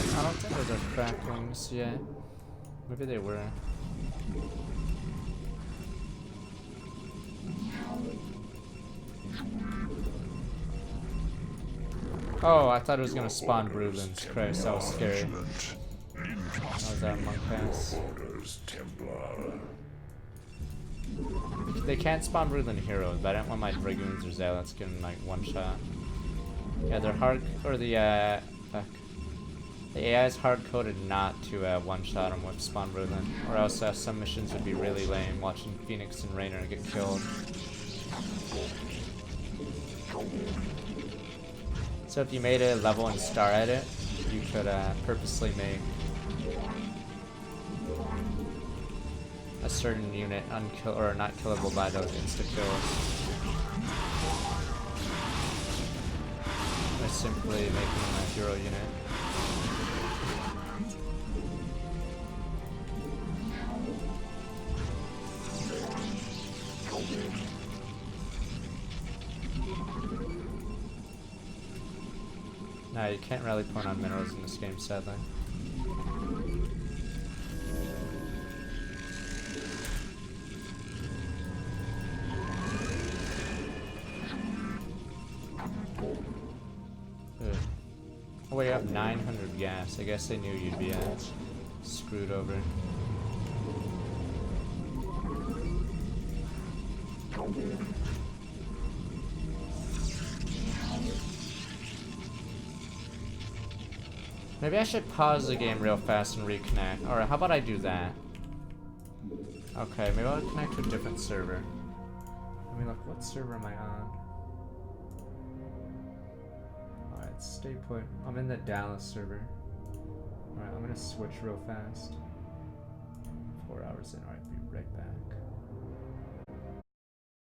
A: I don't think those are cracklings yet. Maybe they were. Oh, I thought it was gonna spawn Broodlands. Christ, that was scary. That was that monk pass. They can't spawn Broodland heroes, but I don't want my Dragoons or Zealots getting like one shot. Yeah, they're hard, or the fuck. The AI is hard-coded not to one-shot them with spawn Broodland, or else some missions would be really lame watching Phoenix and Raynor get killed. So if you made a level in Star Edit, you could purposely make a certain unit unkill or not killable by those insta kills. By simply making them a hero unit. Nah, you can't rally point on minerals in this game, sadly. Ugh. Oh wait, you have 900 gas. I guess they knew you'd be screwed over. Maybe I should pause the game real fast and reconnect. Alright, how about I do that? Okay, maybe I'll connect to a different server. Let me look, what server am I on? Alright, stay put. I'm in the Dallas server. Alright, I'm gonna switch real fast. 4 hours in, alright, be right back.